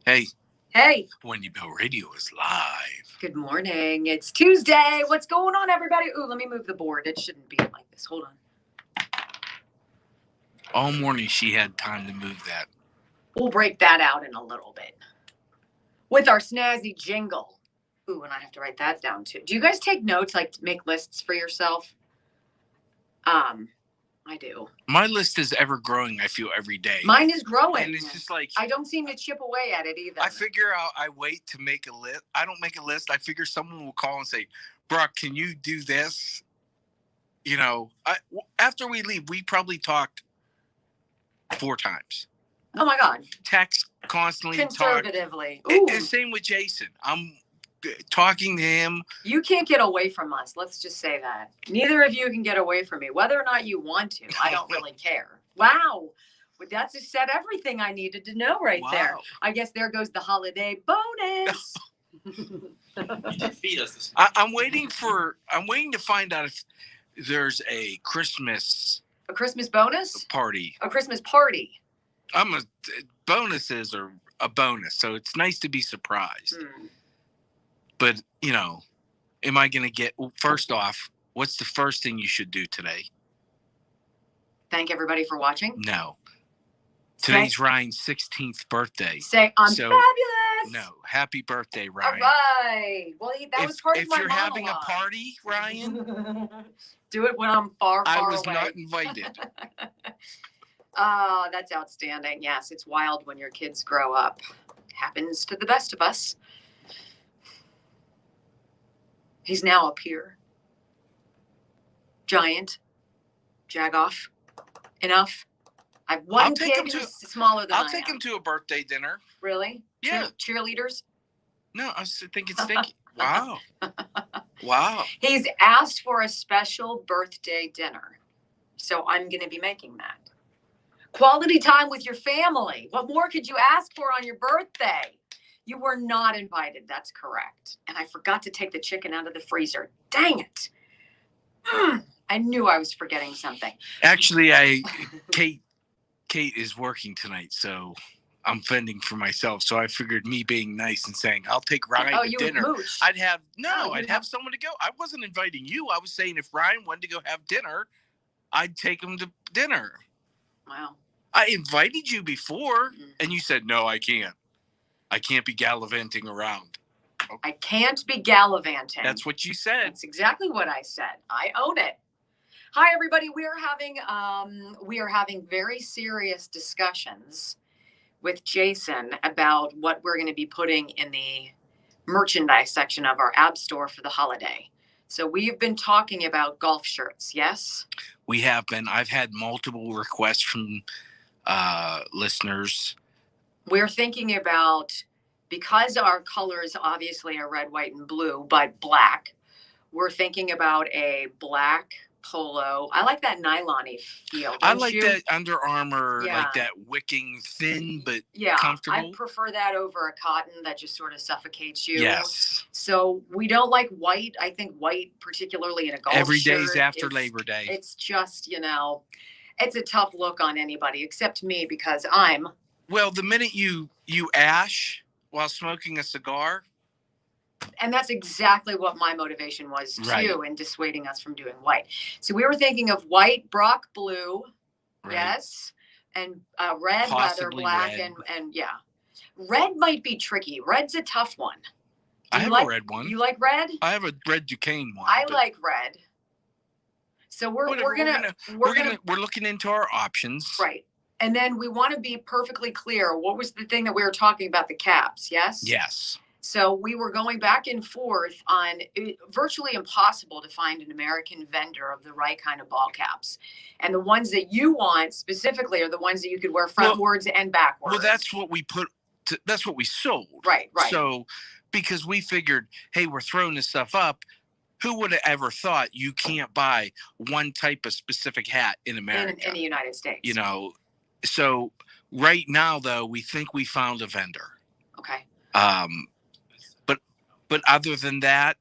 Hey, Hey, Wendy Bell Radio is live. good morning. It's Tuesday. What's going on, everybody? Ooh, let me move the board. It shouldn't be like this. Hold on. All morning she had time to move that. We'll break that out in a little bit with our snazzy jingle. Ooh, and I have to write that down too. Do you guys take notes, like to make lists for yourself? I do. My list is ever growing, I feel, every day. Mine is growing. And it's just like, I don't seem to chip away at it either. I figure out I wait to make a list. I don't make a list. I figure someone will call and say, Brock, can you do this? You know, after we leave, we probably talked 4 times. Oh my God. Text constantly. Conservatively. And same with Jason. I'm talking to him. You can't get away from us. Let's just say that. Neither of you can get away from me. Whether or not you want to, I don't really care. Wow. But that's just said everything I needed to know right there. I guess there goes the holiday bonus. Feed us this. I'm waiting to find out if there's a Christmas bonus party. A Christmas party. Bonuses are a bonus, so it's nice to be surprised. But, you know, am I going to get... Well, first off, what's the first thing you should do today? Thank everybody for watching? No. Today's Ryan's 16th birthday. Say, I'm fabulous! No. Happy birthday, Ryan. All right. Well, that was part of my If you're monologue. having a party, Ryan... do it when I'm far, far away. I was not invited. Oh, that's outstanding. Yes, it's wild when your kids grow up. Happens to the best of us. He's now a peer. Giant. Jagoff. Enough. I've one kid who's smaller than I am. I'll take him to a birthday dinner. Really? Yeah. Cheerleaders? No, I was thinking stinky. Wow. Wow. He's asked for a special birthday dinner. So I'm going to be making that. Quality time with your family. What more could you ask for on your birthday? You were not invited. That's correct. And I forgot to take the chicken out of the freezer. Dang it. I knew I was forgetting something. Actually, Kate is working tonight, so I'm fending for myself. So I figured me being nice and saying, I'll take Ryan to dinner. I'd have someone to go. I wasn't inviting you. I was saying if Ryan wanted to go have dinner, I'd take him to dinner. Wow. I invited you before, and you said, no, I can't. I can't be gallivanting around. Okay. I can't be gallivanting. That's what you said. That's exactly what I said. I own it. Hi, everybody. We are having very serious discussions with Jason about what we're going to be putting in the merchandise section of our app store for the holiday. So we've been talking about golf shirts, yes? We have been. I've had multiple requests from listeners. We're thinking about, because our colors obviously are red, white, and blue, but black, we're thinking about a black polo. I like that nylon-y feel. I like that Under Armour, like that wicking, thin but comfortable. I prefer that over a cotton that just sort of suffocates you. Yes. So we don't like white. I think white, particularly in a golf Every shirt, day's after Labor Day. It's just, it's a tough look on anybody except me because I'm... Well, the minute you ash while smoking a cigar. And that's exactly what my motivation was too, in dissuading us from doing white. So we were thinking of white, Brock blue, yes, and red, possibly rather black, red. and yeah. Red might be tricky. Red's a tough one. I have a red one. You like red? I have a red Duquesne one. I like red. So we're looking into our options. Right. And then we want to be perfectly clear. What was the thing that we were talking about? The caps, yes? Yes. So we were going back and forth on virtually impossible to find an American vendor of the right kind of ball caps. And the ones that you want specifically are the ones that you could wear frontwards and backwards. Well, that's what we sold. Right. So because we figured, hey, we're throwing this stuff up. Who would have ever thought you can't buy one type of specific hat in America? In the United States. So right now, though, we think we found a vendor. Okay. But other than that,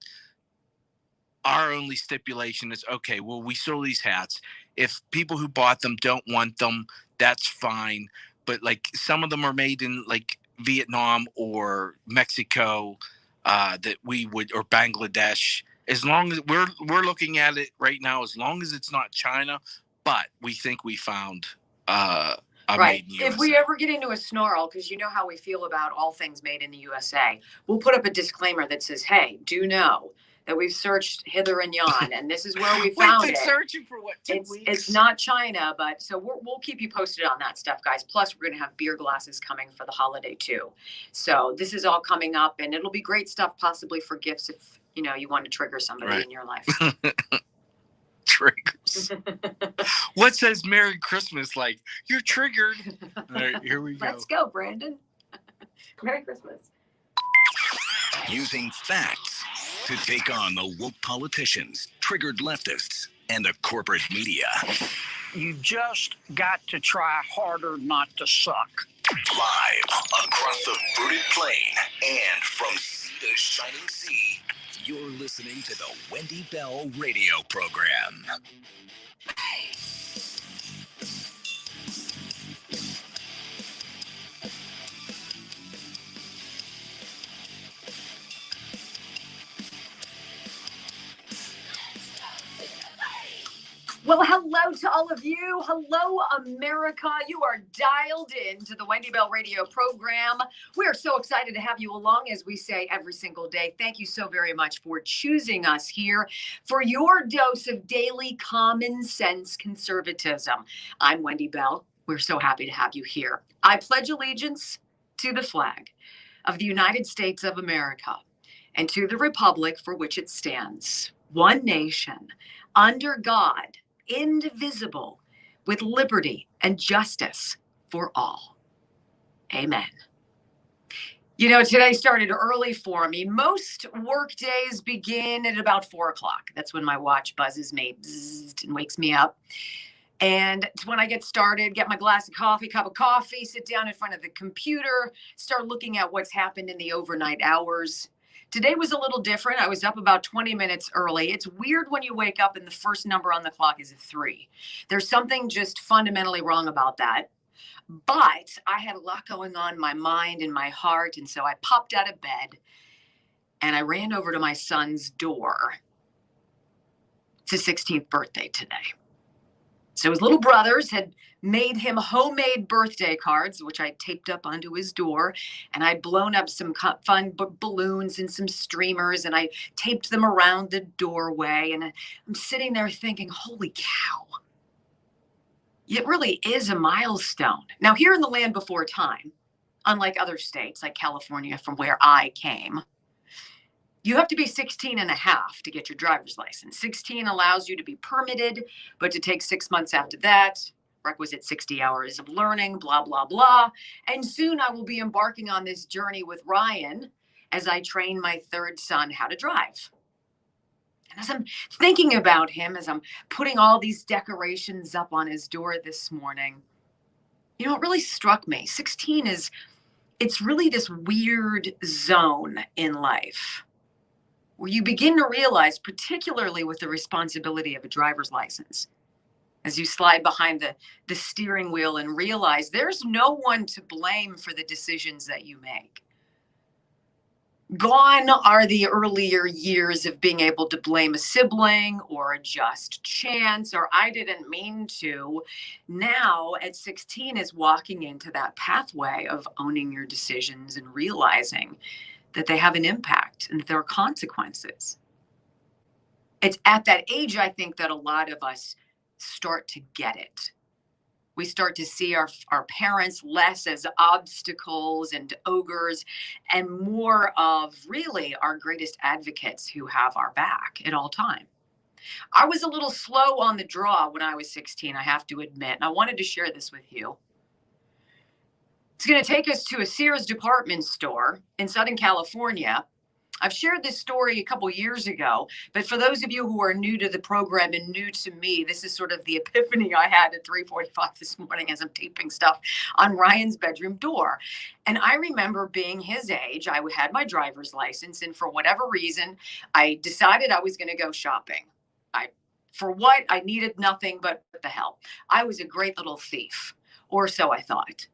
our only stipulation is, okay, well, we sold these hats. If people who bought them don't want them, that's fine. But like some of them are made in like Vietnam or Mexico, that we would, or Bangladesh, as long as we're looking at it right now, as long as it's not China, but we think we found right. If we ever get into a snarl, because you know how we feel about all things made in the USA, we'll put up a disclaimer that says, hey, do know that we've searched hither and yon, and this is where we found We've been it. searching for what, 2 weeks? It's not China, but so we'll keep you posted on that stuff, guys. Plus, we're going to have beer glasses coming for the holiday too. So this is all coming up, and it'll be great stuff, possibly for gifts if you want to trigger somebody in your life. Triggers. What says Merry Christmas? Like, you're triggered. All right, here we go. Let's go, Brandon. Merry Christmas. Using facts to take on the woke politicians, triggered leftists, and the corporate media. You just got to try harder not to suck. Live across the fruited plain and from sea to shining sea, you're listening to the Wendy Bell radio program. Well, hello to all of you. Hello, America. You are dialed in to the Wendy Bell radio program. We are so excited to have you along, as we say every single day. Thank you so very much for choosing us here for your dose of daily common sense conservatism. I'm Wendy Bell. We're so happy to have you here. I pledge allegiance to the flag of the United States of America and to the republic for which it stands, one nation, under God, indivisible, with liberty and justice for all. Amen. Today started early for me. Most work days begin at about 4 o'clock. That's when my watch buzzes me and wakes me up. And it's when I get started, get my cup of coffee, sit down in front of the computer, start looking at what's happened in the overnight hours. Today was a little different. I was up about 20 minutes early. It's weird when you wake up and the first number on the clock is a 3. There's something just fundamentally wrong about that. But I had a lot going on in my mind and my heart. And so I popped out of bed and I ran over to my son's door. It's his 16th birthday today. So his little brothers had made him homemade birthday cards, which I taped up onto his door. And I'd blown up some fun balloons and some streamers, and I taped them around the doorway. And I'm sitting there thinking, holy cow, it really is a milestone. Now, here in the land before time, unlike other states like California, from where I came, you have to be 16 and a half to get your driver's license. 16 allows you to be permitted, but to take 6 months after that, requisite 60 hours of learning, blah, blah, blah. And soon I will be embarking on this journey with Ryan as I train my third son how to drive. And as I'm thinking about him, as I'm putting all these decorations up on his door this morning, it really struck me. 16 it's really this weird zone in life where you begin to realize, particularly with the responsibility of a driver's license, as you slide behind the steering wheel and realize there's no one to blame for the decisions that you make. Gone are the earlier years of being able to blame a sibling or a just chance or I didn't mean to. Now at 16 is walking into that pathway of owning your decisions and realizing that they have an impact and that there are consequences. It's at that age, I think, that a lot of us start to get it. We start to see our parents less as obstacles and ogres and more of really our greatest advocates who have our back at all time. I was a little slow on the draw when I was 16, I have to admit, and I wanted to share this with you. It's going to take us to a Sears department store in Southern California. I've shared this story a couple years ago, but for those of you who are new to the program and new to me, this is sort of the epiphany I had at 3:45 this morning as I'm taping stuff on Ryan's bedroom door. And I remember being his age, I had my driver's license, and for whatever reason, I decided I was going to go shopping. For what? I needed nothing, but what the hell? I was a great little thief, or so I thought.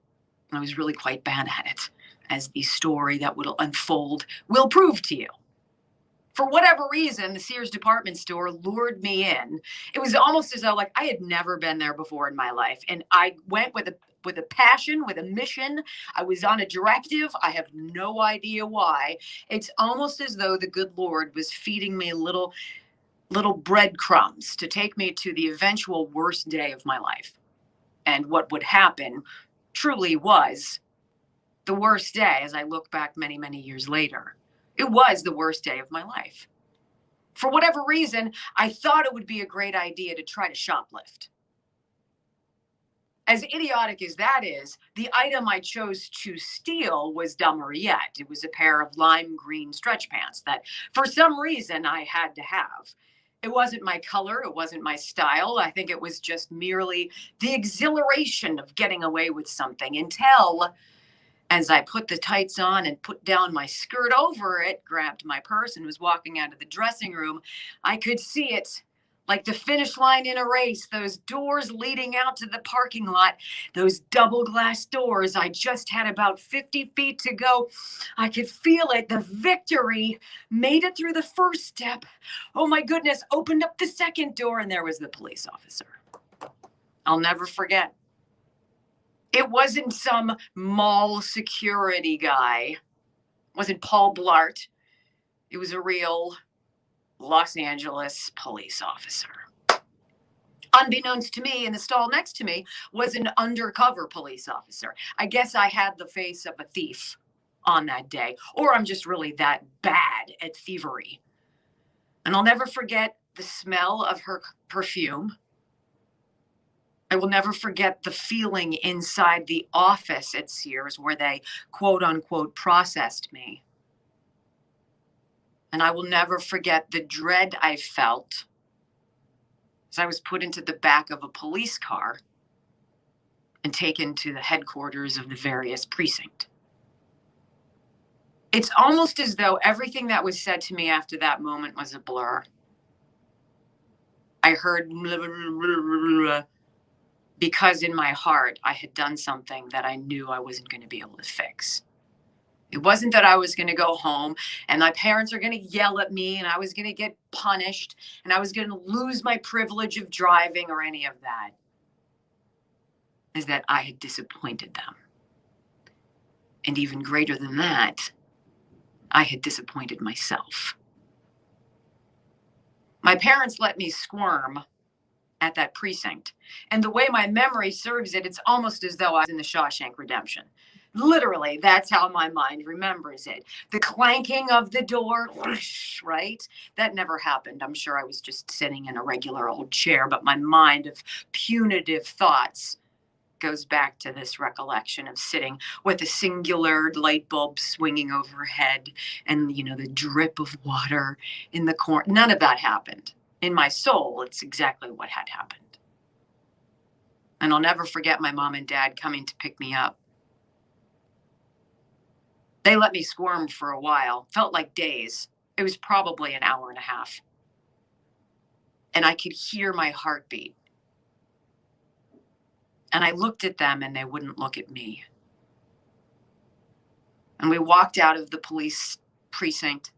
I was really quite bad at it. as the story that will unfold will prove to you. For whatever reason, the Sears department store lured me in. It was almost as though like I had never been there before in my life. And I went with a passion, with a mission. I was on a directive. I have no idea why. It's almost as though the good Lord was feeding me little breadcrumbs to take me to the eventual worst day of my life. And what would happen truly was the worst day as I look back many, many years later. It was the worst day of my life. For whatever reason, I thought it would be a great idea to try to shoplift. As idiotic as that is, the item I chose to steal was dumber yet. It was a pair of lime green stretch pants that, for some reason, I had to have. It wasn't my color. It wasn't my style. I think it was just merely the exhilaration of getting away with something until, as I put the tights on and put down my skirt over it, grabbed my purse and was walking out of the dressing room, I could see it like the finish line in a race, those doors leading out to the parking lot, those double glass doors. I just had about 50 feet to go. I could feel it. The victory made it through the first step. Oh my goodness, opened up the second door and there was the police officer. I'll never forget. It wasn't some mall security guy. It wasn't Paul Blart. It was a real Los Angeles police officer. Unbeknownst to me, in the stall next to me was an undercover police officer. I guess I had the face of a thief on that day, or I'm just really that bad at thievery. And I'll never forget the smell of her perfume. I will never forget the feeling inside the office at Sears where they, quote unquote, processed me. And I will never forget the dread I felt as I was put into the back of a police car and taken to the headquarters of the various precinct. It's almost as though everything that was said to me after that moment was a blur. I heard blah, blah, blah, blah, because in my heart, I had done something that I knew I wasn't going to be able to fix. It wasn't that I was going to go home and my parents are going to yell at me and I was going to get punished and I was going to lose my privilege of driving or any of that. Is that I had disappointed them. And even greater than that, I had disappointed myself. My parents let me squirm at that precinct. And the way my memory serves it, it's almost as though I was in the Shawshank Redemption. Literally, that's how my mind remembers it. The clanking of the door, whoosh, right? That never happened. I'm sure I was just sitting in a regular old chair, but my mind of punitive thoughts goes back to this recollection of sitting with a singular light bulb swinging overhead and, the drip of water in the corner. None of that happened. In my soul, it's exactly what had happened. And I'll never forget my mom and dad coming to pick me up. They let me squirm for a while. Felt like days. It was probably an hour and a half. And I could hear my heartbeat. And I looked at them and they wouldn't look at me. And we walked out of the police precinct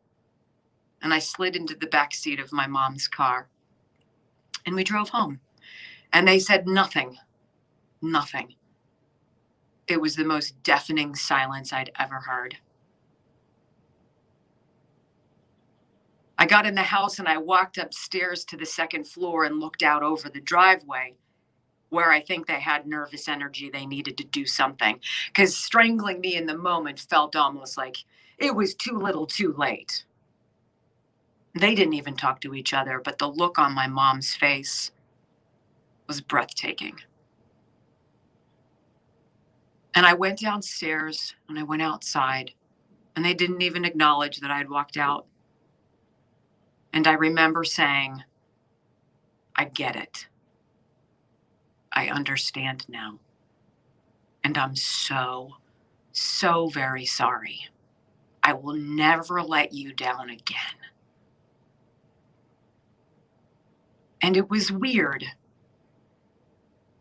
and I slid into the back seat of my mom's car and we drove home. And they said nothing. It was the most deafening silence I'd ever heard. I got in the house and I walked upstairs to the second floor and looked out over the driveway where I think they had nervous energy. They needed to do something because strangling me in the moment felt almost like it was too little too late. They didn't even talk to each other, but the look on my mom's face was breathtaking. And I went downstairs and I went outside and they didn't even acknowledge that I had walked out. And I remember saying, I get it. I understand now. And I'm so very sorry. I will never let you down again. And it was weird.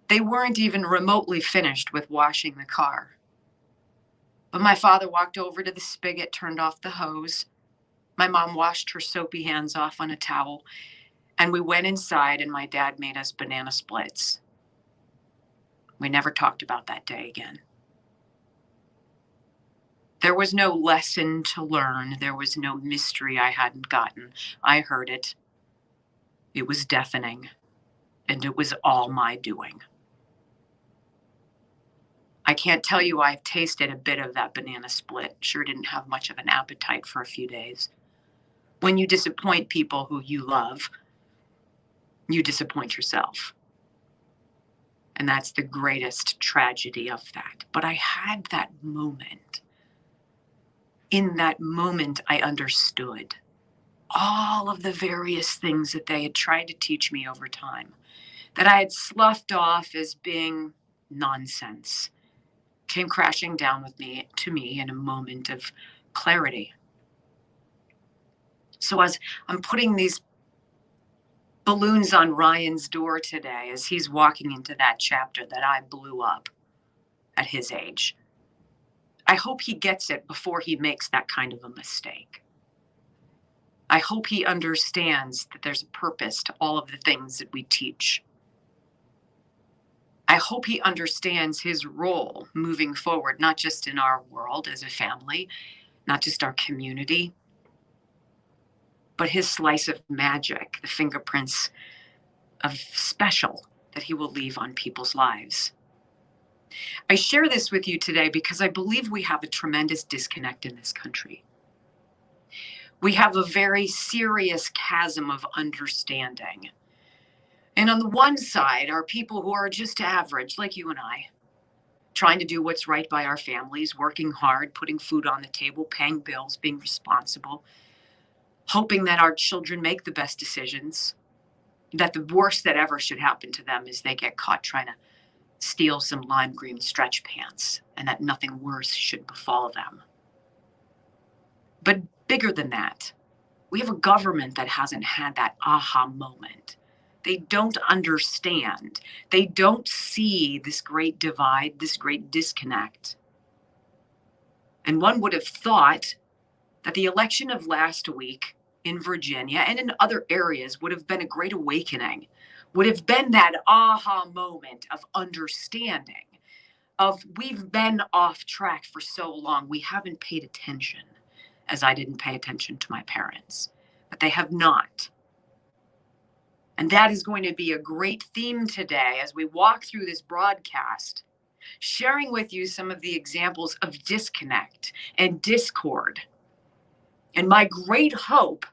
They weren't even remotely finished with washing the car. But my father walked over to the spigot, turned off the hose. My mom washed her soapy hands off on a towel, and we went inside, and my dad made us banana splits. We never talked about that day again. There was no lesson to learn. There was no mystery I hadn't gotten. I heard it. It was deafening, and it was all my doing. I can't tell you I've tasted a bit of that banana split. Sure didn't have much of an appetite for a few days. When you disappoint people who you love, you disappoint yourself. And that's the greatest tragedy of that. But I had that moment. In that moment, I understood all of the various things that they had tried to teach me over time, that I had sloughed off as being nonsense, came crashing down to me in a moment of clarity. So as I'm putting these balloons on Ryan's door today, as he's walking into that chapter that I blew up at his age, I hope he gets it before he makes that kind of a mistake. I hope he understands that there's a purpose to all of the things that we teach. I hope he understands his role moving forward, not just in our world as a family, not just our community, but his slice of magic, the fingerprints of special that he will leave on people's lives. I share this with you today because I believe we have a tremendous disconnect in this country. We have a very serious chasm of understanding. And on the one side are people who are just average, like you and I, trying to do what's right by our families, working hard, putting food on the table, paying bills, being responsible, hoping that our children make the best decisions, that the worst that ever should happen to them is they get caught trying to steal some lime green stretch pants, and that nothing worse should befall them. But bigger than that, we have a government that hasn't had that aha moment. They don't understand. They don't see this great divide, this great disconnect. And one would have thought that the election of last week in Virginia and in other areas would have been a great awakening, would have been that aha moment of understanding, of we've been off track for so long, we haven't paid attention, as I didn't pay attention to my parents, but they have not. And that is going to be a great theme today as we walk through this broadcast, sharing with you some of the examples of disconnect and discord. And my great hope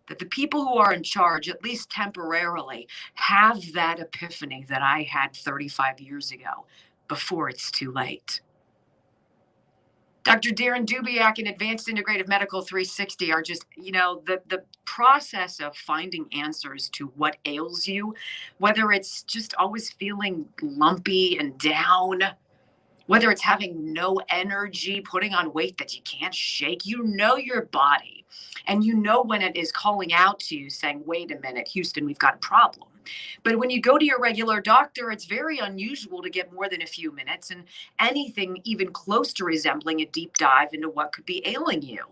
that the people who are in charge, at least temporarily, have that epiphany that I had 35 years ago before it's too late. Dr. Darren Dubiak and Advanced Integrative Medical 360 are just, the process of finding answers to what ails you, whether it's just always feeling lumpy and down, whether it's having no energy, putting on weight that you can't shake, you know your body. And you know when it is calling out to you saying, wait a minute, Houston, we've got a problem. But when you go to your regular doctor, it's very unusual to get more than a few minutes and anything even close to resembling a deep dive into what could be ailing you.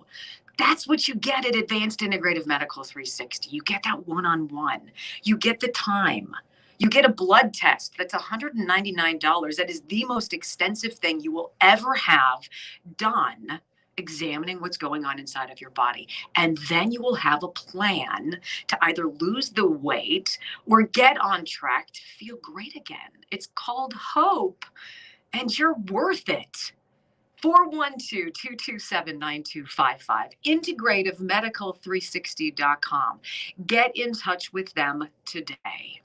That's what you get at Advanced Integrative Medical 360. You get that one-on-one. You get the time. You get a blood test that's $199. That is the most extensive thing you will ever have done, examining what's going on inside of your body. And then you will have a plan to either lose the weight or get on track to feel great again. It's called hope, and you're worth it. 412-227-9255, integrativemedical360.com. Get in touch with them today.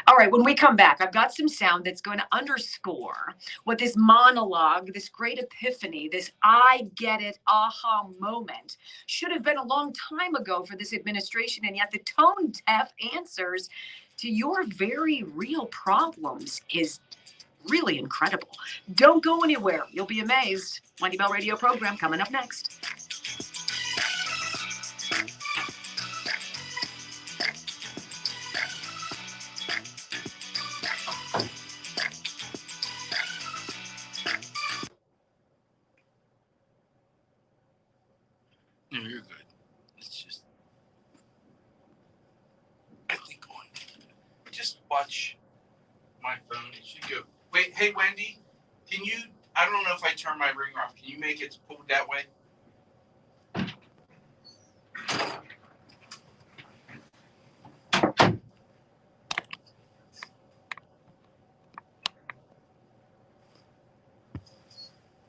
All right, when we come back, I've got some sound that's going to underscore what this monologue, this great epiphany, this I get it aha moment should have been a long time ago for this administration, and yet the tone-deaf answers to your very real problems is really incredible. Don't go anywhere. You'll be amazed. Wendy Bell Radio program coming up next. No, you're good. It's just, I think just watch my phone. It should go. Wait, hey, Wendy, can you, I don't know if I turn my ringer off. Can you make it pulled that way?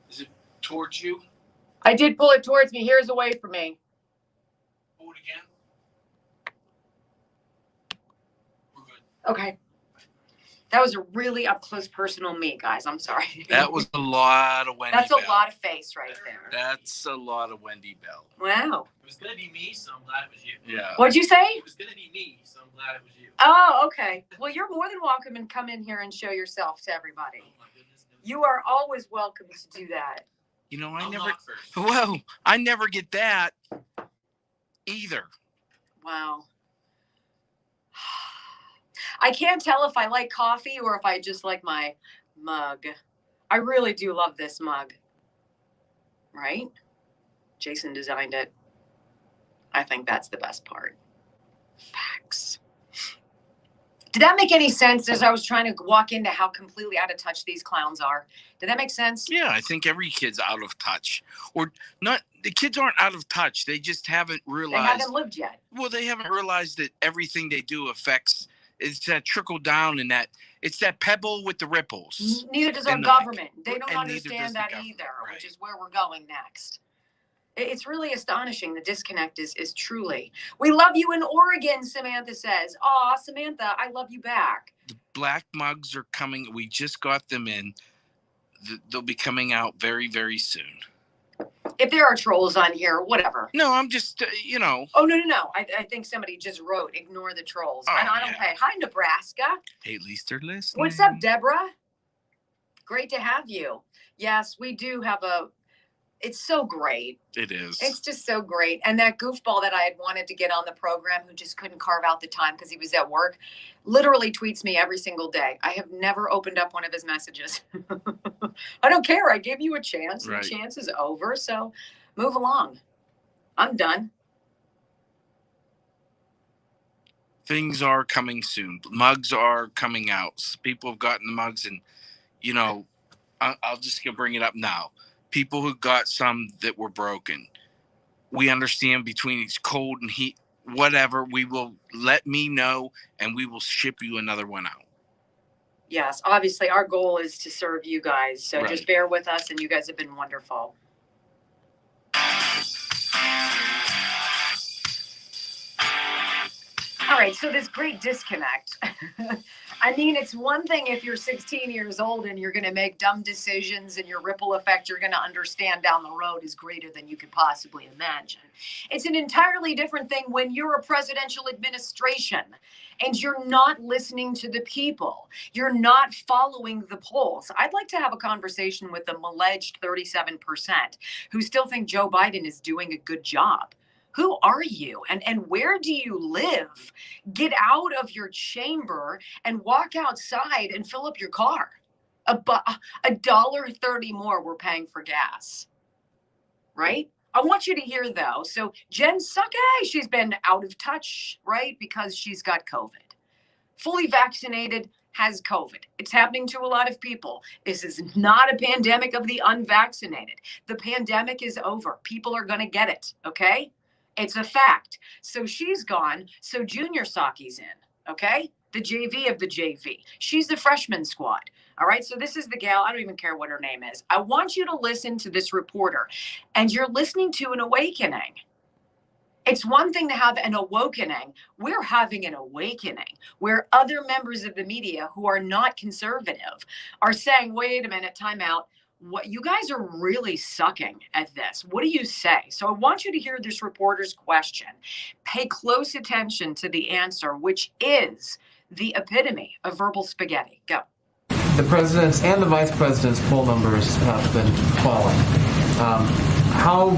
Is it towards you? I did pull it towards me. Here's away from me. Pull it again. We're good. Okay. That was a really up close personal me, guys. I'm sorry. That was a lot of Wendy That's Bell. a lot of face right there. That's a lot of Wendy Bell. Wow. It was going to be me, so I'm glad it was you. Yeah. What'd you say? It was going to be me, so I'm glad it was you. Oh, okay. Well, you're more than welcome and come in here and show yourself to everybody. Oh my goodness. You are always welcome to do that. You know, I I'm never. not first. Well, I never get that either. Wow. I can't tell if I like coffee or if I just like my mug. I really do love this mug. Right? Jason designed it. I think that's the best part. Facts. Did that make any sense as I was trying to walk into how completely out of touch these clowns are? Did that make sense? Yeah, I think every kid's out of touch. Or not, the kids aren't out of touch. They just haven't They realized. haven't lived yet. Well, they haven't realized that everything they do affects, it's that trickle down and that, it's that pebble with the ripples. Neither does our And the lake. government. They don't And neither does understand the that government, either, right. which is where we're going next. It's really astonishing. The disconnect is truly. We love you in Oregon, Samantha says. Aw, Samantha, I love you back. The black mugs are coming. We just got them in. They'll be coming out very, very soon. If there are trolls on here, whatever. No, I'm just, Oh, no. I think somebody just wrote, ignore the trolls. Oh, and I don't yeah. pay. Hi, Nebraska. Hey, at least they're listening. What's up, Deborah? Great to have you. Yes, we do have it's so great. It is. It's just so great. And that goofball that I had wanted to get on the program who just couldn't carve out the time because he was at work literally tweets me every single day. I have never opened up one of his messages. I don't care. I gave you a chance. Right. The chance is over. So move along. I'm done. Things are coming soon. Mugs are coming out. People have gotten the mugs and, I'll just bring it up now. People who got some that were broken. We understand between it's cold and heat, whatever, we will let me know and we will ship you another one out. Yes, obviously our goal is to serve you guys. So Right. just bear with us and you guys have been wonderful. All right, so this great disconnect. I mean, it's one thing if you're 16 years old and you're going to make dumb decisions and your ripple effect you're going to understand down the road is greater than you could possibly imagine. It's an entirely different thing when you're a presidential administration and you're not listening to the people. You're not following the polls. I'd like to have a conversation with the alleged 37% who still think Joe Biden is doing a good job. Who are you and where do you live? Get out of your chamber and walk outside and fill up your car. $1.30 more we're paying for gas, right? I want you to hear though. So Jen Psaki, she's been out of touch, right? Because she's got COVID. Fully vaccinated, has COVID. It's happening to a lot of people. This is not a pandemic of the unvaccinated. The pandemic is over. People are going to get it, okay? It's a fact. So she's gone. So Junior Psaki's in, okay? The JV of the JV. She's the freshman squad. All right. So this is the gal. I don't even care what her name is. I want you to listen to this reporter. And you're listening to an awakening. It's one thing to have an awakening. We're having an awakening where other members of the media who are not conservative are saying, wait a minute, time out. What you guys are really sucking at this. What do you say? So I want you to hear this reporter's question. Pay close attention to the answer, which is the epitome of verbal spaghetti. Go. The president's and the vice president's poll numbers have been falling. How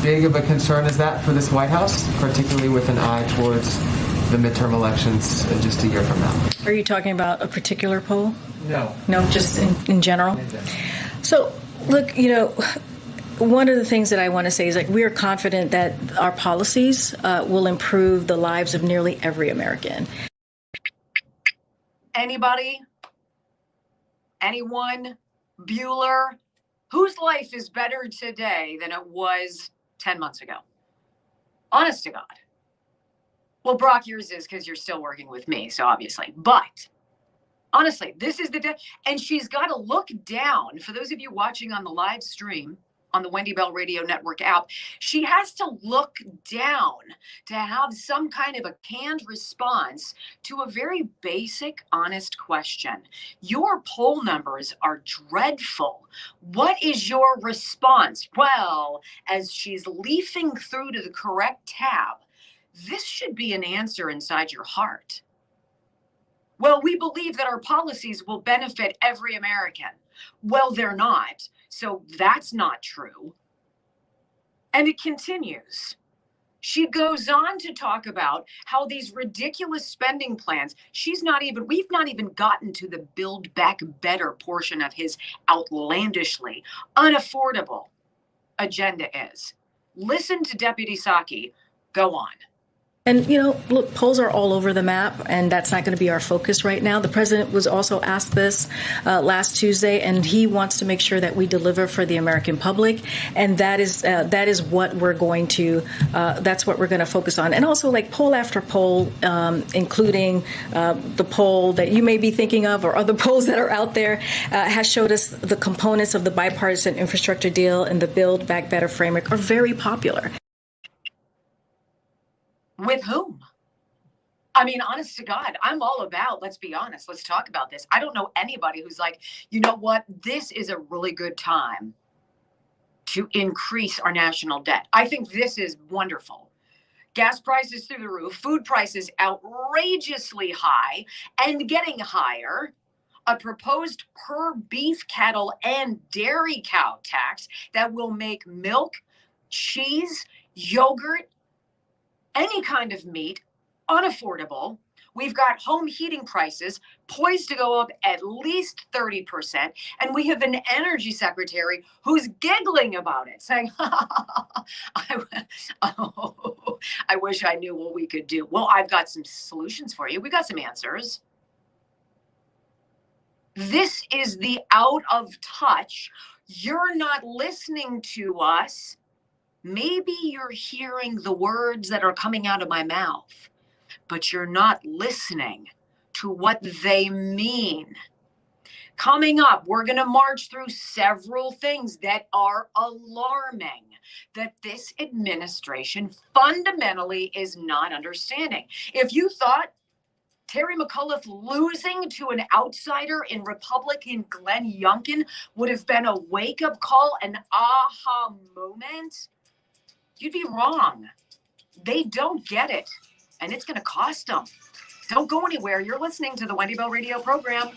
big of a concern is that for this White House, particularly with an eye towards the midterm elections just a year from now? Are you talking about a particular poll? No. No, just in general? So, look, one of the things that I want to say is, like, we are confident that our policies will improve the lives of nearly every American. Anybody? Anyone? Bueller? Whose life is better today than it was 10 months ago? Honest to God. Well, Brock, yours is because you're still working with me, so obviously. But honestly, this is the day. And she's got to look down. For those of you watching on the live stream on the Wendy Bell Radio Network app, she has to look down to have some kind of a canned response to a very basic, honest question. Your poll numbers are dreadful. What is your response? Well, as she's leafing through to the correct tab, this should be an answer inside your heart. Well, we believe that our policies will benefit every American. Well, they're not. So that's not true. And it continues. She goes on to talk about how these ridiculous spending plans, we've not even gotten to the Build Back Better portion of his outlandishly unaffordable agenda is. Listen to Deputy Psaki go on. And, look, polls are all over the map, and that's not going to be our focus right now. The president was also asked this last Tuesday, and he wants to make sure that we deliver for the American public. And that is what we're going to focus on. And also, like, poll after poll, including the poll that you may be thinking of or other polls that are out there, has showed us the components of the bipartisan infrastructure deal and the Build Back Better framework are very popular. With whom? I mean, honest to God, I'm all about, let's be honest, let's talk about this. I don't know anybody who's like, you know what, this is a really good time to increase our national debt. I think this is wonderful. Gas prices through the roof, food prices outrageously high and getting higher. A proposed per beef cattle and dairy cow tax that will make milk, cheese, yogurt, any kind of meat unaffordable. We've got home heating prices poised to go up at least 30%. And we have an energy secretary who's giggling about it, saying, I wish I knew what we could do. Well, I've got some solutions for you. We got some answers. This is the out of touch. You're not listening to us. Maybe you're hearing the words that are coming out of my mouth, but you're not listening to what they mean. Coming up, we're going to march through several things that are alarming that this administration fundamentally is not understanding. If you thought Terry McAuliffe losing to an outsider in Republican Glenn Youngkin would have been a wake-up call, an aha moment, you'd be wrong. They don't get it, and it's going to cost them. Don't go anywhere. You're listening to the Wendy Bell Radio program.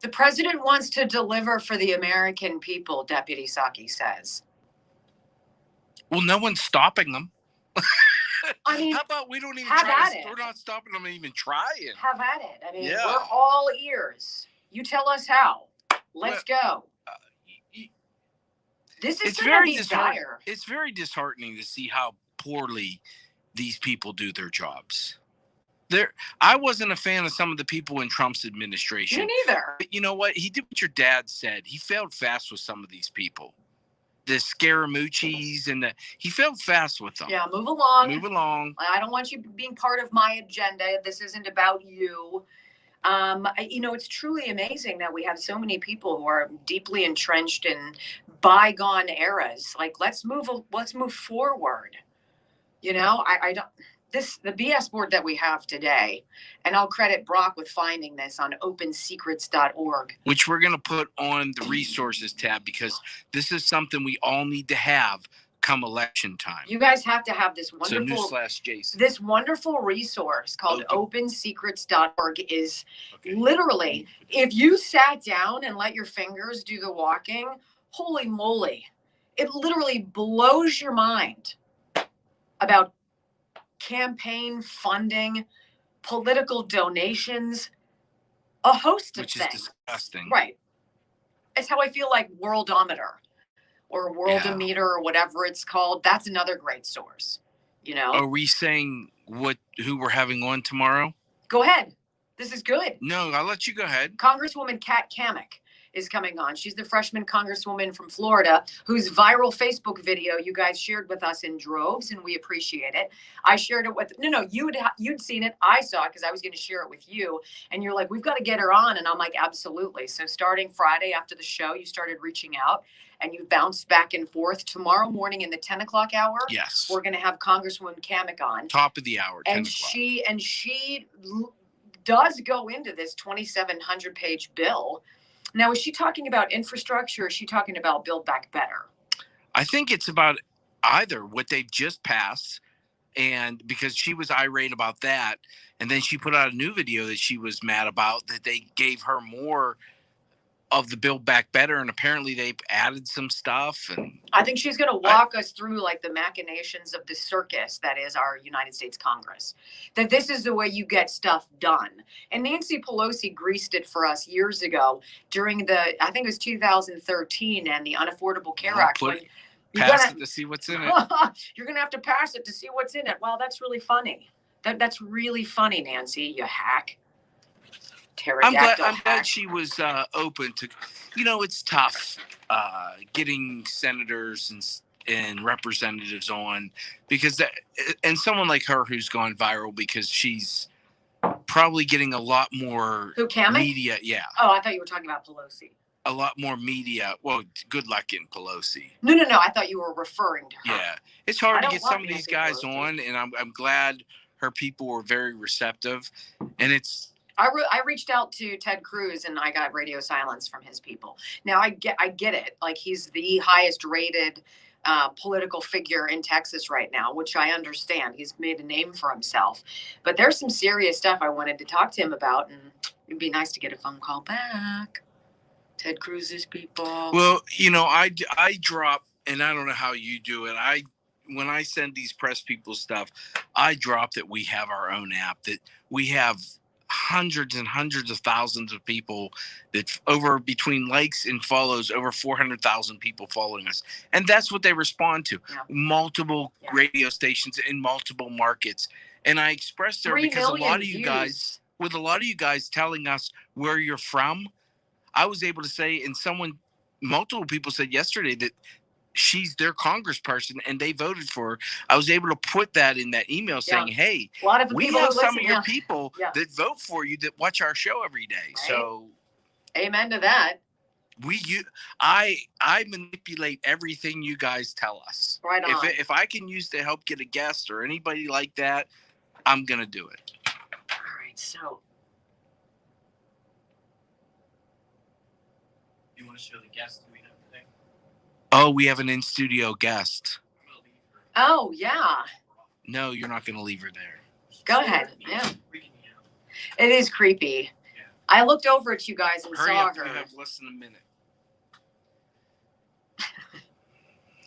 The president wants to deliver for the American people, Deputy Psaki says. Well, no one's stopping them. I mean, how about we don't even try? We're not stopping them even trying. Have at it. I mean, we're all ears. You tell us how. Let's go. This is going to be dire. It's very disheartening to see how poorly these people do their jobs. I wasn't a fan of some of the people in Trump's administration. Me neither. But you know what? He did what your dad said. He failed fast with some of these people. The Scaramucci's he failed fast with them. Yeah, move along. Move along. I don't want you being part of my agenda. This isn't about you. It's truly amazing that we have so many people who are deeply entrenched in bygone eras. Like, let's move forward. The BS board that we have today, and I'll credit Brock with finding this on opensecrets.org. Which we're going to put on the resources tab, because this is something we all need to have come election time. You guys have to have this So wonderful Jason. this wonderful resource called opensecrets.org is literally, if you sat down and let your fingers do the walking, holy moly, it literally blows your mind about campaign funding, political donations, a host of Which things. is disgusting. Right. It's how I feel like Worldometer or Worldometer or whatever it's called. That's another great source, you know? Are we saying who we're having on tomorrow? Go ahead. This is good. No, I'll let you go ahead. Congresswoman Kat Kamik is coming on. She's the freshman congresswoman from Florida whose viral Facebook video you guys shared with us in droves, and we appreciate it. I shared it with you'd seen it. I saw it because I was going to share it with you, and you're like, we've got to get her on, and I'm like, absolutely. So starting Friday after the show, you started reaching out, and you bounced back and forth. Tomorrow morning in the 10 o'clock hour, yes, we're going to have Congresswoman Kamik on. Top of the hour, 10 and o'clock. she does go into this 2,700 page bill. Now, is she talking about infrastructure or is she talking about Build Back Better? I think it's about either what they've just passed, and because she was irate about that, and then she put out a new video that she was mad about, that they gave her more of the Build Back Better, and apparently they've added some stuff. And I think she's going to walk us through like the machinations of the circus that is our United States Congress, that this is the way you get stuff done. And Nancy Pelosi greased it for us years ago during I think it was 2013 and the Unaffordable Care Act. Pass it to see what's in it. You're going to have to pass it to see what's in it. Wow, that's really funny. That's really funny, Nancy, you hack. I'm glad she was open to, it's tough getting senators and representatives on, because and someone like her who's gone viral because she's probably getting a lot more media. Yeah. Oh, I thought you were talking about Pelosi. A lot more media. Well, good luck getting Pelosi. No. I thought you were referring to her. Yeah. It's hard to get some of these guys on, and I'm glad her people were very receptive, and I reached out to Ted Cruz and I got radio silence from his people. Now I get it. Like, he's the highest rated political figure in Texas right now, which I understand. He's made a name for himself, but there's some serious stuff I wanted to talk to him about, and it'd be nice to get a phone call back. Ted Cruz's people. Well, I drop, and I don't know how you do it. When I send these press people stuff, I drop that we have our own app, that we have hundreds and hundreds of thousands of people, that over between likes and follows, over 400,000 people following us. And that's what they respond to. Yeah. Multiple radio stations in multiple markets. And I expressed there because a lot of you guys telling us where you're from, I was able to say, and multiple people said yesterday that she's their congressperson and they voted for her. I was able to put that in that email saying, hey, a lot of we know some of your people that vote for you, that watch our show every day. Right. So amen to that. I manipulate everything you guys tell us. Right on. If I can use to help get a guest or anybody like that, I'm going to do it. All right. So you want to show the guest? Oh, we have an in-studio guest. Oh, yeah. No, you're not going to leave her there. Go ahead. Yeah. It is creepy. Yeah. I looked over at you guys and Hurry saw up, her. You have less than a minute.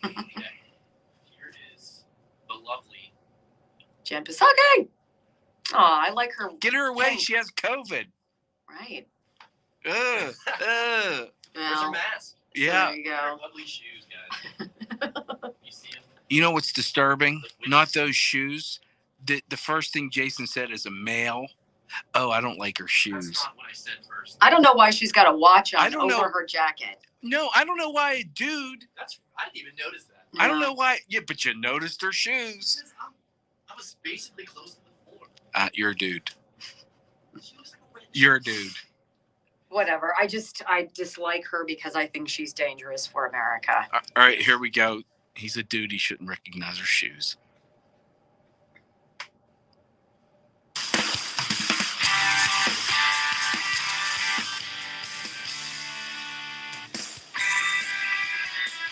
Okay. Here is the lovely Jen Psaki. Oh, I like her. Get her away. Tank. She has COVID. Right. Where's her mask? Yeah. There you go. Lovely shoes, guys. You see them? You know what's disturbing? Not those shoes. The first thing Jason said is a male. Oh, I don't like her shoes. That's not what I said first. I don't know why she's got a watch on over her jacket. No, I don't know why a dude. I didn't even notice that. I don't know why. Yeah, but you noticed her shoes. I was basically close to the floor. You're a dude. You're a dude. Whatever. I dislike her because I think she's dangerous for America. All right, here we go. He's a dude. He shouldn't recognize her shoes.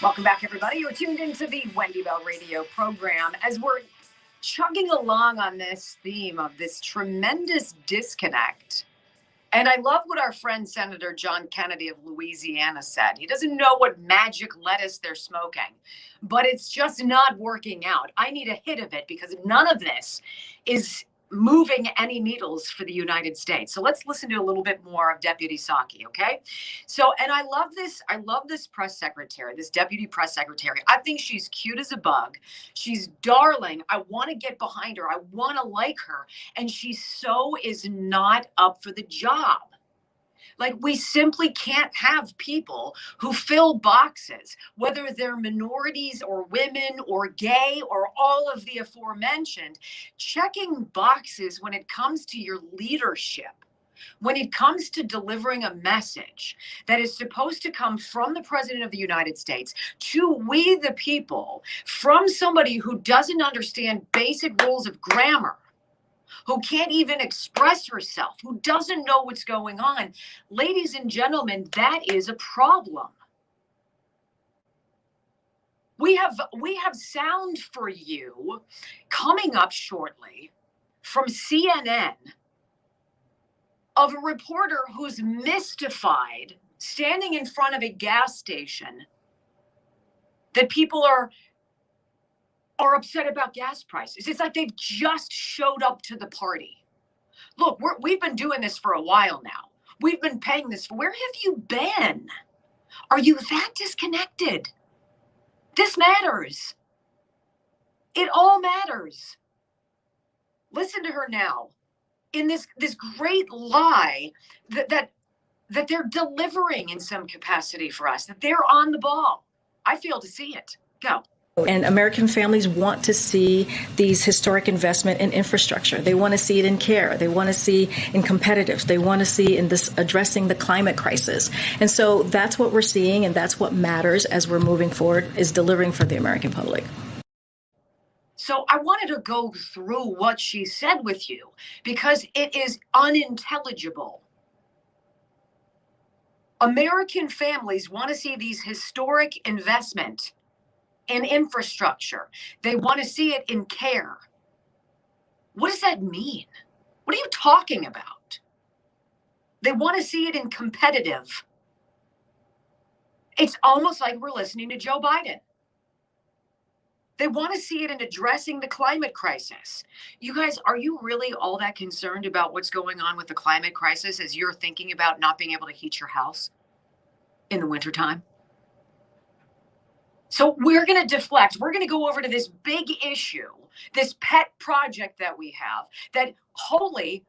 Welcome back, everybody. You're tuned into the Wendy Bell Radio program as we're chugging along on this theme of this tremendous disconnect. And I love what our friend Senator John Kennedy of Louisiana said. He doesn't know what magic lettuce they're smoking, but it's just not working out. I need a hit of it because none of this is moving any needles for the United States. So let's listen to a little bit more of Deputy Psaki, okay? So, and I love this press secretary, this deputy press secretary. I think she's cute as a bug. She's darling. I want to get behind her. I want to like her. And she so is not up for the job. Like, we simply can't have people who fill boxes, whether they're minorities or women or gay or all of the aforementioned, checking boxes when it comes to your leadership, when it comes to delivering a message that is supposed to come from the President of the United States to we the people, from somebody who doesn't understand basic rules of grammar, who can't even express herself, who doesn't know what's going on. Ladies and gentlemen, that is a problem. We have sound for you coming up shortly from CNN of a reporter who's mystified, standing in front of a gas station, that people are upset about gas prices. It's like they've just showed up to the party. Look, we've been doing this for a while now. We've been paying this for. Where have you been? Are you that disconnected? This matters. It all matters. Listen to her now in this great lie that they're delivering in some capacity for us, that they're on the ball. I fail to see it. Go. And American families want to see these historic investment in infrastructure. They want to see it in care. They want to see in competitiveness. They want to see in this addressing the climate crisis. And so that's what we're seeing, and that's what matters as we're moving forward, is delivering for the American public. So I wanted to go through what she said with you because it is unintelligible. American families want to see these historic investment in infrastructure. They want to see it in care. What does that mean? What are you talking about? They want to see it in competitive. It's almost like we're listening to Joe Biden. They want to see it in addressing the climate crisis. You guys, are you really all that concerned about what's going on with the climate crisis as you're thinking about not being able to heat your house in the wintertime? So we're going to deflect. We're going to go over to this big issue, this pet project that we have that wholly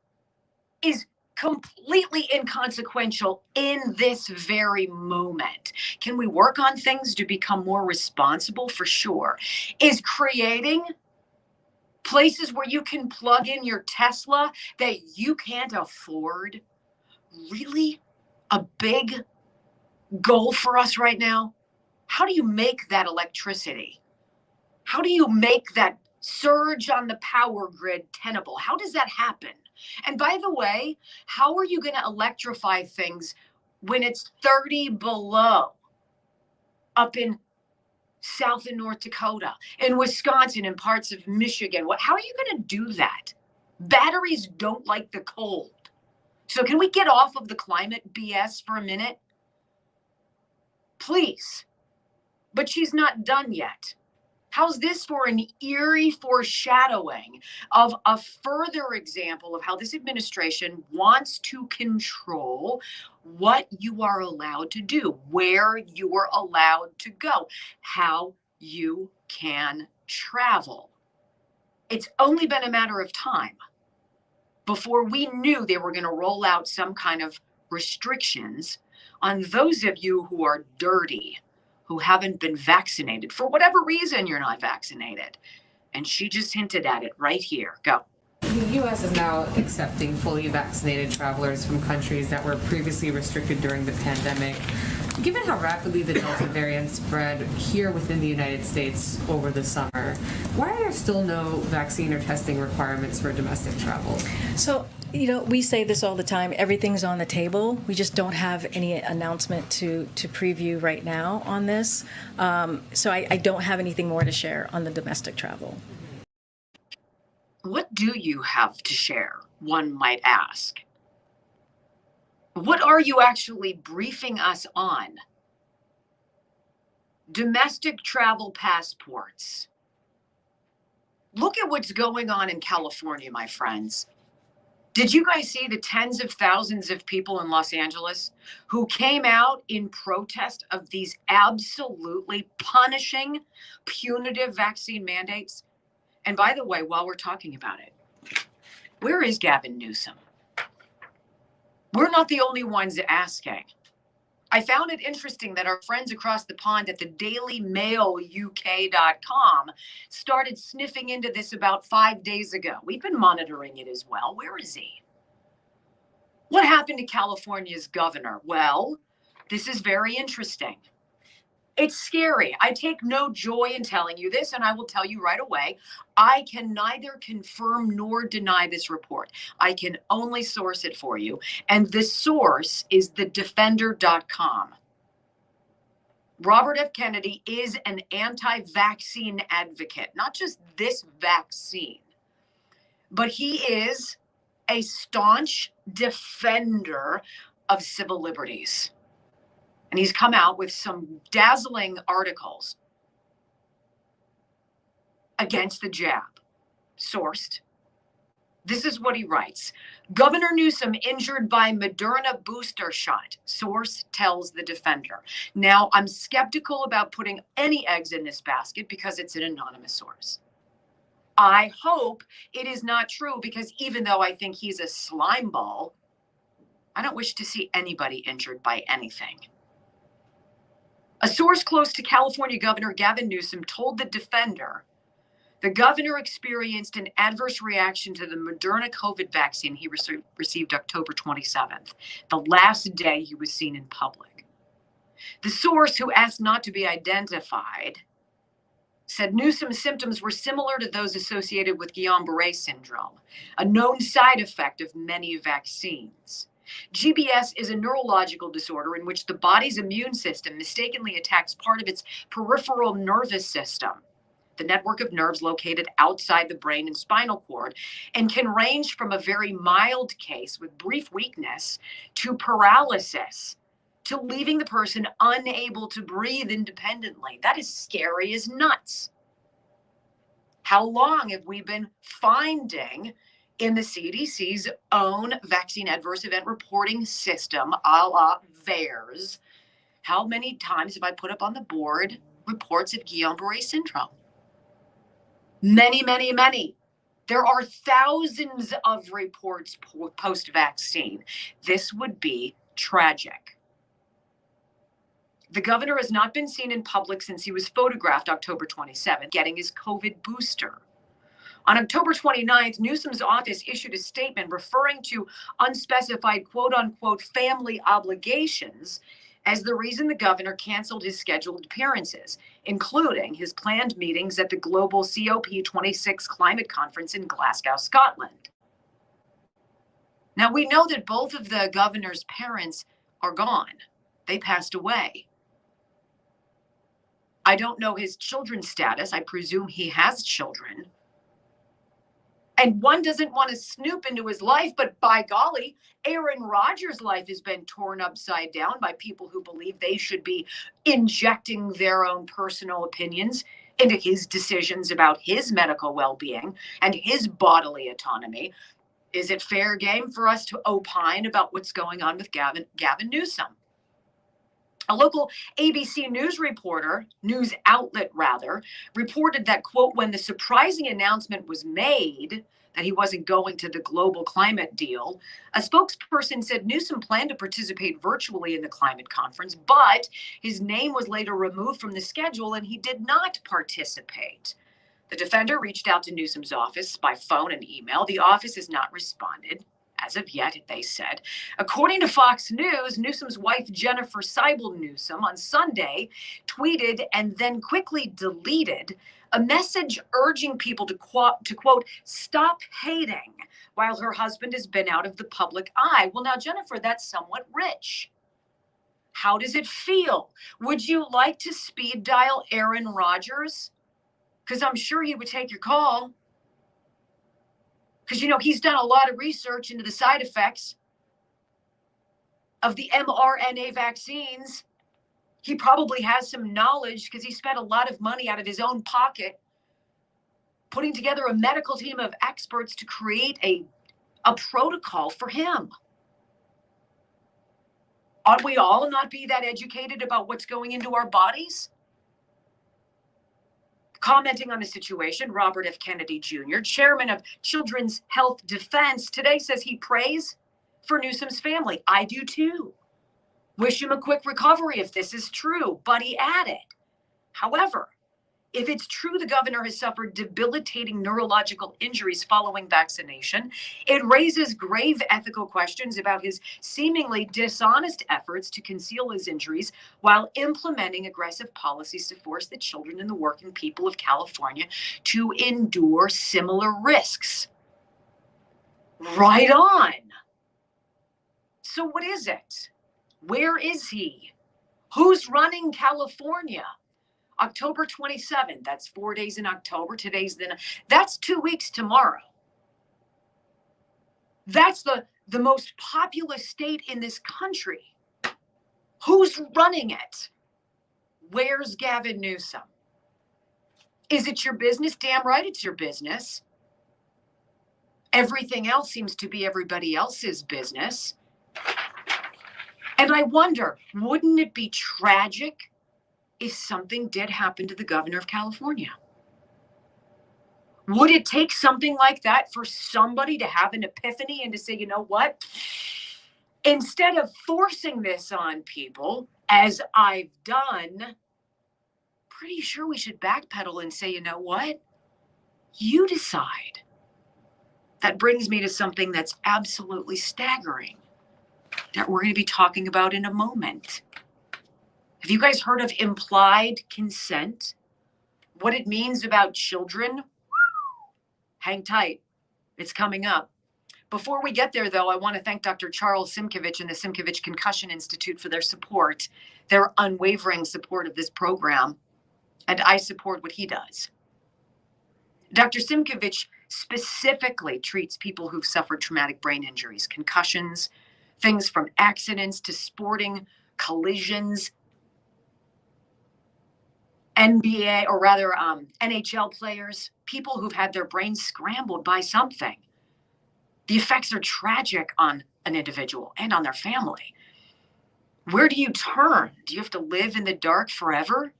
is completely inconsequential in this very moment. Can we work on things to become more responsible? For sure. Is creating places where you can plug in your Tesla that you can't afford really a big goal for us right now? How do you make that electricity? How do you make that surge on the power grid tenable? How does that happen? And by the way, how are you going to electrify things when it's 30 below up in South and North Dakota, in Wisconsin, and parts of Michigan? How are you going to do that? Batteries don't like the cold. So can we get off of the climate BS for a minute? Please. But she's not done yet. How's this for an eerie foreshadowing of a further example of how this administration wants to control what you are allowed to do, where you are allowed to go, how you can travel? It's only been a matter of time before we knew they were going to roll out some kind of restrictions on those of you who are dirty, who haven't been vaccinated. For whatever reason, you're not vaccinated. And she just hinted at it right here. Go. The U.S. is now accepting fully vaccinated travelers from countries that were previously restricted during the pandemic. Given how rapidly the Delta variant spread here within the United States over the summer, why are there still no vaccine or testing requirements for domestic travel? So, we say this all the time. Everything's on the table. We just don't have any announcement to preview right now on this. So I don't have anything more to share on the domestic travel. What do you have to share, one might ask? What are you actually briefing us on? Domestic travel passports. Look at what's going on in California, my friends. Did you guys see the tens of thousands of people in Los Angeles who came out in protest of these absolutely punishing, punitive vaccine mandates? And by the way, while we're talking about it, where is Gavin Newsom? We're not the only ones asking. I found it interesting that our friends across the pond at the DailyMailUK.com started sniffing into this about 5 days ago. We've been monitoring it as well. Where is he? What happened to California's governor? Well, this is very interesting. It's scary. I take no joy in telling you this, and I will tell you right away, I can neither confirm nor deny this report. I can only source it for you. And the source is thedefender.com. Robert F. Kennedy is an anti-vaccine advocate, not just this vaccine, but he is a staunch defender of civil liberties. And he's come out with some dazzling articles against the jab, sourced. This is what he writes. Governor Newsom injured by Moderna booster shot, source tells the Defender. Now, I'm skeptical about putting any eggs in this basket because it's an anonymous source. I hope it is not true because even though I think he's a slime ball, I don't wish to see anybody injured by anything. A source close to California Governor Gavin Newsom told the Defender the governor experienced an adverse reaction to the Moderna COVID vaccine he received October 27th, the last day he was seen in public. The source, who asked not to be identified, said Newsom's symptoms were similar to those associated with Guillain-Barré syndrome, a known side effect of many vaccines. GBS is a neurological disorder in which the body's immune system mistakenly attacks part of its peripheral nervous system, the network of nerves located outside the brain and spinal cord, and can range from a very mild case with brief weakness to paralysis, to leaving the person unable to breathe independently. That is scary as nuts. How long have we been finding in the CDC's own vaccine adverse event reporting system, a la VAERS? How many times have I put up on the board reports of Guillain-Barré syndrome? Many, many, many. There are thousands of reports post-vaccine. This would be tragic. The governor has not been seen in public since he was photographed October 27th, getting his COVID booster. On October 29th, Newsom's office issued a statement referring to unspecified quote-unquote family obligations as the reason the governor canceled his scheduled appearances, including his planned meetings at the global COP26 climate conference in Glasgow, Scotland. Now, we know that both of the governor's parents are gone. They passed away. I don't know his children's status. I presume he has children. And one doesn't want to snoop into his life, but by golly, Aaron Rodgers' life has been torn upside down by people who believe they should be injecting their own personal opinions into his decisions about his medical well-being and his bodily autonomy. Is it fair game for us to opine about what's going on with Gavin Newsom? A local ABC news outlet, reported that, quote, when the surprising announcement was made that he wasn't going to the global climate deal, a spokesperson said Newsom planned to participate virtually in the climate conference, but his name was later removed from the schedule and he did not participate. The Defender reached out to Newsom's office by phone and email. The office has not responded. as of yet, they said. According to Fox News, Newsom's wife, Jennifer Seibel Newsom, on Sunday tweeted and then quickly deleted a message urging people to quote, stop hating while her husband has been out of the public eye. Well, now, Jennifer, that's somewhat rich. How does it feel? Would you like to speed dial Aaron Rodgers? Because I'm sure he would take your call. Because, he's done a lot of research into the side effects of the mRNA vaccines. He probably has some knowledge because he spent a lot of money out of his own pocket putting together a medical team of experts to create a protocol for him. Ought we all not be that educated about what's going into our bodies? Commenting on the situation, Robert F. Kennedy Jr., chairman of Children's Health Defense, today says he prays for Newsom's family. I do too. Wish him a quick recovery if this is true, but he added, however, if it's true the governor has suffered debilitating neurological injuries following vaccination, it raises grave ethical questions about his seemingly dishonest efforts to conceal his injuries while implementing aggressive policies to force the children and the working people of California to endure similar risks. Right on. So what is it? Where is he? Who's running California? October 27th, that's 4 days in October. That's 2 weeks tomorrow. That's the most populous state in this country. Who's running it? Where's Gavin Newsom? Is it your business? Damn right it's your business. Everything else seems to be everybody else's business. And I wonder, wouldn't it be tragic if something did happen to the governor of California? Would it take something like that for somebody to have an epiphany and to say, you know what? Instead of forcing this on people, as I've done, pretty sure we should backpedal and say, you know what? You decide. That brings me to something that's absolutely staggering that we're going to be talking about in a moment. Have you guys heard of implied consent? What it means about children? Hang tight. It's coming up. Before we get there, though, I want to thank Dr. Charles Simkovich and the Simkovich Concussion Institute for their support, their unwavering support of this program, and I support what he does. Dr. Simkovich specifically treats people who've suffered traumatic brain injuries, concussions, things from accidents to sporting collisions, NHL players, people who've had their brains scrambled by something. The effects are tragic on an individual and on their family. Where do you turn? Do you have to live in the dark forever?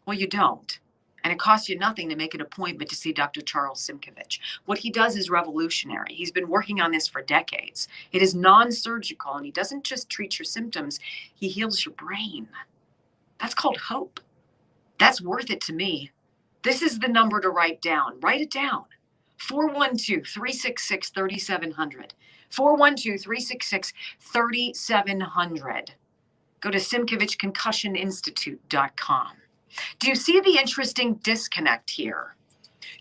Well, you don't. And it costs you nothing to make an appointment to see Dr. Charles Simkovich. What he does is revolutionary. He's been working on this for decades. It is non-surgical, and he doesn't just treat your symptoms, he heals your brain. That's called hope. That's worth it to me. This is the number to write down. Write it down. 412-366-3700. 412-366-3700. Go to SimkovichConcussionInstitute.com. Do you see the interesting disconnect here?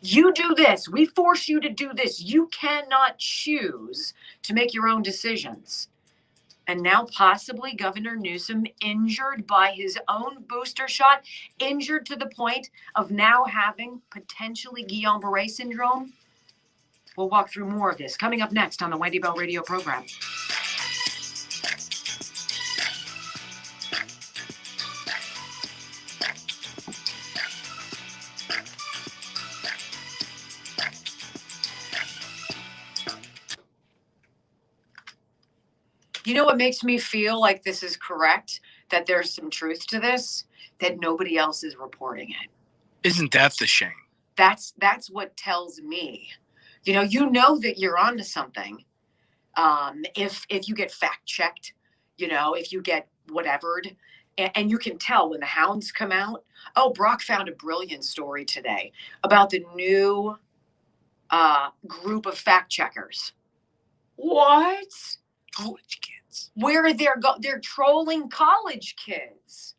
You do this. We force you to do this. You cannot choose to make your own decisions. And now possibly Governor Newsom injured by his own booster shot, injured to the point of now having potentially Guillain-Barré syndrome. We'll walk through more of this coming up next on the Wendy Bell Radio program. You know what makes me feel like this is correct? That there's some truth to this, that nobody else is reporting it. Isn't that the shame? That's what tells me. You know that you're onto something. If you get fact checked, if you get whatevered, and you can tell when the hounds come out. Oh, Brock found a brilliant story today about the new group of fact checkers. What? College kids. Where they're trolling college kids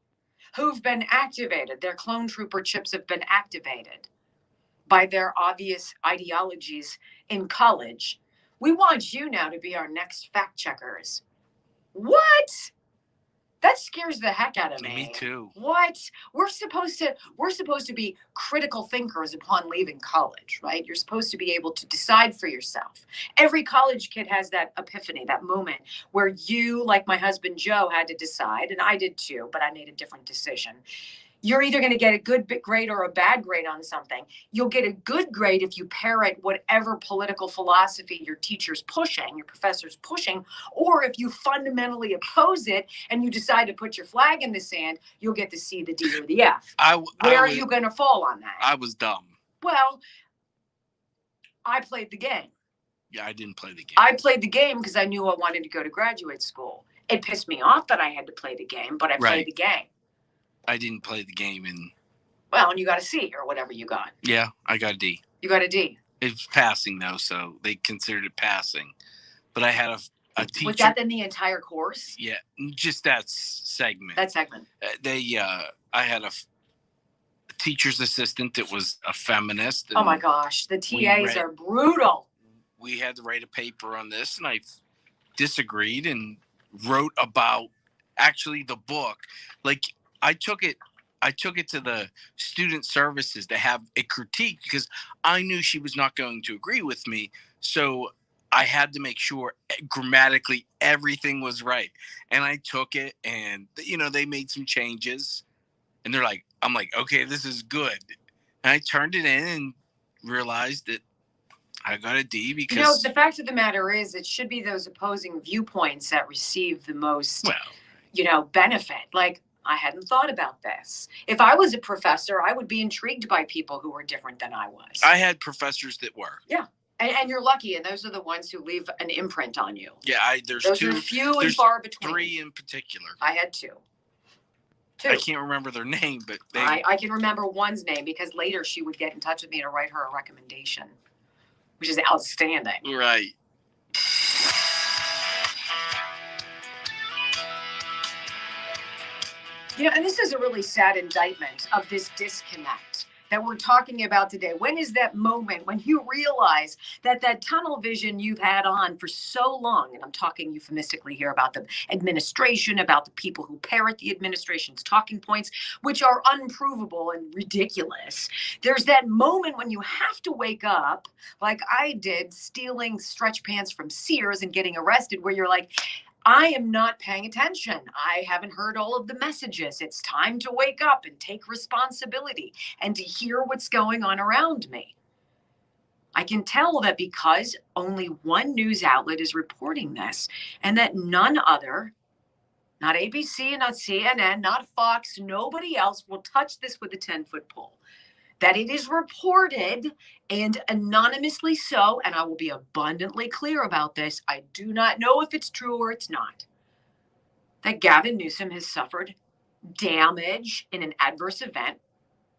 who've been activated. Their clone trooper chips have been activated by their obvious ideologies in college. We want you now to be our next fact checkers. What? That scares the heck out of me. Me too. What? We're supposed to be critical thinkers upon leaving college, right? You're supposed to be able to decide for yourself. Every college kid has that epiphany, that moment where you, like my husband Joe, had to decide, and I did too, but I made a different decision. You're either going to get a good grade or a bad grade on something. You'll get a good grade if you parrot whatever political philosophy your teacher's pushing, your professor's pushing, or if you fundamentally oppose it and you decide to put your flag in the sand, you'll get the C, the D, or the F. Where are you going to fall on that? I was dumb. Well, I played the game. Yeah, I didn't play the game. I played the game because I knew I wanted to go to graduate school. It pissed me off that I had to play the game, but I played the game. I didn't play the game, and you got a C or whatever you got. Yeah, I got a D. You got a D. It's passing though, so they considered it passing. But I had a teacher. Was that in the entire course? Yeah, just that segment. That segment. I had a teacher's assistant that was a feminist. Oh my gosh, the TAs are brutal. We had to write a paper on this, and I disagreed and wrote about actually the book. Like, I took it to the student services to have a critique because I knew she was not going to agree with me. So I had to make sure grammatically everything was right. And I took it, and they made some changes, and I'm like, okay, this is good. And I turned it in and realized that I got a D because the fact of the matter is it should be those opposing viewpoints that receive the most benefit. Like, I hadn't thought about this. If I was a professor, I would be intrigued by people who were different than I was. I had professors that were. Yeah. And you're lucky, and those are the ones who leave an imprint on you. Yeah, those are few and far between. 3 in particular. I had 2. I can't remember their name, but I can remember one's name because later she would get in touch with me to write her a recommendation, which is outstanding. Right. And this is a really sad indictment of this disconnect that we're talking about today. When is that moment when you realize that tunnel vision you've had on for so long, and I'm talking euphemistically here about the administration, about the people who parrot the administration's talking points, which are unprovable and ridiculous. There's that moment when you have to wake up, like I did, stealing stretch pants from Sears and getting arrested, where you're like, I am not paying attention. I haven't heard all of the messages. It's time to wake up and take responsibility and to hear what's going on around me. I can tell that because only one news outlet is reporting this, and that none other, not ABC, not CNN, not Fox, nobody else will touch this with a 10-foot pole. That it is reported, and anonymously so, and I will be abundantly clear about this, I do not know if it's true or it's not, that Gavin Newsom has suffered damage in an adverse event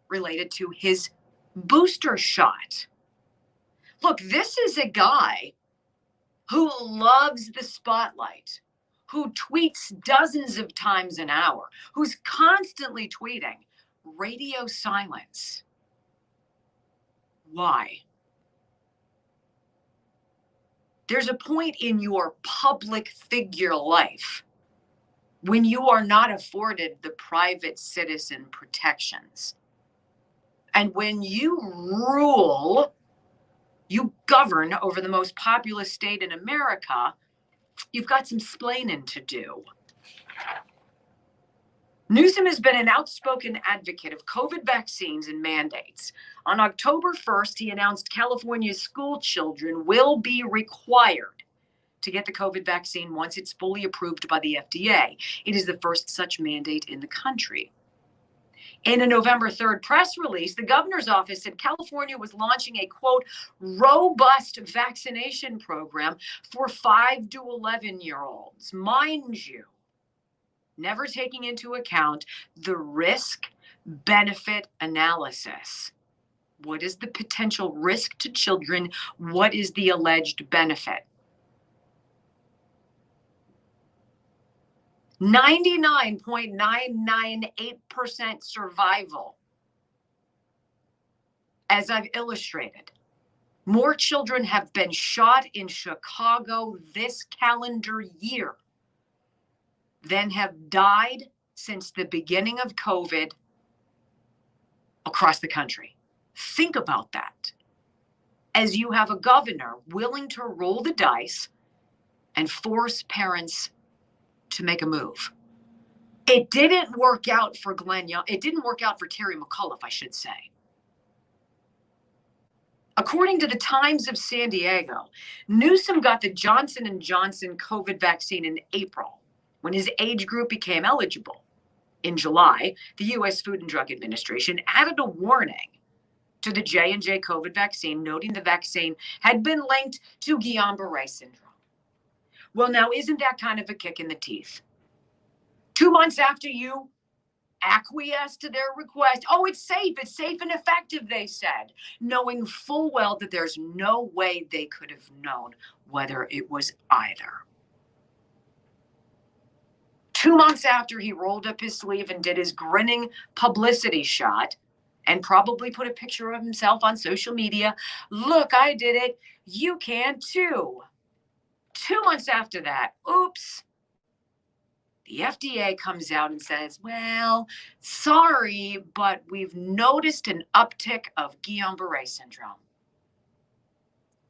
related to his booster shot. Look, this is a guy who loves the spotlight, who tweets dozens of times an hour, who's constantly tweeting, radio silence. Why? There's a point in your public figure life when you are not afforded the private citizen protections. And when you rule, you govern over the most populous state in America, you've got some splaining to do. Newsom has been an outspoken advocate of COVID vaccines and mandates. On October 1st, he announced California's school children will be required to get the COVID vaccine once it's fully approved by the FDA. It is the first such mandate in the country. In a November 3rd press release, the governor's office said California was launching a, quote, robust vaccination program for 5 to 11-year-olds. Mind you, never taking into account the risk-benefit analysis. What is the potential risk to children? What is the alleged benefit? 99.998% survival. As I've illustrated, more children have been shot in Chicago this calendar year than have died since the beginning of COVID across the country. Think about that. As you have a governor willing to roll the dice and force parents to make a move. It didn't work out for Glenn Young. It didn't work out for Terry McAuliffe, I should say. According to the Times of San Diego, Newsom got the Johnson & Johnson COVID vaccine in April when his age group became eligible. In July, the U.S. Food and Drug Administration added a warning to the J&J COVID vaccine, noting the vaccine had been linked to Guillain-Barré syndrome. Well, now, isn't that kind of a kick in the teeth? 2 months after you acquiesced to their request, oh, it's safe and effective, they said, knowing full well that there's no way they could have known whether it was either. 2 months after he rolled up his sleeve and did his grinning publicity shot and probably put a picture of himself on social media, look, I did it, you can too. 2 months after that, oops, the FDA comes out and says, well, sorry, but we've noticed an uptick of Guillain-Barré syndrome.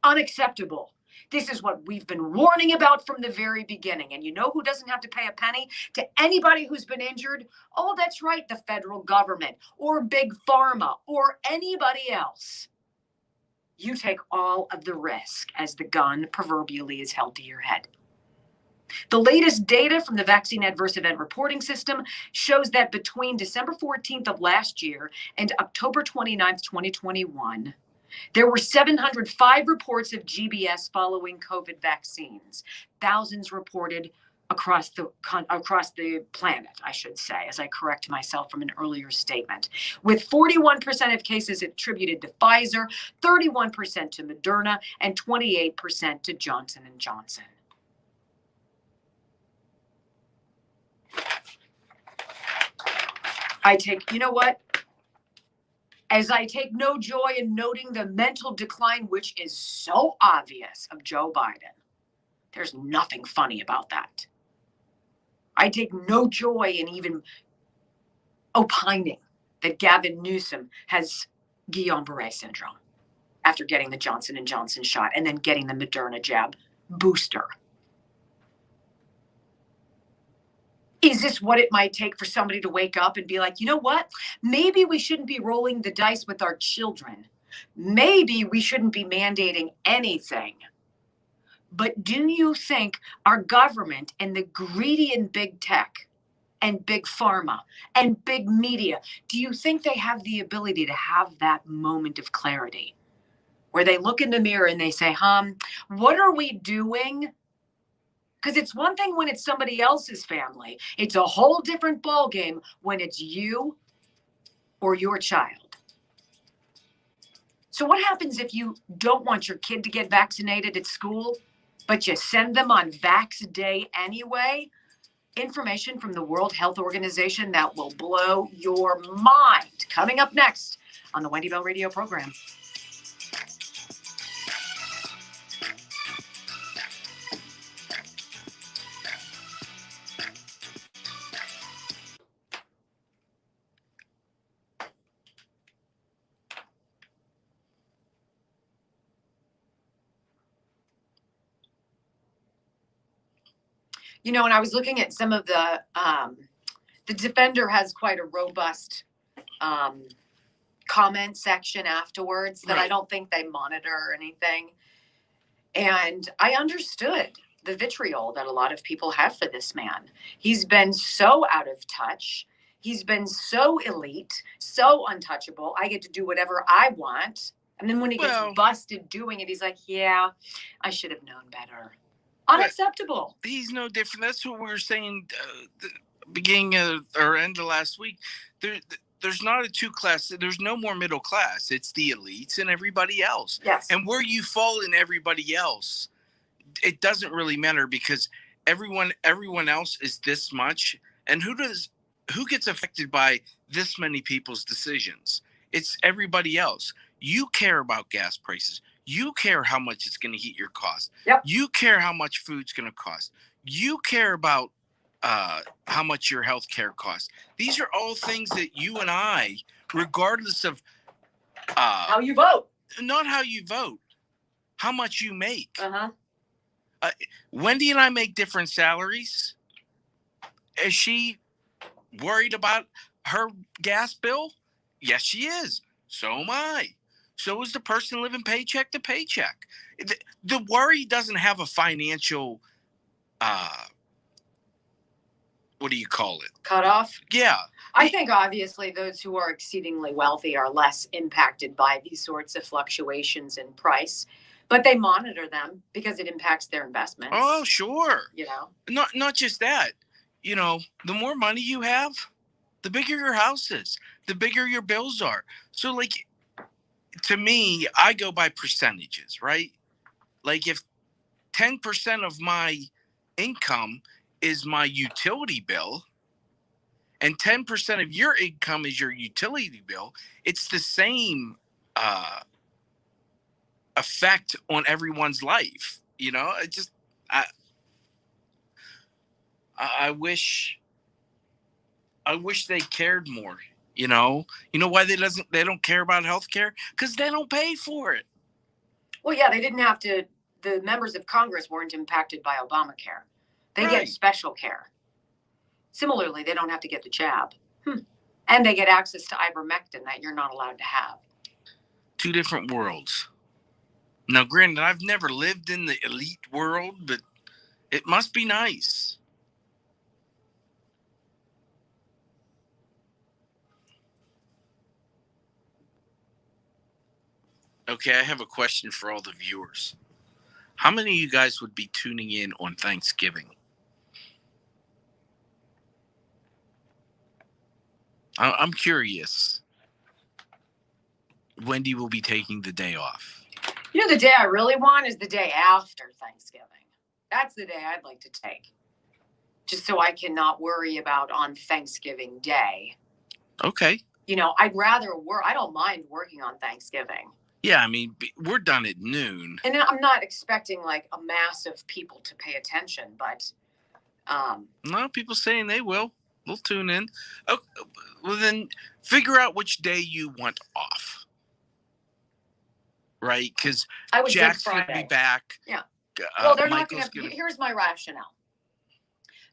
Unacceptable. This is what we've been warning about from the very beginning. And you know who doesn't have to pay a penny to anybody who's been injured? Oh, that's right, the federal government or Big Pharma or anybody else. You take all of the risk as the gun proverbially is held to your head. The latest data from the Vaccine Adverse Event Reporting System shows that between December 14th of last year and October 29th, 2021, there were 705 reports of GBS following COVID vaccines. Thousands reported across the planet, I should say, as I correct myself from an earlier statement, with 41% of cases attributed to Pfizer, 31% to Moderna, and 28% to Johnson & Johnson. You know what? As I take no joy in noting the mental decline, which is so obvious, of Joe Biden, there's nothing funny about that. I take no joy in even opining that Gavin Newsom has Guillain-Barré syndrome after getting the Johnson & Johnson shot and then getting the Moderna jab booster. Is this what it might take for somebody to wake up and be like, you know what? Maybe we shouldn't be rolling the dice with our children. Maybe we shouldn't be mandating anything. But do you think our government and the greedy and big tech and big pharma and big media, do you think they have the ability to have that moment of clarity where they look in the mirror and they say, what are we doing? Because it's one thing when it's somebody else's family. It's a whole different ballgame when it's you or your child. So what happens if you don't want your kid to get vaccinated at school, but you send them on Vax Day anyway? Information from the World Health Organization that will blow your mind. Coming up next on the Wendy Bell Radio program. You know, and I was looking at some of the Defender has quite a robust comment section afterwards that I don't think they monitor or anything. And I understood the vitriol that a lot of people have for this man. He's been so out of touch. He's been so elite, so untouchable. I get to do whatever I want. And then when he gets busted doing it, he's like, yeah, I should have known better. Unacceptable. He's no different. That's what we were saying the beginning or end of last week. There's not a two-class. There's no more middle class. It's the elites and everybody else. Yes. And where you fall in everybody else, it doesn't really matter because everyone else is this much, and who gets affected by this many people's decisions? It's everybody else. You care about gas prices. You care how much it's going to heat your cost. Yep. You care how much food's going to cost. You care about how much your health care costs. These are all things that you and I, regardless of how you vote, not how you vote, how much you make. Uh-huh. Wendy and I make different salaries. Is she worried about her gas bill? Yes, she is. So am I. So is the person living paycheck to paycheck. The worry doesn't have a financial, what do you call it? Cutoff? Yeah. I think obviously those who are exceedingly wealthy are less impacted by these sorts of fluctuations in price, but they monitor them because it impacts their investments. Oh, sure. You know, not just that. You know, the more money you have, the bigger your house is, the bigger your bills are. So, like, to me, I go by percentages, right? Like, if 10% of my income is my utility bill, and 10% of your income is your utility bill, it's the same effect on everyone's life. You know, I wish they cared more. You know why they don't care about healthcare? Because they don't pay for it. Well, yeah, they didn't have to. The members of Congress weren't impacted by Obamacare. They get special care. Similarly, they don't have to get the jab. And they get access to ivermectin that you're not allowed to have. Two different worlds. Now, granted, I've never lived in the elite world, but it must be nice. Okay, I have a question for all the viewers. How many of you guys would be tuning in on Thanksgiving? I'm curious. Wendy will be taking the day off. You know, the day I really want is the day after Thanksgiving. That's the day I'd like to take. Just so I can not worry about on Thanksgiving Day. Okay. You know, I'd rather work. I don't mind working on Thanksgiving. Yeah, I mean, we're done at noon. And I'm not expecting like a mass of people to pay attention, but no, people saying they will. We'll tune in. Oh, well, then figure out which day you want off. Right? Because Jack's going to be back. Yeah. Well, they're not going to. Here's my rationale.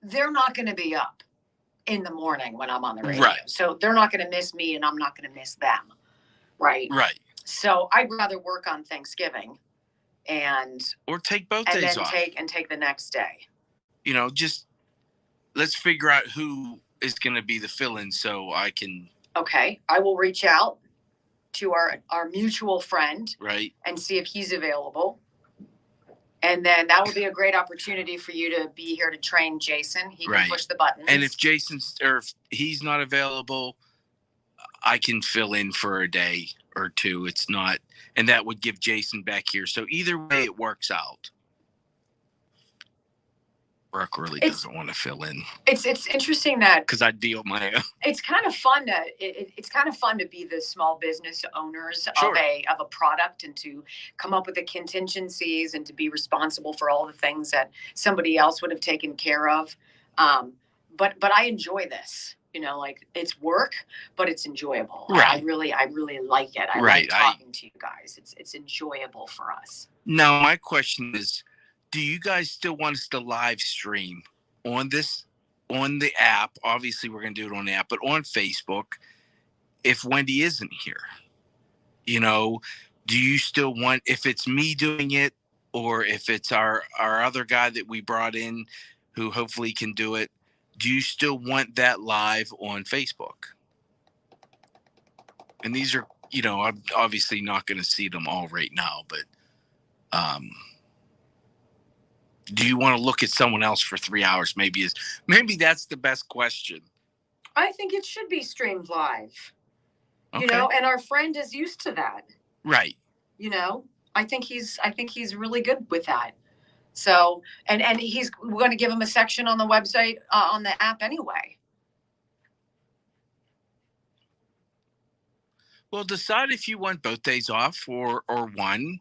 They're not going to be up in the morning when I'm on the radio. Right. So they're not going to miss me and I'm not going to miss them. Right. Right. So I'd rather work on Thanksgiving or take both days off. And take the next day. You know, just let's figure out who is going to be the fill-in so I can. Okay. I will reach out to our mutual friend. Right. And see if he's available. And then that would be a great opportunity for you to be here to train Jason. He can push the buttons. And if if he's not available, I can fill in for a day or two. It's not, and that would give Jason back here. So either way, it works out. Brooke really doesn't want to fill in. It's interesting that because I deal my own. It's kind of fun to it's kind of fun to be the small business owners of a product and to come up with the contingencies and to be responsible for all the things that somebody else would have taken care of. But I enjoy this. You know, like it's work, but it's enjoyable. Right. I really like it. I like talking to you guys. It's enjoyable for us. Now, my question is, do you guys still want us to live stream on the app? Obviously, we're going to do it on the app, but on Facebook, if Wendy isn't here, you know, do you still want, if it's me doing it or if it's our other guy that we brought in who hopefully can do it, do you still want that live on Facebook? And these are, you know, I'm obviously not going to see them all right now, but do you want to look at someone else for 3 hours? Maybe that's the best question. I think it should be streamed live. Okay. You know, and our friend is used to that. Right. You know, I think he's really good with that. So, and we're going to give him a section on the website, on the app anyway. Well, decide if you want both days off or one,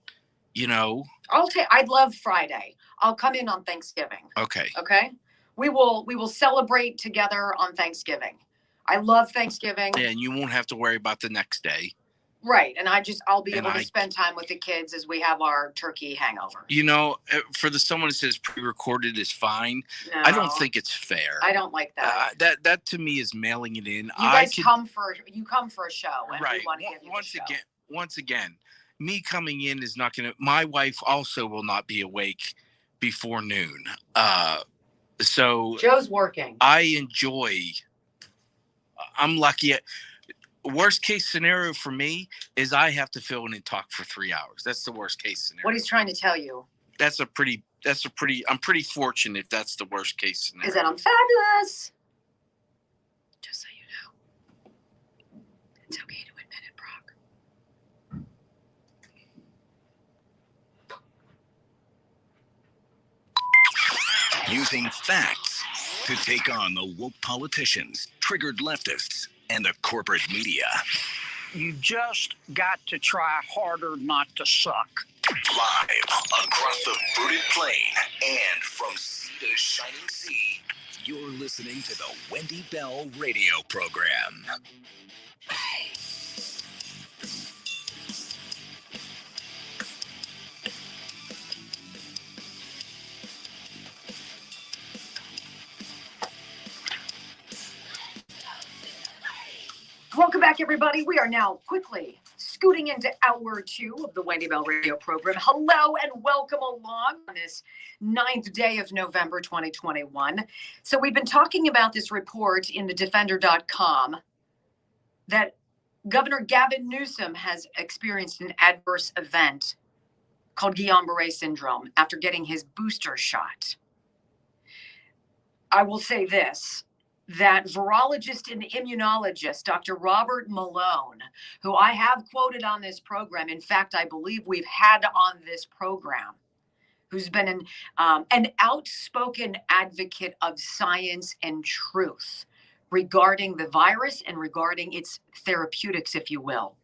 you know. I'd love Friday. I'll come in on Thanksgiving. Okay. Okay. We will celebrate together on Thanksgiving. I love Thanksgiving. And you won't have to worry about the next day. Right. And I'll be able to spend time with the kids as we have our turkey hangover. You know, for someone that says pre-recorded is fine, No, I don't think it's fair. I don't like that. That to me is mailing it in. You come for a show, and right. we want to give you Once again, me coming in is not going to. My wife also will not be awake before noon. So Joe's working. I enjoy. I'm lucky. Worst case scenario for me is I have to fill in and talk for 3 hours. That's the worst case scenario. What he's trying to tell you. I'm pretty fortunate if that's the worst case scenario. Is that I'm fabulous. Just so you know. It's okay to admit it, Brock. Using facts to take on the woke politicians, triggered leftists, and the corporate media. You just got to try harder not to suck. Live across the fruited plain and from sea to shining sea, you're listening to the Wendy Bell radio program. Welcome back, everybody. We are now quickly scooting into hour 2 of the Wendy Bell radio program. Hello and welcome along on this 9th day of November 2021. So we've been talking about this report in the defender.com that Governor Gavin Newsom has experienced an adverse event called Guillain-Barré syndrome after getting his booster shot. I will say this, that virologist and immunologist, Dr. Robert Malone, who I have quoted on this program, in fact, I believe we've had on this program, who's been an outspoken advocate of science and truth regarding the virus and regarding its therapeutics, if you will,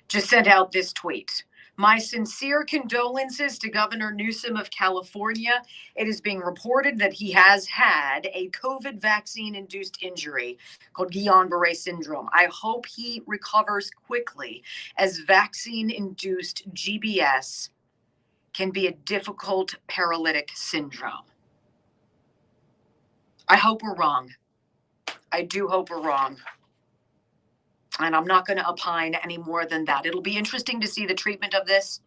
just sent out this tweet. My sincere condolences to Governor Newsom of California. It is being reported that he has had a COVID vaccine-induced injury called Guillain-Barré syndrome. I hope he recovers quickly, as vaccine-induced GBS can be a difficult paralytic syndrome. I hope we're wrong. I do hope we're wrong. And I'm not going to opine any more than that. It'll be interesting to see the treatment of this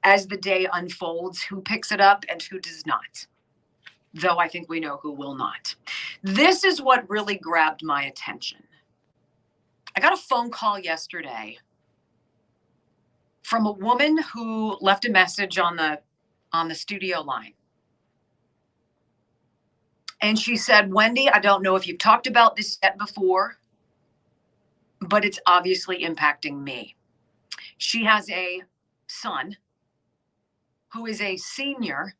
as the day unfolds, who picks it up and who does not. Though I think we know who will not. This is what really grabbed my attention. I got a phone call yesterday from a woman who left a message on the studio line. And she said, Wendy, I don't know if you've talked about this yet before, but it's obviously impacting me. She has a son who is a senior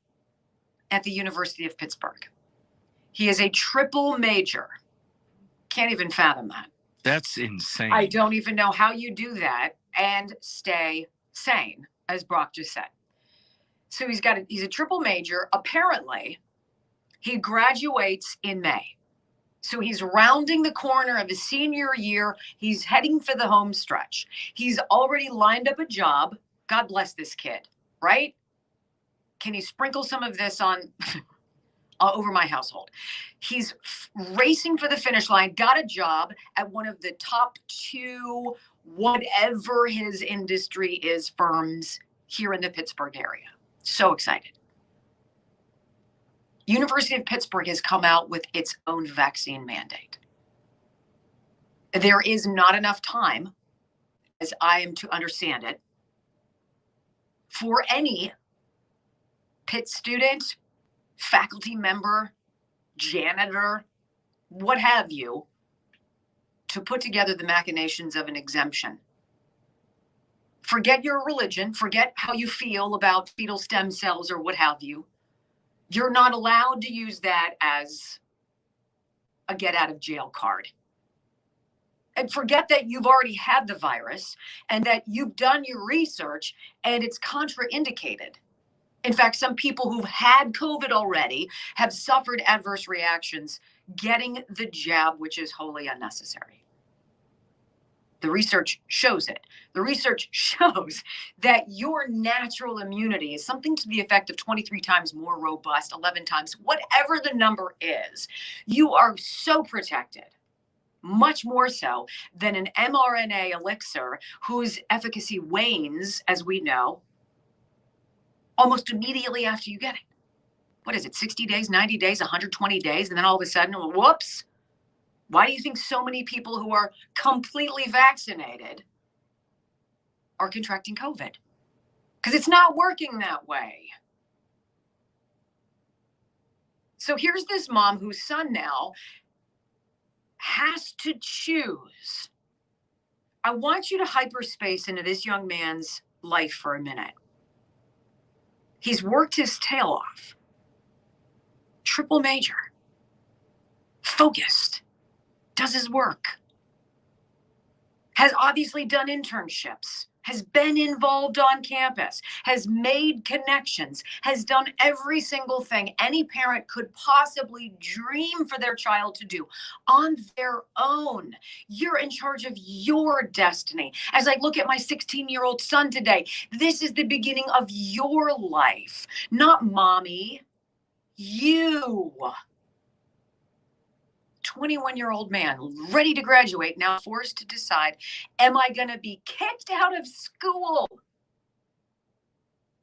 at the University of Pittsburgh. He is a triple major. Can't even fathom that. That's insane. I don't even know how you do that and stay sane, as Brock just said. So he's a triple major. Apparently, he graduates in May. So he's rounding the corner of his senior year. He's heading for the home stretch. He's already lined up a job. God bless this kid, right? Can he sprinkle some of this on over my household? He's racing for the finish line, got a job at one of the top 2, whatever his industry is, firms here in the Pittsburgh area. So excited. University of Pittsburgh has come out with its own vaccine mandate. There is not enough time, as I am to understand it, for any Pitt student, faculty member, janitor, what have you, to put together the machinations of an exemption Forget your religion. Forget how you feel about fetal stem cells or what have you. You're not allowed to use that as a get out of jail card. And forget that you've already had the virus and that you've done your research and it's contraindicated. In fact, some people who've had COVID already have suffered adverse reactions getting the jab, which is wholly unnecessary. The research shows it. The research shows that your natural immunity is something to the effect of 23 times more robust, 11 times, whatever the number is. You are so protected, much more so than an mRNA elixir whose efficacy wanes, as we know, almost immediately after you get it. What is it, 60 days, 90 days, 120 days, and then all of a sudden, whoops. Why do you think so many people who are completely vaccinated are contracting COVID? Because it's not working that way. So here's this mom whose son now has to choose. I want you to hyperspace into this young man's life for a minute. He's worked his tail off. Triple major. Focused. Does his work. Has obviously done internships. Has been involved on campus. Has made connections. Has done every single thing any parent could possibly dream for their child to do on their own. You're in charge of your destiny. As I look at my 16-year-old son today, this is the beginning of your life, not mommy. You. 21-year-old man ready to graduate, now forced to decide, am I going to be kicked out of school?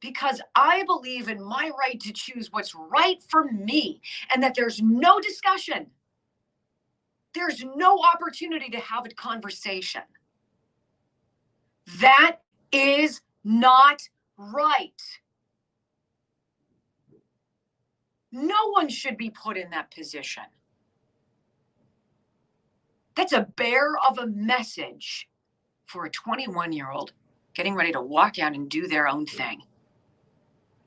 Because I believe in my right to choose what's right for me and that there's no discussion. There's no opportunity to have a conversation. That is not right. No one should be put in that position. That's a bear of a message for a 21-year-old getting ready to walk out and do their own thing.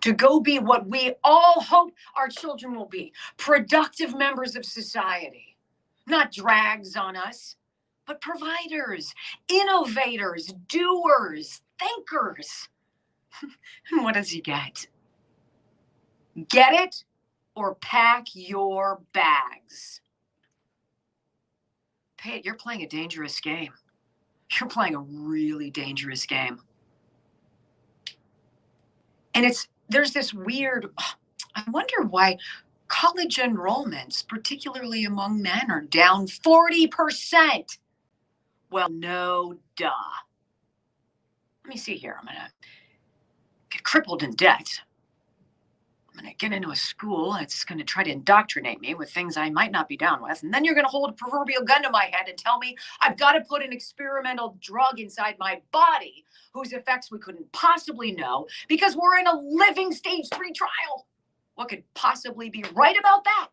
To go be what we all hope our children will be, productive members of society. Not drags on us, but providers, innovators, doers, thinkers. And what does he get? Get it or pack your bags. Pate, you're playing a dangerous game. You're playing a really dangerous game. And there's this weird, I wonder why college enrollments, particularly among men, are down 40%. Well, no duh. Let me see here. I'm going to get crippled in debt. I'm going to get into a school that's going to try to indoctrinate me with things I might not be down with. And then you're going to hold a proverbial gun to my head and tell me I've got to put an experimental drug inside my body whose effects we couldn't possibly know because we're in a living stage 3 trial. What could possibly be right about that?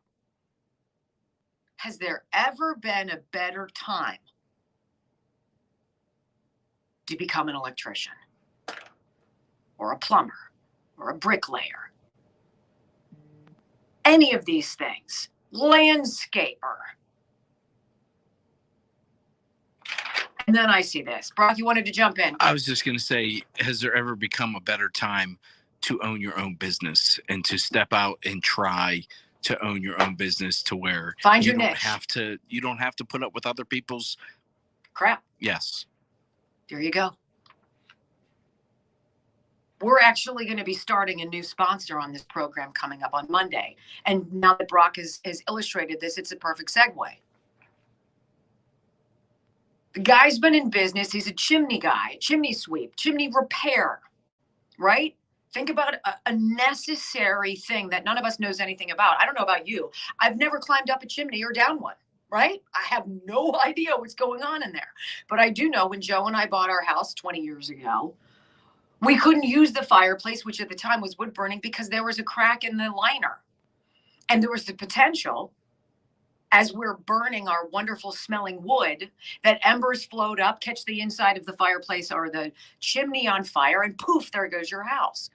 Has there ever been a better time to become an electrician or a plumber or a bricklayer? Any of these things, landscaper. And then I see this. Brock, you wanted to jump in. I was just going to say, has there ever become a better time to own your own business and to step out and try to own your own business to where Find you your don't niche. you don't have to put up with other people's crap? Yes. There you go. We're actually going to be starting a new sponsor on this program coming up on Monday. And now that Brock has illustrated this, it's a perfect segue. The guy's been in business. He's a chimney guy, chimney sweep, chimney repair, right? Think about a necessary thing that none of us knows anything about. I don't know about you. I've never climbed up a chimney or down one, right? I have no idea what's going on in there. But I do know when Joe and I bought our house 20 years ago, we couldn't use the fireplace, which at the time was wood burning, because there was a crack in the liner. And there was the potential, as we're burning our wonderful smelling wood, that embers float up, catch the inside of the fireplace or the chimney on fire, and poof, there goes your house.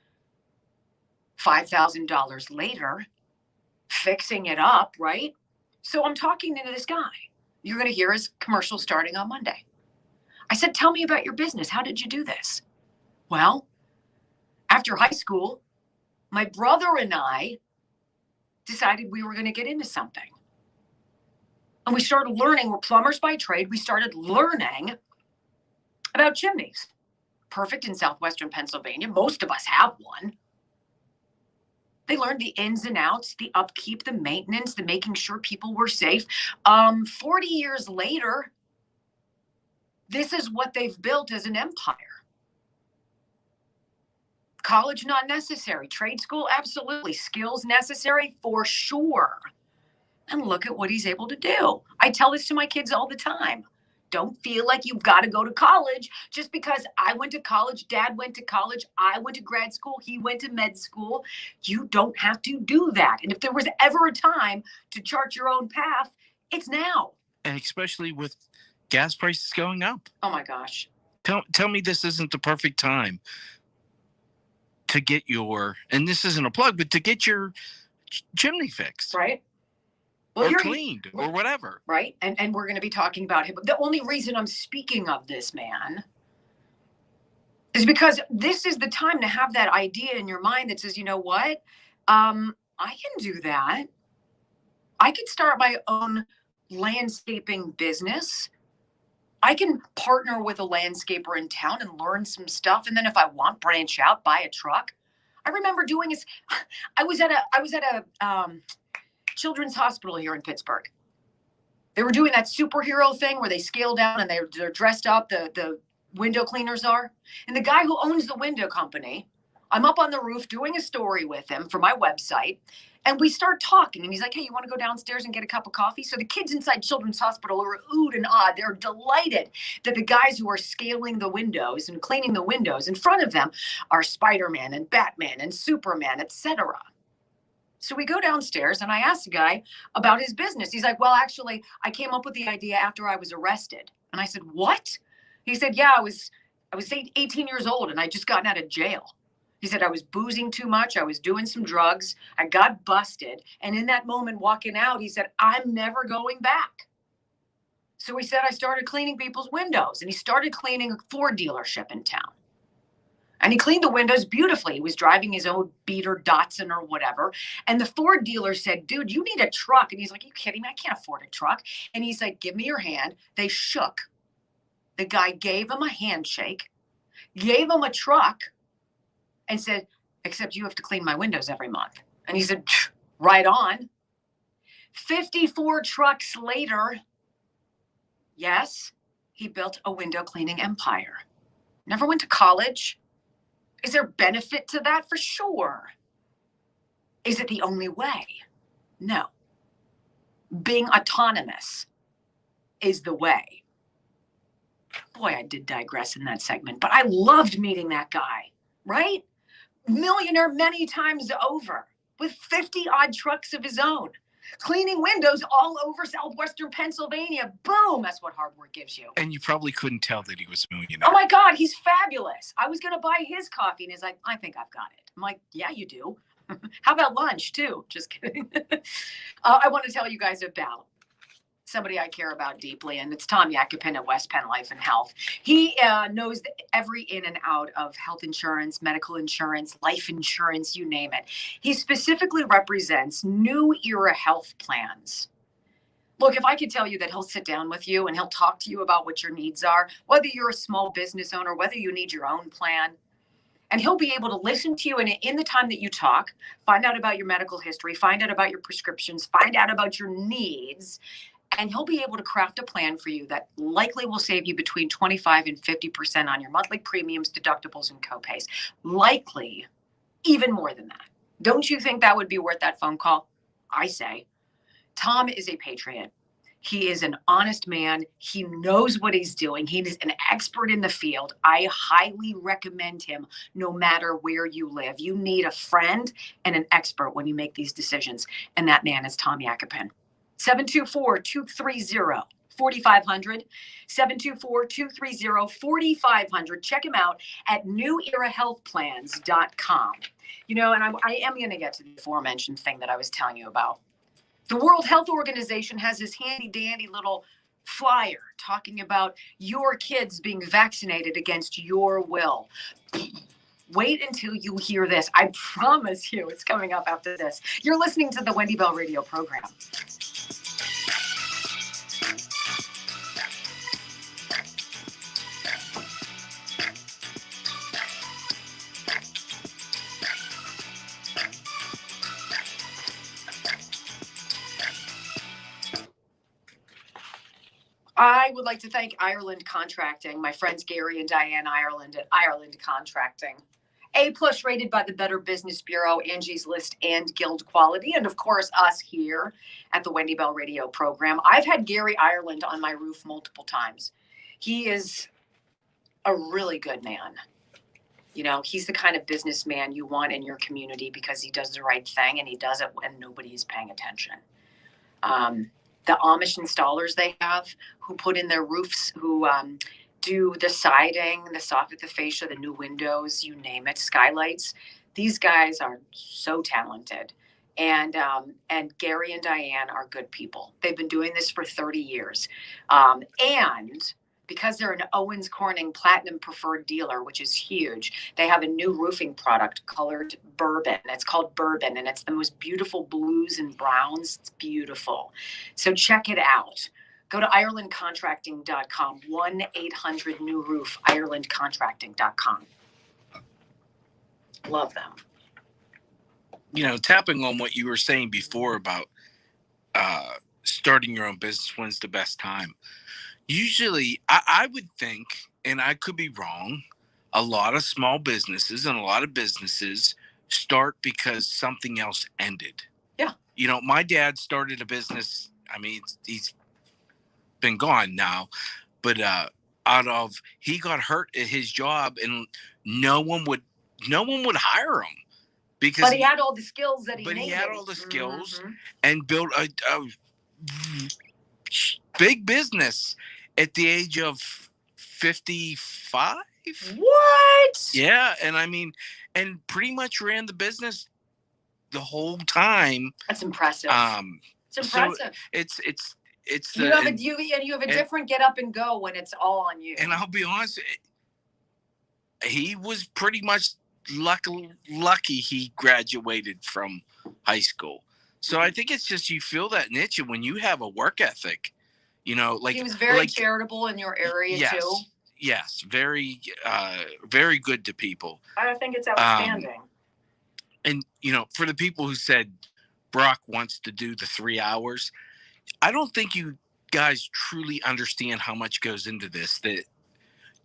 $5,000 later, fixing it up, right? So I'm talking to this guy. You're going to hear his commercial starting on Monday. I said, tell me about your business. How did you do this? Well, after high school, my brother and I decided we were going to get into something. And we started learning. We're plumbers by trade. We started learning about chimneys. Perfect in southwestern Pennsylvania. Most of us have one. They learned the ins and outs, the upkeep, the maintenance, the making sure people were safe. 40 years later, this is what they've built as an empire. College not necessary. Trade school, absolutely. Skills necessary, for sure. And look at what he's able to do. I tell this to my kids all the time. Don't feel like you've got to go to college just because I went to college, Dad went to college, I went to grad school, he went to med school. You don't have to do that. And if there was ever a time to chart your own path, it's now. And especially with gas prices going up. Oh my gosh. Tell me this isn't the perfect time to get your, and this isn't a plug, but to get your chimney fixed. Right. Well, or cleaned or whatever. Right. And we're going to be talking about him. The only reason I'm speaking of this man is because this is the time to have that idea in your mind that says, you know what? I can do that. I could start my own landscaping business. I can partner with a landscaper in town and learn some stuff. And then if I want, branch out, buy a truck. I remember doing this. I was at a children's hospital here in Pittsburgh. They were doing that superhero thing where they scale down and they're dressed up, the window cleaners are. And the guy who owns the window company, I'm up on the roof doing a story with him for my website. And we start talking and he's like, hey, you want to go downstairs and get a cup of coffee? So the kids inside Children's Hospital are oohed and awed. They're delighted that the guys who are scaling the windows and cleaning the windows in front of them are Spider-Man and Batman and Superman, etc. So we go downstairs and I asked the guy about his business. He's like, well, actually, I came up with the idea after I was arrested. And I said, what? He said, yeah, I was 18 years old and I just gotten out of jail. He said, I was boozing too much. I was doing some drugs. I got busted. And in that moment walking out, he said, I'm never going back. So he said, I started cleaning people's windows. And he started cleaning a Ford dealership in town. And he cleaned the windows beautifully. He was driving his own beater Datsun or whatever. And the Ford dealer said, dude, you need a truck. And he's like, are you kidding me? I can't afford a truck. And he's like, give me your hand. They shook. The guy gave him a handshake, gave him a truck, and said, except you have to clean my windows every month. And he said, right on. 54 trucks later, yes, he built a window cleaning empire. Never went to college. Is there benefit to that? For sure. Is it the only way? No. Being autonomous is the way. Boy, I did digress in that segment, but I loved meeting that guy, right? Millionaire many times over with 50 odd trucks of his own, cleaning windows all over southwestern Pennsylvania. Boom. That's what hard work gives you. And you probably couldn't tell that he was a millionaire. Oh my God, he's fabulous. I was going to buy his coffee and he's like, I think I've got it. I'm like, yeah, you do. How about lunch too? Just kidding. I want to tell you guys about somebody I care about deeply, and it's Tom Yakupin at West Penn Life and Health. He knows every in and out of health insurance, medical insurance, life insurance, you name it. He specifically represents new era health plans. Look, if I could tell you that he'll sit down with you and he'll talk to you about what your needs are, whether you're a small business owner, whether you need your own plan, and he'll be able to listen to you and in the time that you talk, find out about your medical history, find out about your prescriptions, find out about your needs, and he'll be able to craft a plan for you that likely will save you between 25 and 50% on your monthly premiums, deductibles, and copays. Likely even more than that. Don't you think that would be worth that phone call? I say. Tom is a patriot. He is an honest man. He knows what he's doing. He is an expert in the field. I highly recommend him no matter where you live. You need a friend and an expert when you make these decisions. And that man is Tom Yakupin. 724-230-4500, 724-230-4500. Check him out at newerahealthplans.com. You know, and I am going to get to the aforementioned thing that I was telling you about. The World Health Organization has this handy-dandy little flyer talking about your kids being vaccinated against your will. Wait until you hear this. I promise you it's coming up after this. You're listening to the Wendy Bell Radio program. I would like to thank Ireland Contracting, my friends Gary and Diane Ireland at Ireland Contracting. A+ rated by the Better Business Bureau, Angie's List, and Guild Quality, and of course us here at the Wendy Bell Radio program. I've had Gary Ireland on my roof multiple times. He is a really good man. You know, he's the kind of businessman you want in your community because he does the right thing and he does it when nobody is paying attention. The Amish installers they have who put in their roofs, who do the siding, the soffit, the fascia, the new windows, you name it, skylights. These guys are so talented. And Gary and Diane are good people. They've been doing this for 30 years. And because they're an Owens Corning Platinum Preferred dealer, which is huge, they have a new roofing product colored bourbon. It's called Bourbon, and it's the most beautiful blues and browns. It's beautiful. So check it out. Go to IrelandContracting.com, 1-800-NEW-ROOF, IrelandContracting.com. Love them. You know, tapping on what you were saying before about starting your own business, when's the best time? Usually, I would think, and I could be wrong, a lot of small businesses and a lot of businesses start because something else ended. Yeah. You know, my dad started a business. I mean, he's been gone now, but he got hurt at his job and no one would hire him because but he had all the skills that he needed. He had all the skills and built a big business at the age of 55. What? Yeah, and I mean, and pretty much ran the business the whole time. That's impressive. It's impressive. So it's you have a different get up and go when it's all on you. And I'll be honest, he was pretty much lucky he graduated from high school. So I think it's just you feel that niche, and when you have a work ethic, you know, like he was very charitable in your area too. Yes, very, very good to people. I think it's outstanding. And you know, for the people who said Brock wants to do the 3 hours, I don't think you guys truly understand how much goes into this. That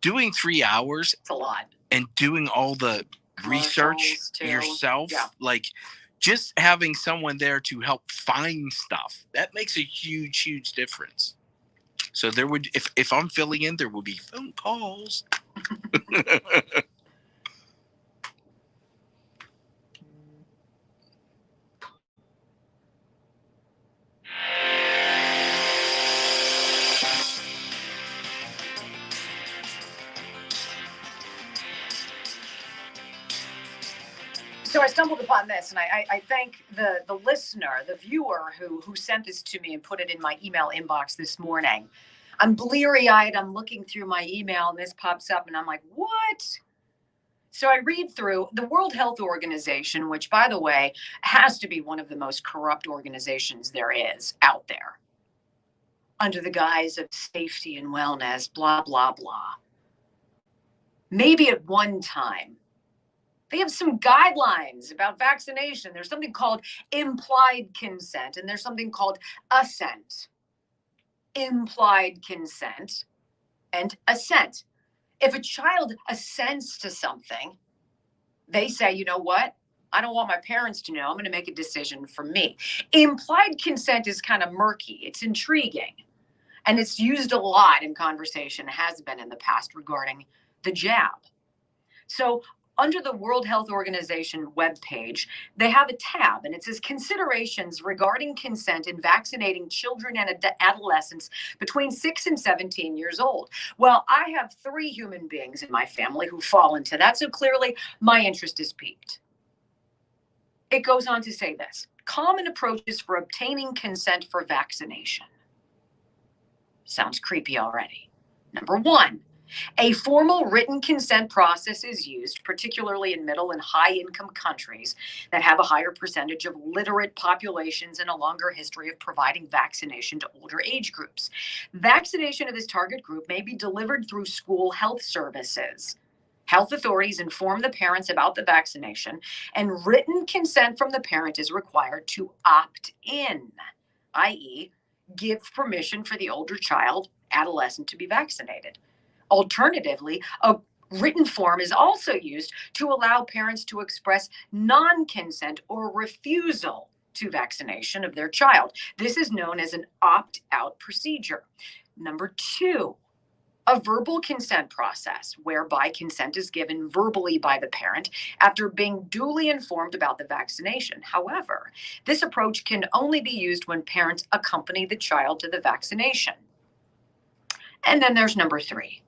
doing 3 hours, it's a lot, and doing all the research yourself, like just having someone there to help find stuff, that makes a huge difference. So there would, if I'm filling in, there will be phone calls. So I stumbled upon this, and I thank the listener, the viewer who sent this to me and put it in my email inbox this morning. I'm bleary-eyed. I'm looking through my email, and this pops up, and I'm like, what? So I read through the World Health Organization, which, by the way, has to be one of the most corrupt organizations there is out there, under the guise of safety and wellness, blah, blah, blah. Maybe at one time, they have some guidelines about vaccination. There's something called implied consent, and there's something called assent. Implied consent and assent. If a child assents to something, they say, you know what? I don't want my parents to know. I'm going to make a decision for me. Implied consent is kind of murky. It's intriguing. And it's used a lot in conversation, has been in the past regarding the jab. So Under the World Health Organization webpage, they have a tab and it says considerations regarding consent in vaccinating children and adolescents between 6 and 17 years old. Well, I have 3 human beings in my family who fall into that, so clearly my interest is piqued. It goes on to say this: common approaches for obtaining consent for vaccination. Sounds creepy already. Number 1, a formal written consent process is used, particularly in middle and high-income countries that have a higher percentage of literate populations and a longer history of providing vaccination to older age groups. Vaccination of this target group may be delivered through school health services. Health authorities inform the parents about the vaccination, and written consent from the parent is required to opt in, i.e., give permission for the older child, adolescent, to be vaccinated. Alternatively, a written form is also used to allow parents to express non-consent or refusal to vaccination of their child. This is known as an opt-out procedure. Number 2, a verbal consent process, whereby consent is given verbally by the parent after being duly informed about the vaccination. However, this approach can only be used when parents accompany the child to the vaccination. And then there's number 3.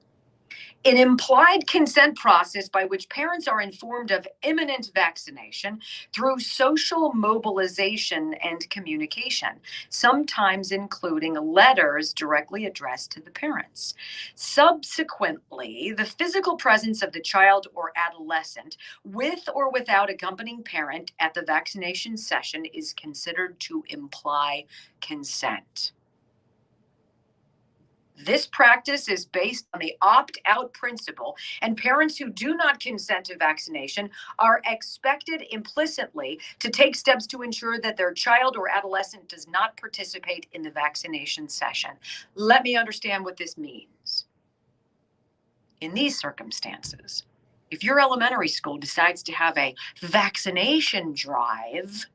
An implied consent process by which parents are informed of imminent vaccination through social mobilization and communication, sometimes including letters directly addressed to the parents. Subsequently, the physical presence of the child or adolescent with or without accompanying parent at the vaccination session is considered to imply consent. This practice is based on the opt-out principle, and parents who do not consent to vaccination are expected implicitly to take steps to ensure that their child or adolescent does not participate in the vaccination session. Let me understand what this means. In these circumstances, if your elementary school decides to have a vaccination drive,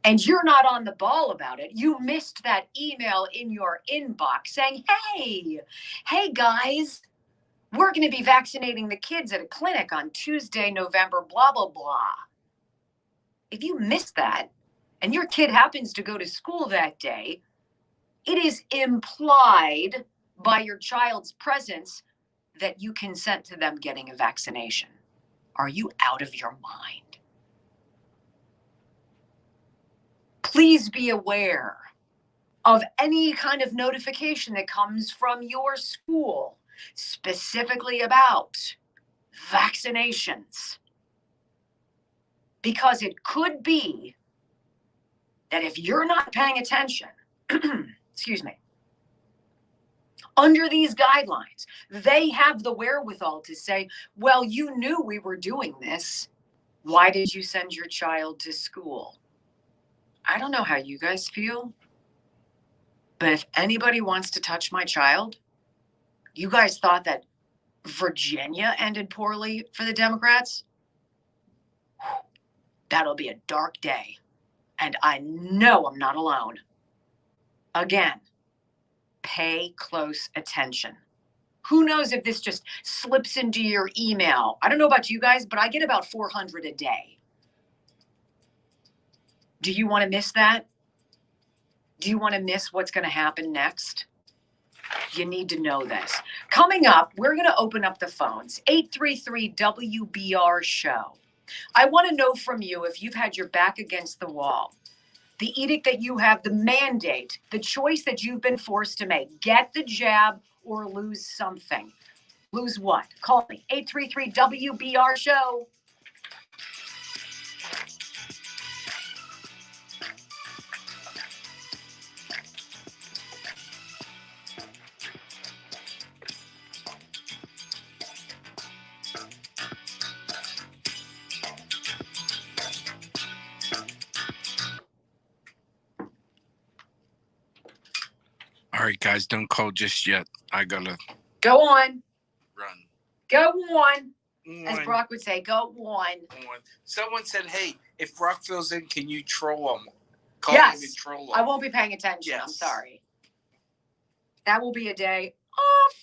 and you're not on the ball about it, you missed that email in your inbox saying, hey guys, we're going to be vaccinating the kids at a clinic on Tuesday, November, blah, blah, blah. If you missed that and your kid happens to go to school that day, it is implied by your child's presence that you consent to them getting a vaccination. Are you out of your mind? Please be aware of any kind of notification that comes from your school, specifically about vaccinations. Because it could be that if you're not paying attention, excuse me, under these guidelines, they have the wherewithal to say, well, you knew we were doing this. Why did you send your child to school? I don't know how you guys feel, but if anybody wants to touch my child, you guys thought that Virginia ended poorly for the Democrats? That'll be a dark day, and I know I'm not alone. Again, pay close attention. Who knows if this just slips into your email? I don't know about you guys, but I get about 400 a day. Do you want to miss that? Do you want to miss what's going to happen next? You need to know this. Coming up, we're going to open up the phones. 833-WBR show. I want to know from you if you've had your back against the wall. The edict that you have, the mandate, the choice that you've been forced to make. Get the jab or lose something. Lose what? Call me. 833-WBR show. All right, guys, don't call just yet. I gotta go on. Run. Go on. As Brock would say, go on. Someone said, hey, if Brock fills in, can you troll him? Call him and troll him. I won't be paying attention. Yes. I'm sorry. That will be a day off.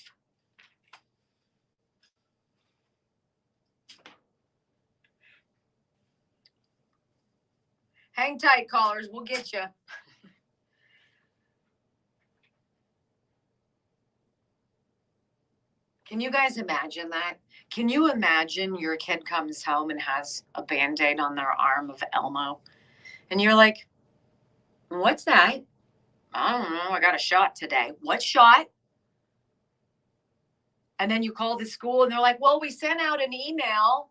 Hang tight, callers. We'll get you. Can you guys imagine that? Can you imagine your kid comes home and has a Band-Aid on their arm of Elmo? And you're like, what's that? I don't know. I got a shot today. What shot? And then you call the school and they're like, well, we sent out an email.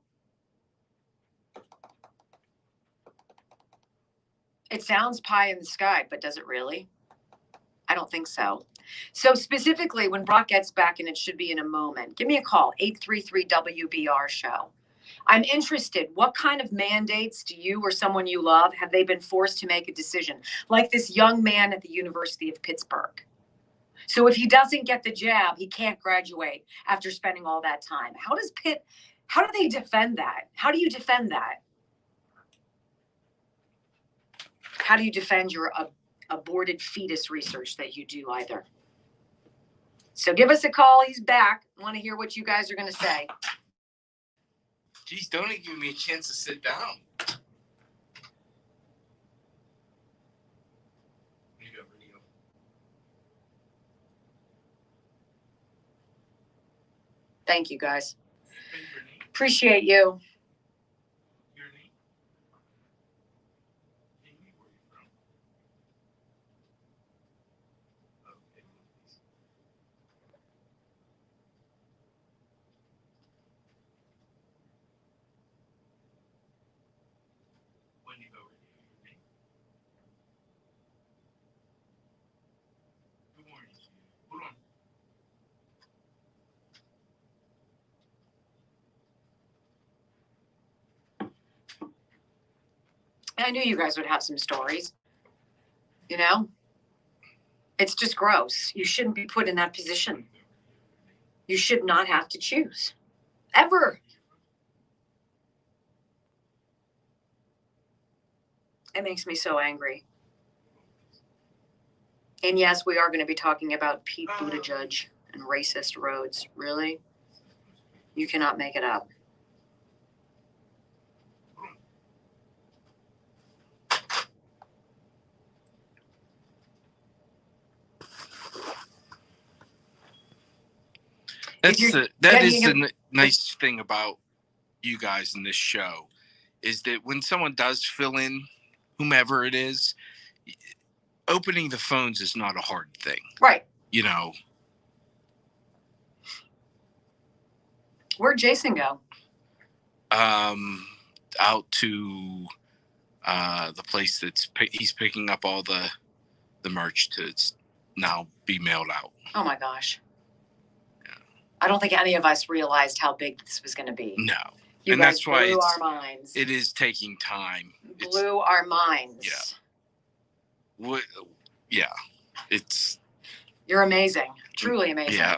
It sounds pie in the sky, but does it really? I don't think so. So specifically, when Brock gets back, and it should be in a moment, give me a call, 833-WBR show. I'm interested. What kind of mandates do you or someone you love, have they been forced to make a decision? Like this young man at the University of Pittsburgh. So if he doesn't get the jab, he can't graduate after spending all that time. How do they defend that? How do you defend that? How do you defend your aborted fetus research that you do either? So give us a call. He's back. I want to hear what you guys are going to say. Geez, don't even give me a chance to sit down. Thank you, guys. Appreciate you. I knew you guys would have some stories. You know? It's just gross. You shouldn't be put in that position. You should not have to choose. Ever. It makes me so angry. And yes, we are going to be talking about Pete Buttigieg and racist roads. Really? You cannot make it up. That is the nice thing about you guys in this show, is that when someone does fill in, whomever it is, opening the phones is not a hard thing. Right. You know. Where'd Jason go? Out to the place he's picking up all the merch to now be mailed out. Oh my gosh. I don't think any of us realized how big this was going to be. No. You and guys that's why blew our minds. It is taking time. Blew our minds. Yeah. Yeah. You're amazing. Truly amazing. Yeah.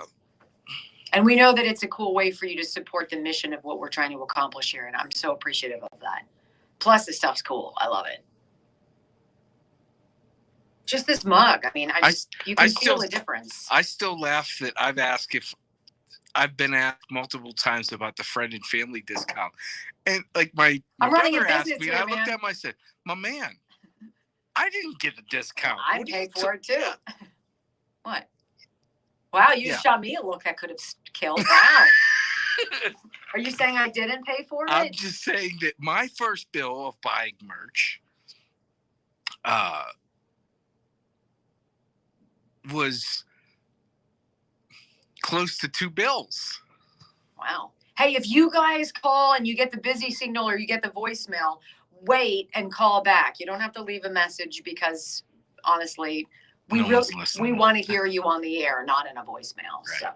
And we know that it's a cool way for you to support the mission of what we're trying to accomplish here. And I'm so appreciative of that. Plus, the stuff's cool. I love it. Just this mug. I mean, you can feel the difference. I still laugh that I've been asked multiple times about the friend and family discount. And like my brother asked me, and I looked at him, I said, my man, I didn't get a discount. I paid for it too. What? Wow, you shot me a look that could have killed. Wow. Are you saying I didn't pay for it? I'm just saying that my first bill of buying merch was close to 2 bills. Wow. Hey, if you guys call and you get the busy signal or you get the voicemail, wait and call back. You don't have to leave a message because honestly, we want to hear you on the air, not in a voicemail. Right. So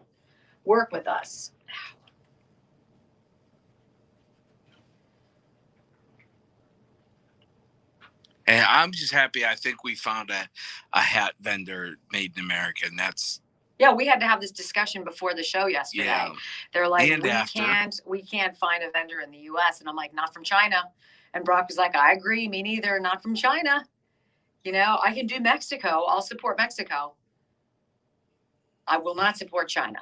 work with us. And I'm just happy. I think we found a hat vendor made in America, and that's. Yeah, we had to have this discussion before the show yesterday. Yeah. They're like, we can't find a vendor in the U.S. And I'm like, not from China. And Brock was like, I agree, me neither, not from China. You know, I can do Mexico. I'll support Mexico. I will not support China.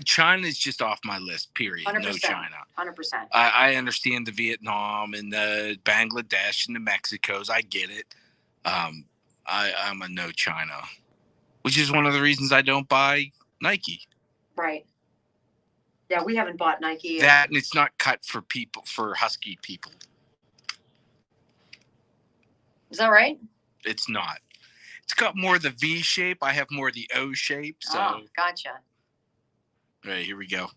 China is just off my list, period. 100%, no China. 100%. I understand the Vietnam and the Bangladesh and the Mexicos. I get it. I'm a no China, which is one of the reasons I don't buy Nike. Right. Yeah, we haven't bought Nike. That, and it's not cut for husky people. Is that right? It's not. It's got more of the V shape. I have more of the O shape. So. Oh, gotcha. All right, here we go.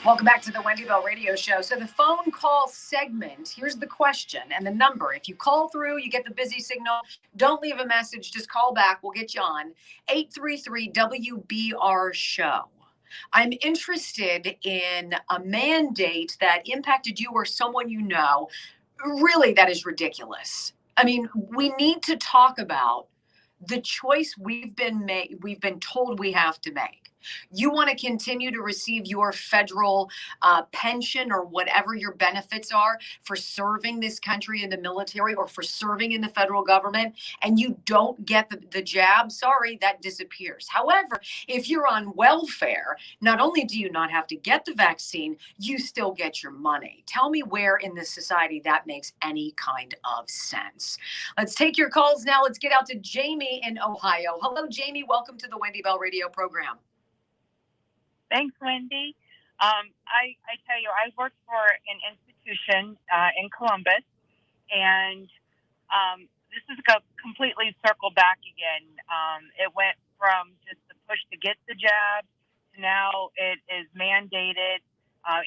Welcome back to the Wendy Bell Radio Show. So the phone call segment, here's the question and the number. If you call through, you get the busy signal. Don't leave a message. Just call back. We'll get you on. 833-WBR-SHOW. I'm interested in a mandate that impacted you or someone you know. Really, that is ridiculous. I mean, we need to talk about the choice we've been told we have to make. You want to continue to receive your federal pension or whatever your benefits are for serving this country in the military or for serving in the federal government, and you don't get the jab, sorry, that disappears. However, if you're on welfare, not only do you not have to get the vaccine, you still get your money. Tell me where in this society that makes any kind of sense. Let's take your calls now. Let's get out to Jamie in Ohio. Hello, Jamie. Welcome to the Wendy Bell Radio program. Thanks, Wendy. I tell you, I worked for an institution in Columbus, and this is completely circle back again. It went from just the push to get the jab to now it is mandated,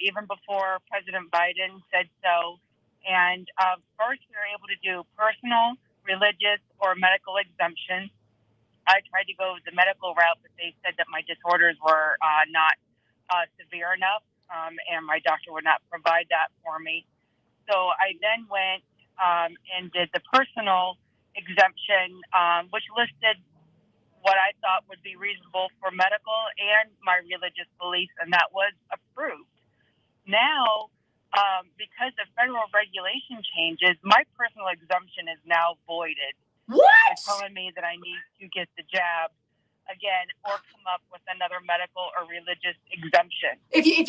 even before President Biden said so. And first, we were able to do personal, religious, or medical exemptions. I tried to go the medical route, but they said that my disorders were not severe enough, and my doctor would not provide that for me. So I then went and did the personal exemption, which listed what I thought would be reasonable for medical and my religious beliefs, and that was approved. Now, because of federal regulation changes, my personal exemption is now voided. What? They're telling me that I need to get the jab again or come up with another medical or religious exemption. If you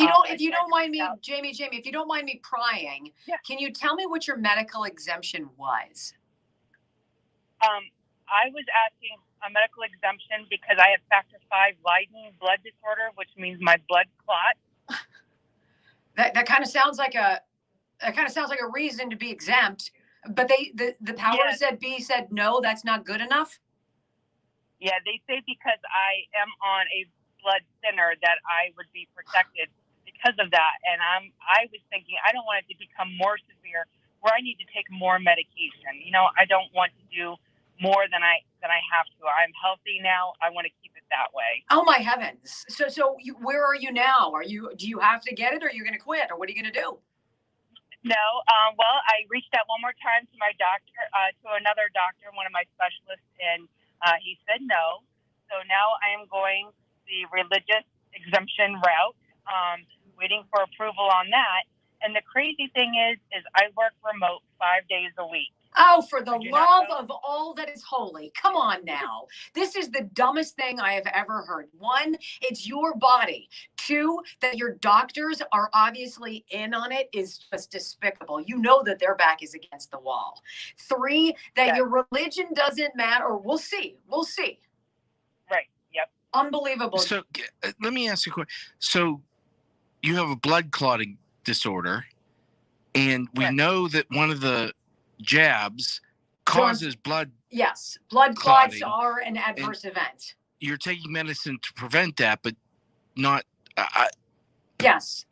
don't mind me, Jamie, if you don't mind me prying, Can you tell me what your medical exemption was? I was asking a medical exemption because I have factor V Leiden blood disorder, which means my blood clot. That kind of sounds like a reason to be exempt. But the powers that be said, no, that's not good enough? Yeah, they say because I am on a blood thinner that I would be protected because of that. And I was thinking, I don't want it to become more severe where I need to take more medication. You know, I don't want to do more than I have to. I'm healthy now. I want to keep it that way. Oh my heavens. So where are you now? Do you have to get it, or are you going to quit, or what are you going to do? No. Well, I reached out one more time to my doctor, to another doctor, one of my specialists, and he said no. So now I am going the religious exemption route, waiting for approval on that. And the crazy thing is I work remote 5 days a week. Oh, for the love of all that is holy. Come on now. This is the dumbest thing I have ever heard. One, it's your body. Two, that your doctors are obviously in on it is just despicable. You know that their back is against the wall. Three, that your religion doesn't matter. Or we'll see. Right. Yep. Unbelievable. So let me ask you a question. So you have a blood clotting disorder, and we know that one of the jabs causes blood. Yes, blood clots are an adverse event. You're taking medicine to prevent that, but not. Yes.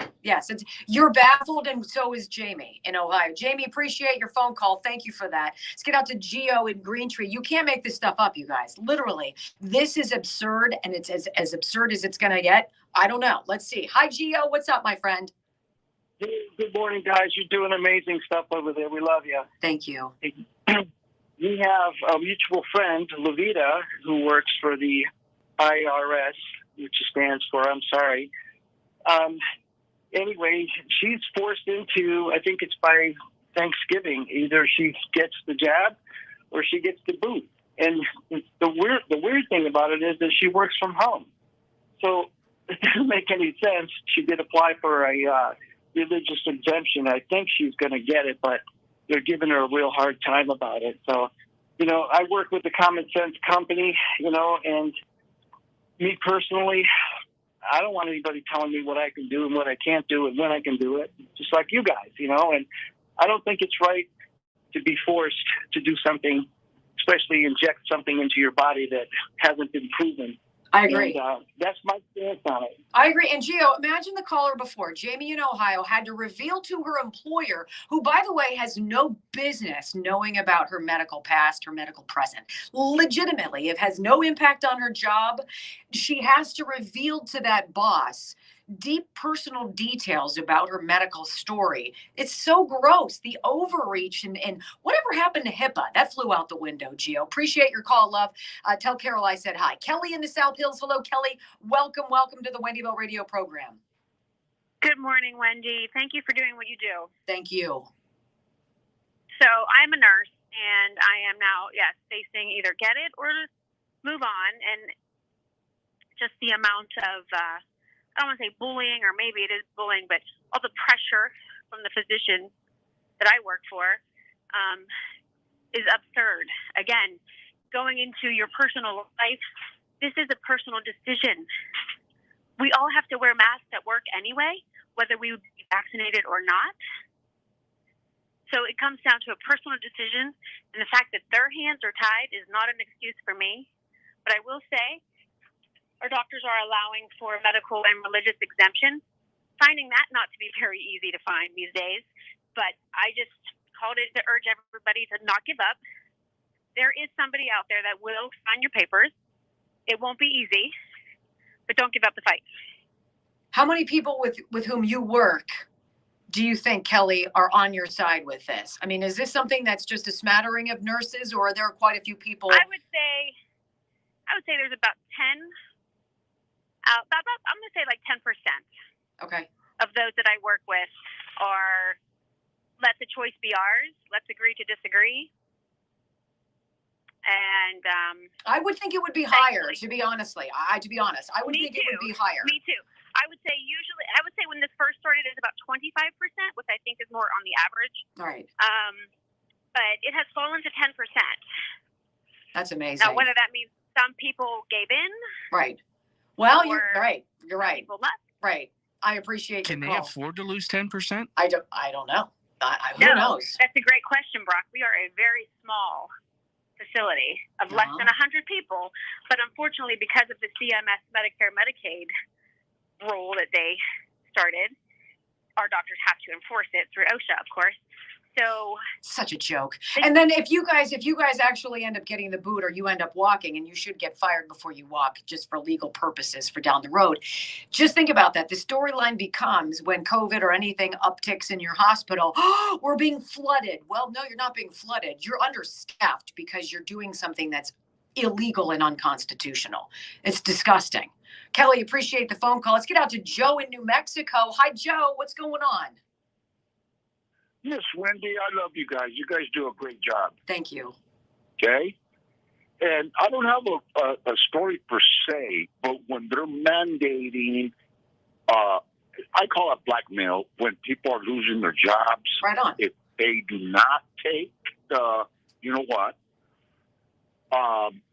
You're baffled, and so is Jamie in Ohio. Jamie, appreciate your phone call. Thank you for that. Let's get out to Gio in Greentree. You can't make this stuff up, you guys. Literally, this is absurd, and it's as absurd as it's going to get. I don't know. Let's see. Hi, Gio. What's up, my friend? Good morning, guys. You're doing amazing stuff over there. We love you. Thank you. We have a mutual friend, Levita, who works for the IRS, which it stands for. I'm sorry. Anyway, she's forced into, I think it's by Thanksgiving, either she gets the jab or she gets the boot. And the weird thing about it is that she works from home. So it doesn't make any sense. She did apply for a religious exemption. I think she's going to get it, but they're giving her a real hard time about it. So, I work with the Common Sense Company, and me personally, I don't want anybody telling me what I can do and what I can't do and when I can do it, just like you guys, and I don't think it's right to be forced to do something, especially inject something into your body that hasn't been proven. I agree. And, that's my stance on it. I agree. And Gio, imagine the caller before, Jamie in Ohio, had to reveal to her employer, who, by the way, has no business knowing about her medical past, her medical present. Legitimately, it has no impact on her job. She has to reveal to that boss deep personal details about her medical story. It's so gross. The overreach and whatever happened to HIPAA, that flew out the window, Gio. Appreciate your call, love. Tell Carol I said hi. Kelly in the South Hills. Hello, Kelly. Welcome to the Wendy Bell Radio program. Good morning, Wendy. Thank you for doing what you do. Thank you. So I'm a nurse, and I am now, facing either get it or move on. And just the amount of, I don't want to say bullying, or maybe it is bullying, but all the pressure from the physicians that I work for is absurd. Again, going into your personal life, this is a personal decision. We all have to wear masks at work anyway, whether we would be vaccinated or not. So it comes down to a personal decision, and the fact that their hands are tied is not an excuse for me. But I will say, our doctors are allowing for medical and religious exemption, finding that not to be very easy to find these days. But I just called it to urge everybody to not give up. There is somebody out there that will sign your papers. It won't be easy, but don't give up the fight. How many people with whom you work do you think, Kelly, are on your side with this? I mean, is this something that's just a smattering of nurses, or are there quite a few people? I would say there's about 10. I'm going to say like 10%. Okay. Of those that I work with are, let the choice be ours. Let's agree to disagree. And I would think it would be higher, to be honest, I would think it would be higher. Me too. I would say when this first started, it's about 25%, which I think is more on the average. Right. But it has fallen to 10%. That's amazing. Now, whether that means some people gave in. Right. Well, you're right. You're right. People left. Right. I appreciate Can your they call. afford to lose 10%? I don't know. Who knows? That's a great question, Brock. We are a very small facility of less than 100 people, but unfortunately, because of the CMS Medicare Medicaid rule that they started, our doctors have to enforce it through OSHA, of course. So such a joke. And then if you guys actually end up getting the boot, or you end up walking, and you should get fired before you walk, just for legal purposes for down the road. Just think about that. The storyline becomes, when COVID or anything upticks in your hospital, oh, we're being flooded. Well, no, you're not being flooded. You're understaffed because you're doing something that's illegal and unconstitutional. It's disgusting. Kelly, appreciate the phone call. Let's get out to Joe in New Mexico. Hi, Joe. What's going on? Yes, Wendy, I love you guys. You guys do a great job. Thank you. Okay? And I don't have a story per se, but when they're mandating, I call it blackmail, when people are losing their jobs. Right on. If they do not take you know what?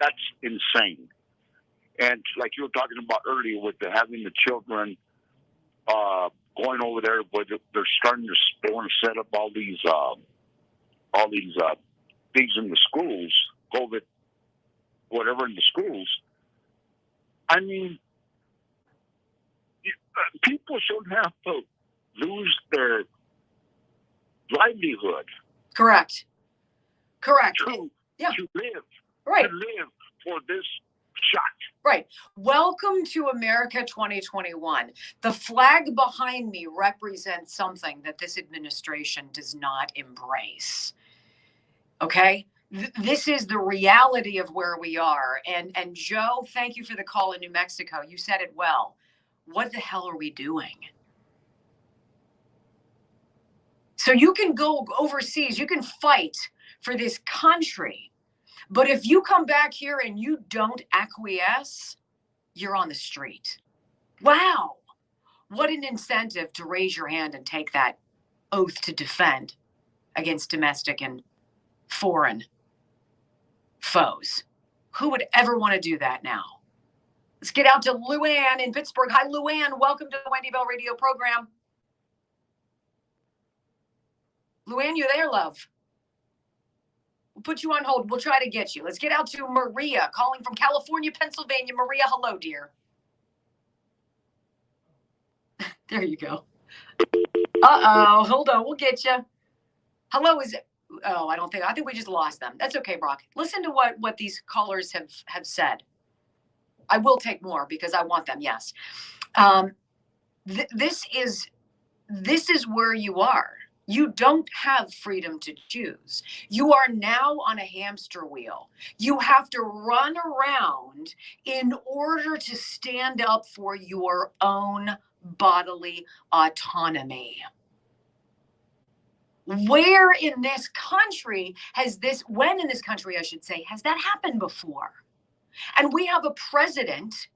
That's insane. And like you were talking about earlier with having the children going over there, where they're starting to want to set up all these things in the schools, COVID, whatever in the schools. I mean, people shouldn't have to lose their livelihood. Correct. To live. Right. To live for this shot. Right. Welcome to America 2021. The flag behind me represents something that this administration does not embrace. Okay? This is the reality of where we are. And Joe, thank you for the call in New Mexico. You said it well. What the hell are we doing? So you can go overseas, you can fight for this country, but if you come back here and you don't acquiesce, you're on the street. Wow. What an incentive to raise your hand and take that oath to defend against domestic and foreign foes. Who would ever want to do that now? Let's get out to Luann in Pittsburgh. Hi, Luann. Welcome to the Wendy Bell Radio program. Luann, you there, love? We'll put you on hold. We'll try to get you. Let's get out to Maria, calling from California, Pennsylvania. Maria, hello, dear. There you go. Uh-oh. Hold on. We'll get you. Hello, is it? Oh, I think we just lost them. That's okay, Brock. Listen to what these callers have said. I will take more because I want them, yes. This is where you are. You don't have freedom to choose. You are now on a hamster wheel. You have to run around in order to stand up for your own bodily autonomy. Where in this country when in this country, I should say, has that happened before? And we have a president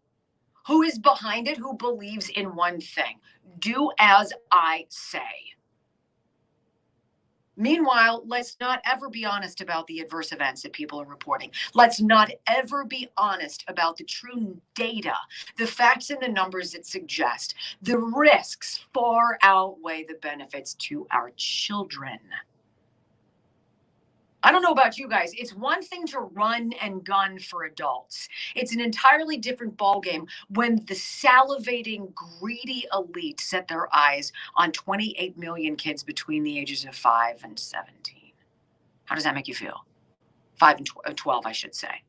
who is behind it, who believes in one thing: do as I say. Meanwhile, let's not ever be honest about the adverse events that people are reporting. Let's not ever be honest about the true data, the facts and the numbers that suggest the risks far outweigh the benefits to our children. I don't know about you guys. It's one thing to run and gun for adults. It's an entirely different ballgame when the salivating, greedy elite set their eyes on 28 million kids between the ages of 5 and 17. How does that make you feel? 5 and 12, I should say.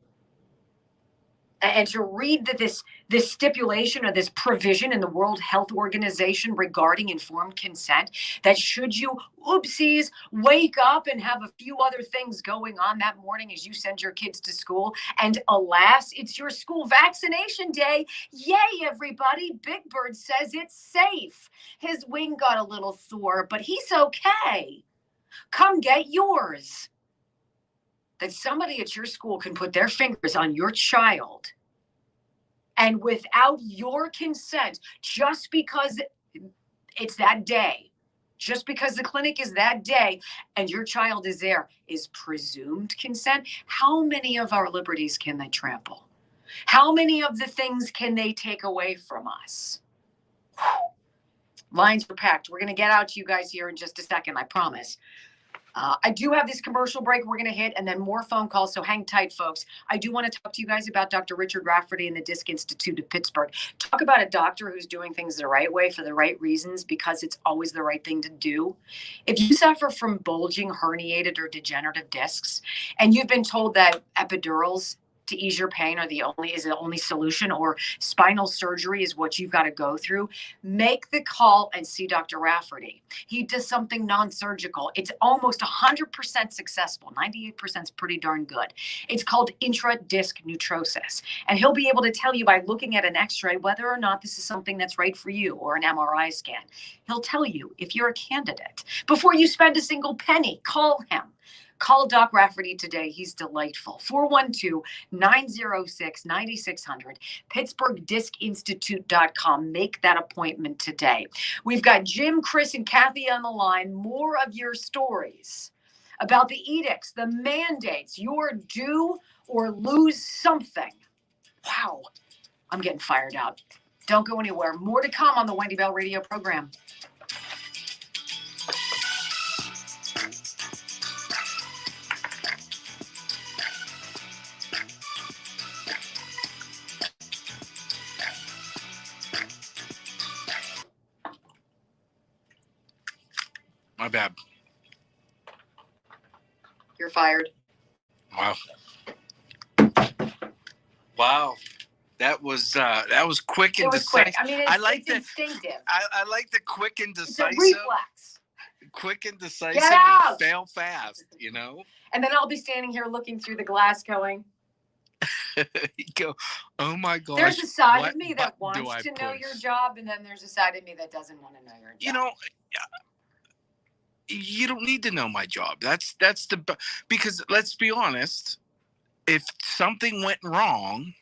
And to read that this stipulation or this provision in the World Health Organization regarding informed consent, that should you, oopsies, wake up and have a few other things going on that morning as you send your kids to school, and alas, it's your school vaccination day. Yay, everybody. Big Bird says it's safe. His wing got a little sore, but he's okay. Come get yours. That somebody at your school can put their fingers on your child and without your consent, just because it's that day, just because the clinic is that day and your child is there, is presumed consent. How many of our liberties can they trample? How many of the things can they take away from us? Whew. Lines are packed. We're going to get out to you guys here in just a second, I promise. I do have this commercial break we're going to hit and then more phone calls, so hang tight, folks. I do want to talk to you guys about Dr. Richard Rafferty and the Disc Institute of Pittsburgh. Talk about a doctor who's doing things the right way for the right reasons because it's always the right thing to do. If you suffer from bulging, herniated, or degenerative discs, and you've been told that epidurals to ease your pain is the only solution, or spinal surgery is what you've got to go through, make the call and see Dr. Rafferty. He does something non-surgical. It's almost 100% successful. 98% is pretty darn good. It's called intradisc neutrosis. And he'll be able to tell you by looking at an x-ray whether or not this is something that's right for you, or an MRI scan. He'll tell you if you're a candidate. Before you spend a single penny, call him. Call Doc Rafferty today. He's delightful. 412-906-9600. PittsburghDiscInstitute.com. Make that appointment today. We've got Jim, Chris, and Kathy on the line. More of your stories about the edicts, the mandates, your do or lose something. Wow. I'm getting fired up. Don't go anywhere. More to come on the Wendy Bell Radio program. My bad. You're fired. Wow. Wow. That was quick and decisive. Quick. I mean, it's instinctive. I like the quick and decisive. It's a reflex. quick and decisive Get out! and fail fast, you know? And then I'll be standing here looking through the glass going, You go, oh my gosh. there's a side what of me that button do wants I to know push? your job, and then there's a side of me that doesn't want to know your job. You know, you don't need to know my job. That's because let's be honest, if something went wrong,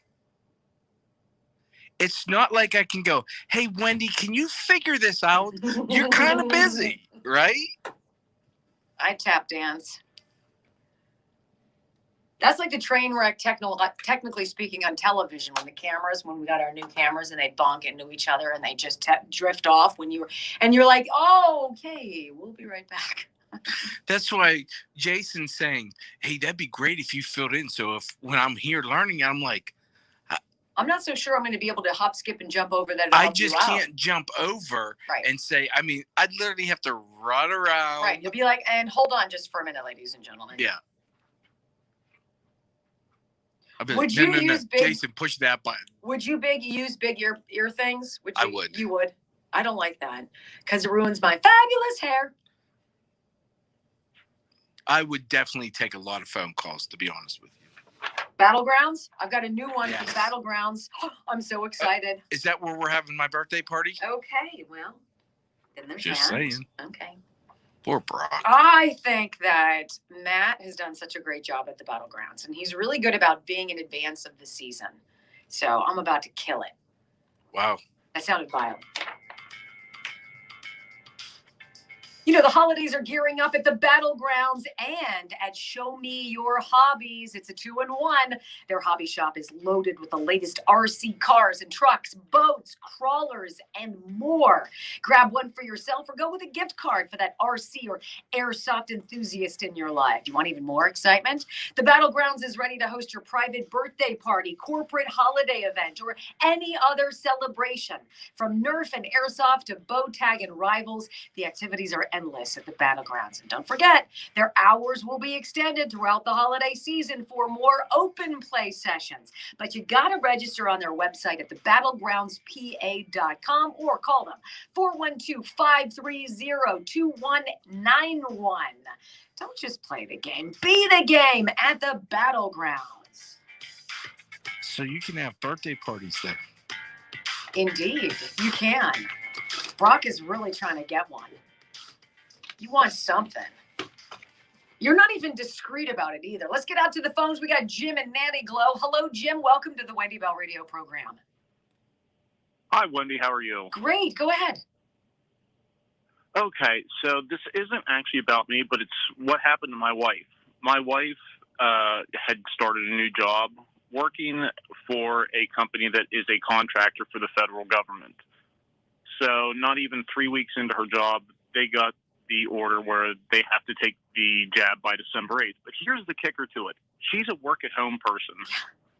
it's not like I can go, hey, Wendy, can you figure this out? You're kind of busy, right? I tap dance. That's like the train wreck, technically speaking, on television when we got our new cameras and they bonk into each other and they just drift off and you're like, oh, okay, we'll be right back. That's why Jason's saying, hey, that'd be great if you filled in. So if when I'm here learning, I'm like, I'm not so sure I'm going to be able to hop, skip, and jump over that. I just can't jump over and say, I mean, I'd literally have to run around. Right. You'll be like, and hold on just for a minute, ladies and gentlemen. Yeah. Would you use big? Jason, push that button. Would you use big ear things? I would. You would. I don't like that because it ruins my fabulous hair. I would definitely take a lot of phone calls, to be honest with you. Battlegrounds? I've got a new one for Battlegrounds. I'm so excited. Is that where we're having my birthday party? Okay, well, then there's just that. Saying. Okay. Poor Brock. I think that Matt has done such a great job at the Battlegrounds, and he's really good about being in advance of the season. So I'm about to kill it. Wow. That sounded vile. You know, the holidays are gearing up at the Battlegrounds and at Show Me Your Hobbies. It's a 2-in-1. Their hobby shop is loaded with the latest RC cars and trucks, boats, crawlers, and more. Grab one for yourself or go with a gift card for that RC or airsoft enthusiast in your life. You want even more excitement? The Battlegrounds is ready to host your private birthday party, corporate holiday event, or any other celebration. From Nerf and airsoft to bow tag and rivals, the activities are endless at the Battlegrounds. And don't forget, their hours will be extended throughout the holiday season for more open play sessions. But you got to register on their website at thebattlegroundspa.com or call them 412-530-2191. Don't just play the game. Be the game at the Battlegrounds. So you can have birthday parties there. Indeed, you can. Brock is really trying to get one. You want something. You're not even discreet about it either. Let's get out to the phones. We got Jim and Nanny Glow. Hello, Jim. Welcome to the Wendy Bell Radio program. Hi, Wendy. How are you? Great. Go ahead. Okay, so this isn't actually about me, but it's what happened to my wife. My wife had started a new job working for a company that is a contractor for the federal government. So not even 3 weeks into her job, they got the order where they have to take the jab by December 8th. But here's the kicker to it. She's a work-at-home person.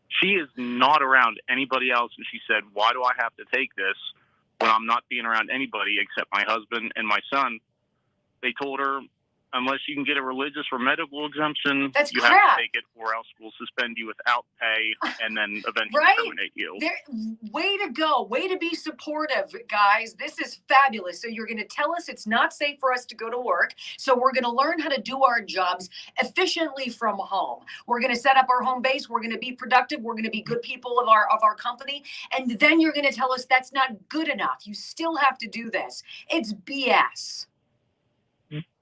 She is not around anybody else, and she said, why do I have to take this when I'm not being around anybody except my husband and my son? They told her, unless you can get a religious or medical exemption, you have to take it, or else we'll suspend you without pay and then eventually terminate you. Way to go. Way to be supportive, guys. This is fabulous. So you're going to tell us it's not safe for us to go to work. So we're going to learn how to do our jobs efficiently from home. We're going to set up our home base. We're going to be productive. We're going to be good people of our company. And then you're going to tell us that's not good enough. You still have to do this. It's BS.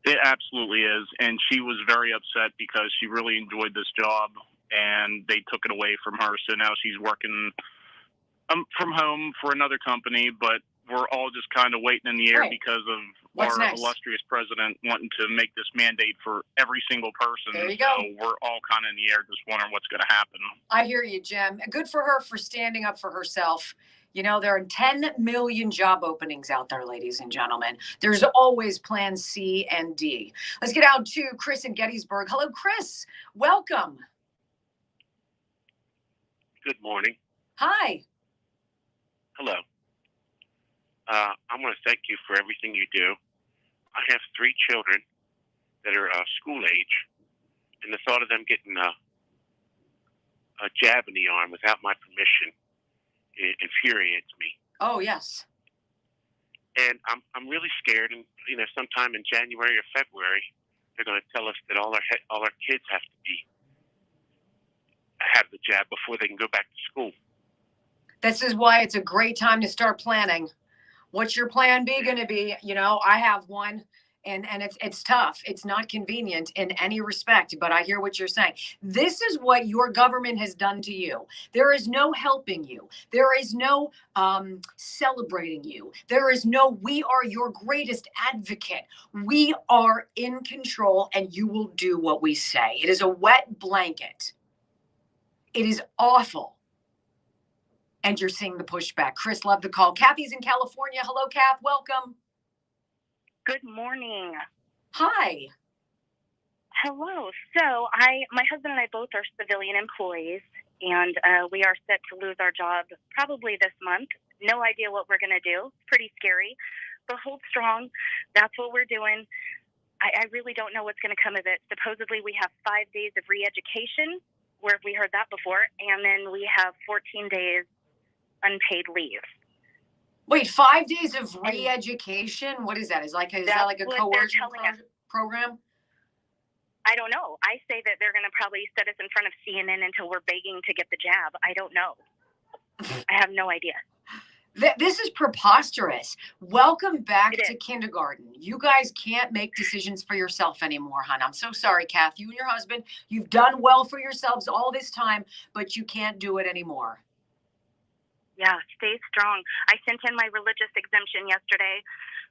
It absolutely is. And she was very upset because she really enjoyed this job and they took it away from her. So now she's working from home for another company, but we're all just kind of waiting in the air because of our illustrious president wanting to make this mandate for every single person. There you go. So we're all kind of in the air just wondering what's going to happen. I hear you, Jim. Good for her for standing up for herself. You know, there are 10 million job openings out there, ladies and gentlemen. There's always plans C and D. Let's get out to Chris in Gettysburg. Hello, Chris. Welcome. Good morning. Hi. Hello. I want to thank you for everything you do. I have 3 children that are school age, and the thought of them getting a jab in the arm without my permission, it infuriates me. Oh, yes. And I'm really scared. And sometime in January or February, they're going to tell us that all our kids have the jab before they can go back to school. This is why it's a great time to start planning. What's your plan B going to be? I have one, and it's tough. It's not convenient in any respect, but I hear what you're saying. This is what your government has done to you. There is no helping you. There is no celebrating you. There is no, we are your greatest advocate. We are in control, and you will do what we say. It is a wet blanket. It is awful. And you're seeing the pushback. Chris, love the call. Kathy's in California. Hello, Kath. Welcome. Good morning. Hi. Hello. So my husband and I both are civilian employees, and we are set to lose our job probably this month. No idea what we're going to do. It's pretty scary, but hold strong. That's what we're doing. I really don't know what's going to come of it. Supposedly we have 5 days of re-education, where we heard that before, and then we have 14 days unpaid leave. Wait, 5 days of re-education? What is that? Is that like a coercion program? I don't know. I say that they're going to probably set us in front of CNN until we're begging to get the jab. I don't know. I have no idea. This is preposterous. Welcome back to kindergarten. You guys can't make decisions for yourself anymore, hon. I'm so sorry, Kath. You and your husband, you've done well for yourselves all this time, but you can't do it anymore. Yeah, stay strong. I sent in my religious exemption yesterday.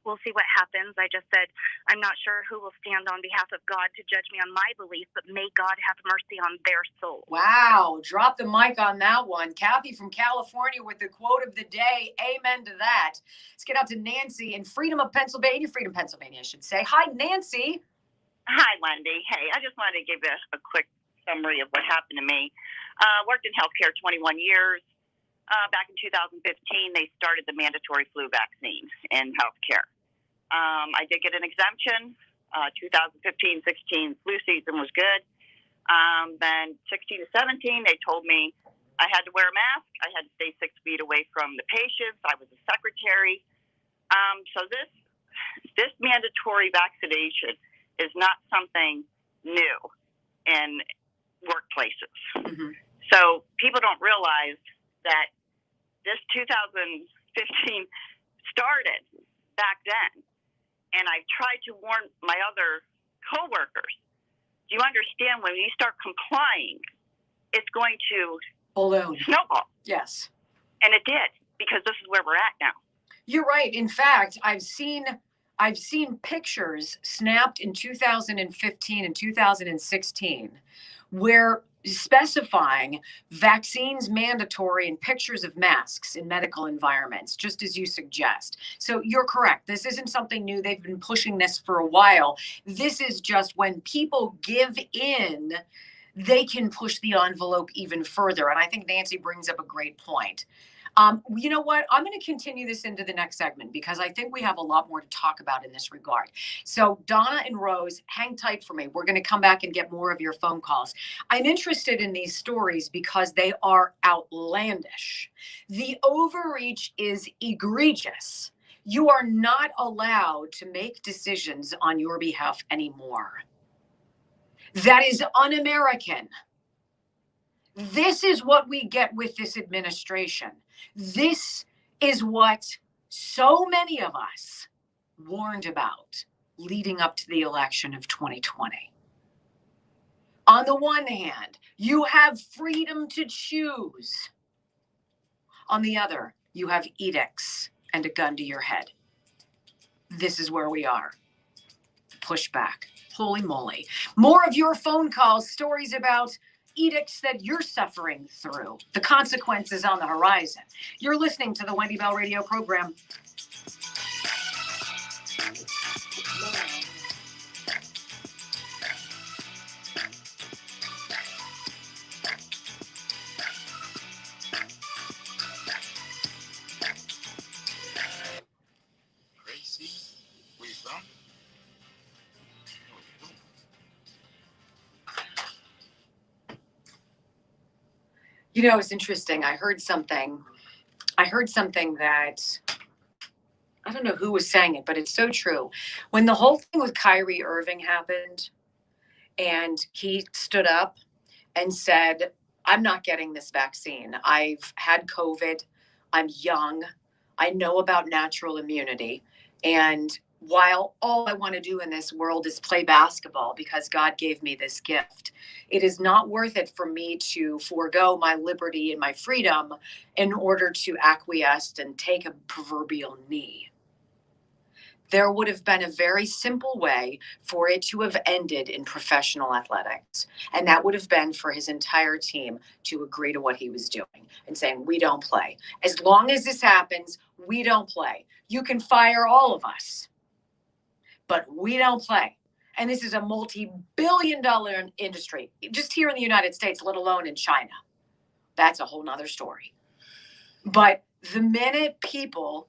We'll see what happens. I just said, I'm not sure who will stand on behalf of God to judge me on my beliefs, but may God have mercy on their soul. Wow. Drop the mic on that one. Kathy from California with the quote of the day. Amen to that. Let's get out to Nancy in Freedom, Pennsylvania, I should say. Hi, Nancy. Hi, Wendy. Hey, I just wanted to give you a quick summary of what happened to me. Worked in healthcare 21 years. Back in 2015, they started the mandatory flu vaccine in healthcare. I did get an exemption. 2015-16 flu season was good. Then 16 to 17, they told me I had to wear a mask. I had to stay 6 feet away from the patients. I was a secretary. So this mandatory vaccination is not something new in workplaces. Mm-hmm. So people don't realize that this 2015 started back then, and I tried to warn my other coworkers. Do you understand, when you start complying, it's going to snowball? Yes. And it did, because this is where we're at now. You're right. In fact, I've seen pictures snapped in 2015 and 2016 where specifying vaccines mandatory and pictures of masks in medical environments, just as you suggest. So you're correct. This isn't something new. They've been pushing this for a while. This is just when people give in, they can push the envelope even further. And I think Nancy brings up a great point. You know what? I'm going to continue this into the next segment because I think we have a lot more to talk about in this regard. So Donna and Rose, hang tight for me. We're going to come back and get more of your phone calls. I'm interested in these stories because they are outlandish. The overreach is egregious. You are not allowed to make decisions on your behalf anymore. That is un-American. This is what we get with this administration. This is what so many of us warned about leading up to the election of 2020. On the one hand, you have freedom to choose. On the other, you have edicts and a gun to your head. This is where we are. Pushback. Holy moly. More of your phone calls, stories about edicts that you're suffering through, the consequences on the horizon. You're listening to the Wendy Bell Radio program. You know, it's interesting. I heard something that I don't know who was saying it, but it's so true. When the whole thing with Kyrie Irving happened and he stood up and said, I'm not getting this vaccine. I've had COVID. I'm young. I know about natural immunity. And while all I want to do in this world is play basketball because God gave me this gift, it is not worth it for me to forego my liberty and my freedom in order to acquiesce and take a proverbial knee. There would have been a very simple way for it to have ended in professional athletics. And that would have been for his entire team to agree to what he was doing and saying, we don't play. As long as this happens, we don't play. You can fire all of us, but we don't play. And this is a multi-billion-dollar industry, just here in the United States, let alone in China. That's a whole nother story. But the minute people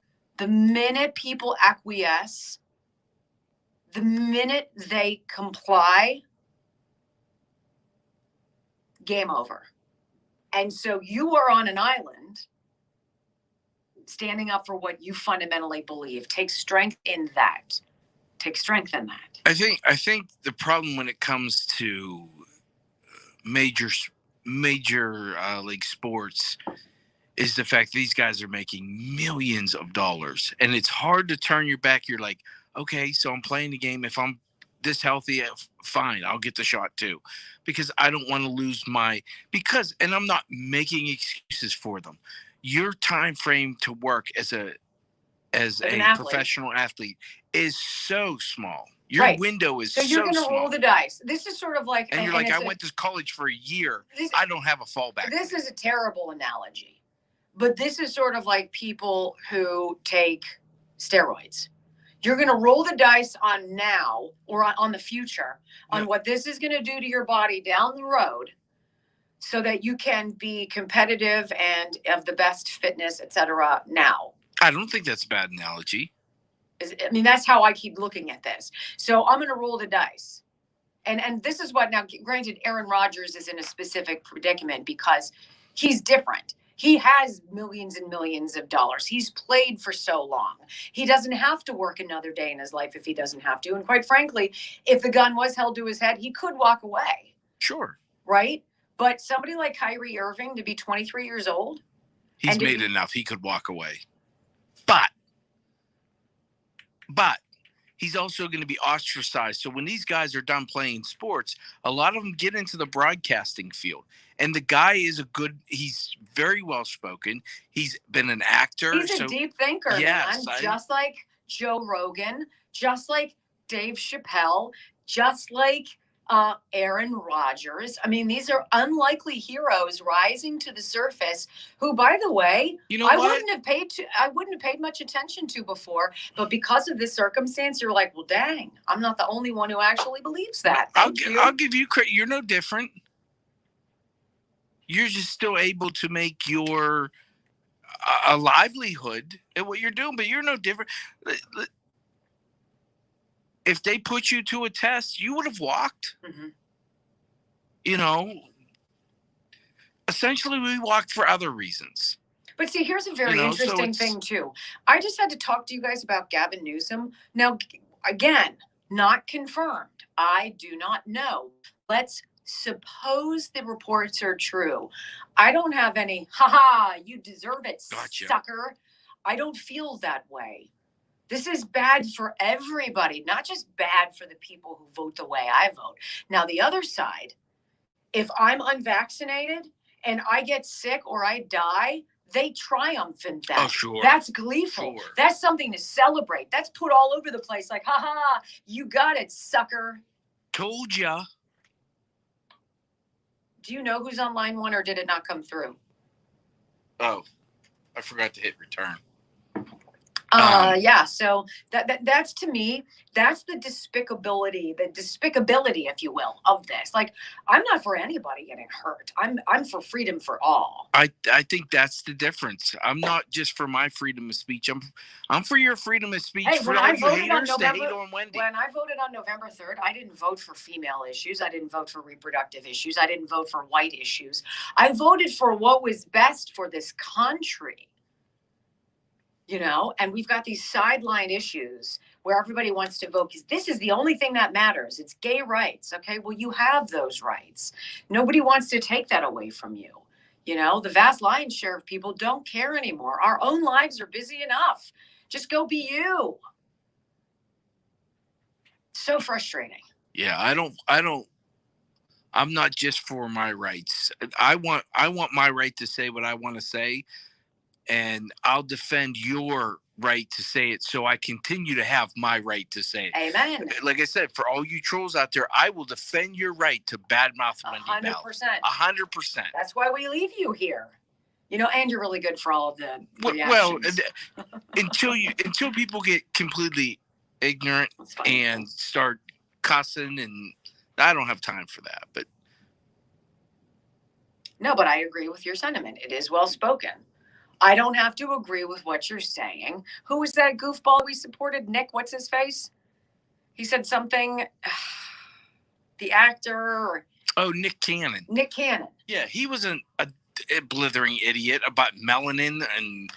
acquiesce, the minute they comply, game over. And so you are on an island standing up for what you fundamentally believe. Take strength in that. Take strength in that. I think the problem when it comes to major league sports is the fact these guys are making millions of dollars, and it's hard to turn your back. You're like, okay, so I'm playing the game. If I'm this healthy, fine, I'll get the shot too, because I don't want to lose and I'm not making excuses for them. Your time frame to work as a professional athlete is so small. Your window is so you're going to small. roll the dice. This is sort of like, and you're like, I went to college for a year. I don't have a fallback. This is a terrible analogy, but this is sort of like people who take steroids. You're going to roll the dice on now or on the future on what this is going to do to your body down the road so that you can be competitive and have the best fitness, etc. now. I don't think that's a bad analogy. I mean, that's how I keep looking at this. So I'm going to roll the dice. And this is what, now granted, Aaron Rodgers is in a specific predicament because he's different. He has millions and millions of dollars. He's played for so long. He doesn't have to work another day in his life if he doesn't have to. And quite frankly, if the gun was held to his head, he could walk away. Sure. Right? But somebody like Kyrie Irving to be 23 years old. He's made enough. He could walk away. But he's also going to be ostracized. So when these guys are done playing sports, a lot of them get into the broadcasting field. And the guy is he's very well spoken. He's been an actor. He's a deep thinker. Yes. Man. Just like Joe Rogan, just like Dave Chappelle, just like Aaron Rodgers. I mean, these are unlikely heroes rising to the surface who, by the way, I wouldn't have paid much attention to before, but because of this circumstance, you're like, well, dang, I'm not the only one who actually believes that. I'll give you credit. You're no different. You're just still able to make your a livelihood at what you're doing, but you're no different. If they put you to a test, you would have walked. Mm-hmm. You know, essentially we walked for other reasons. But see, here's a very interesting thing too. I just had to talk to you guys about Gavin Newsom. Now, again, not confirmed. I do not know. Let's suppose the reports are true. I don't have any, you deserve it, gotcha, sucker. I don't feel that way. This is bad for everybody, not just bad for the people who vote the way I vote. Now, the other side, if I'm unvaccinated and I get sick or I die, they triumph in that. Oh, sure. That's gleeful. Sure. That's something to celebrate. That's put all over the place like, you got it, sucker. Told ya. Do you know who's on line one or did it not come through? Oh, I forgot to hit return. Yeah, so that's to me, that's the despicability, if you will, of this. Like, I'm not for anybody getting hurt. I'm for freedom for all. I think that's the difference. I'm not just for my freedom of speech. I'm for your freedom of speech. Hey, for when all I you voted haters on November, to hate on Wendy. when I voted on November 3rd, I didn't vote for female issues. I didn't vote for reproductive issues. I didn't vote for white issues. I voted for what was best for this country. And we've got these sideline issues where everybody wants to vote because this is the only thing that matters. It's gay rights. Okay, well, you have those rights. Nobody wants to take that away from you. The vast lion's share of people don't care anymore. Our own lives are busy enough. Just go be you. So frustrating. Yeah, I'm not just for my rights. I want my right to say what I want to say, and I'll defend your right to say it so I continue to have my right to say it. Amen. Like I said, for all you trolls out there, I will defend your right to badmouth Wendy Bell. 100%. That's why we leave you here. And you're really good for all of the reactions. Well, until people get completely ignorant and start cussing, and I don't have time for that. But no, but I agree with your sentiment. It is well spoken. I don't have to agree with what you're saying. Who was that goofball we supported? Nick, what's his face? He said something, the actor. Oh, Nick Cannon. Nick Cannon. Yeah, he wasn't a blithering idiot about melanin and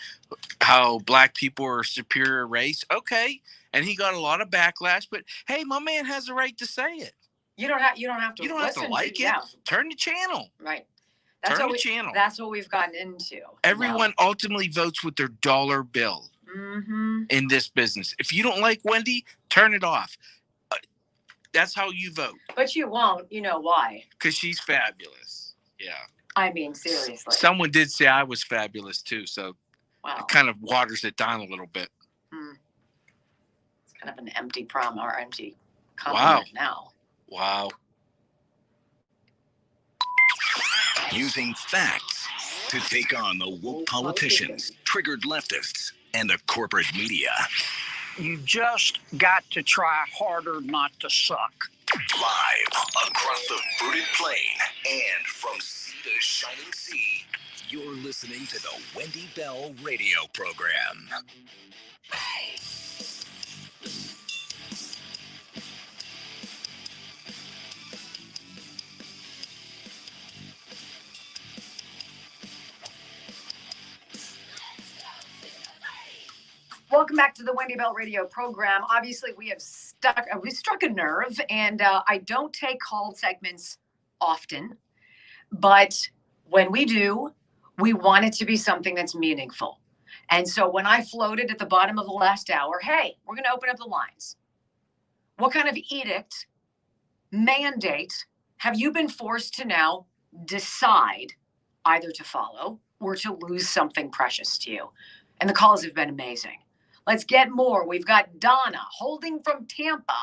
how black people are a superior race. Okay. And he got a lot of backlash, but hey, my man has a right to say it. You don't have to like it. Yeah. Turn the channel. Right. Turn the channel. That's what we've gotten into. Everyone ultimately votes with their dollar bill in this business. If you don't like Wendy, turn it off. That's how you vote. But you won't. You know why? Because she's fabulous. Yeah. I mean, seriously. Someone did say I was fabulous too, so it kind of waters it down a little bit. It's kind of an empty empty compliment now. Wow. Using facts to take on the woke politicians, triggered leftists, and the corporate media. You just got to try harder not to suck. Live across the fruited plain and from sea to shining sea, you're listening to the Wendy Bell radio program. Welcome back to the Wendy Bell radio program. Obviously, we struck a nerve, and I don't take call segments often, but when we do, we want it to be something that's meaningful. And so when I floated at the bottom of the last hour, hey, we're going to open up the lines. What kind of edict, mandate have you been forced to now decide either to follow or to lose something precious to you? And the calls have been amazing. Let's get more. We've got Donna holding from Tampa.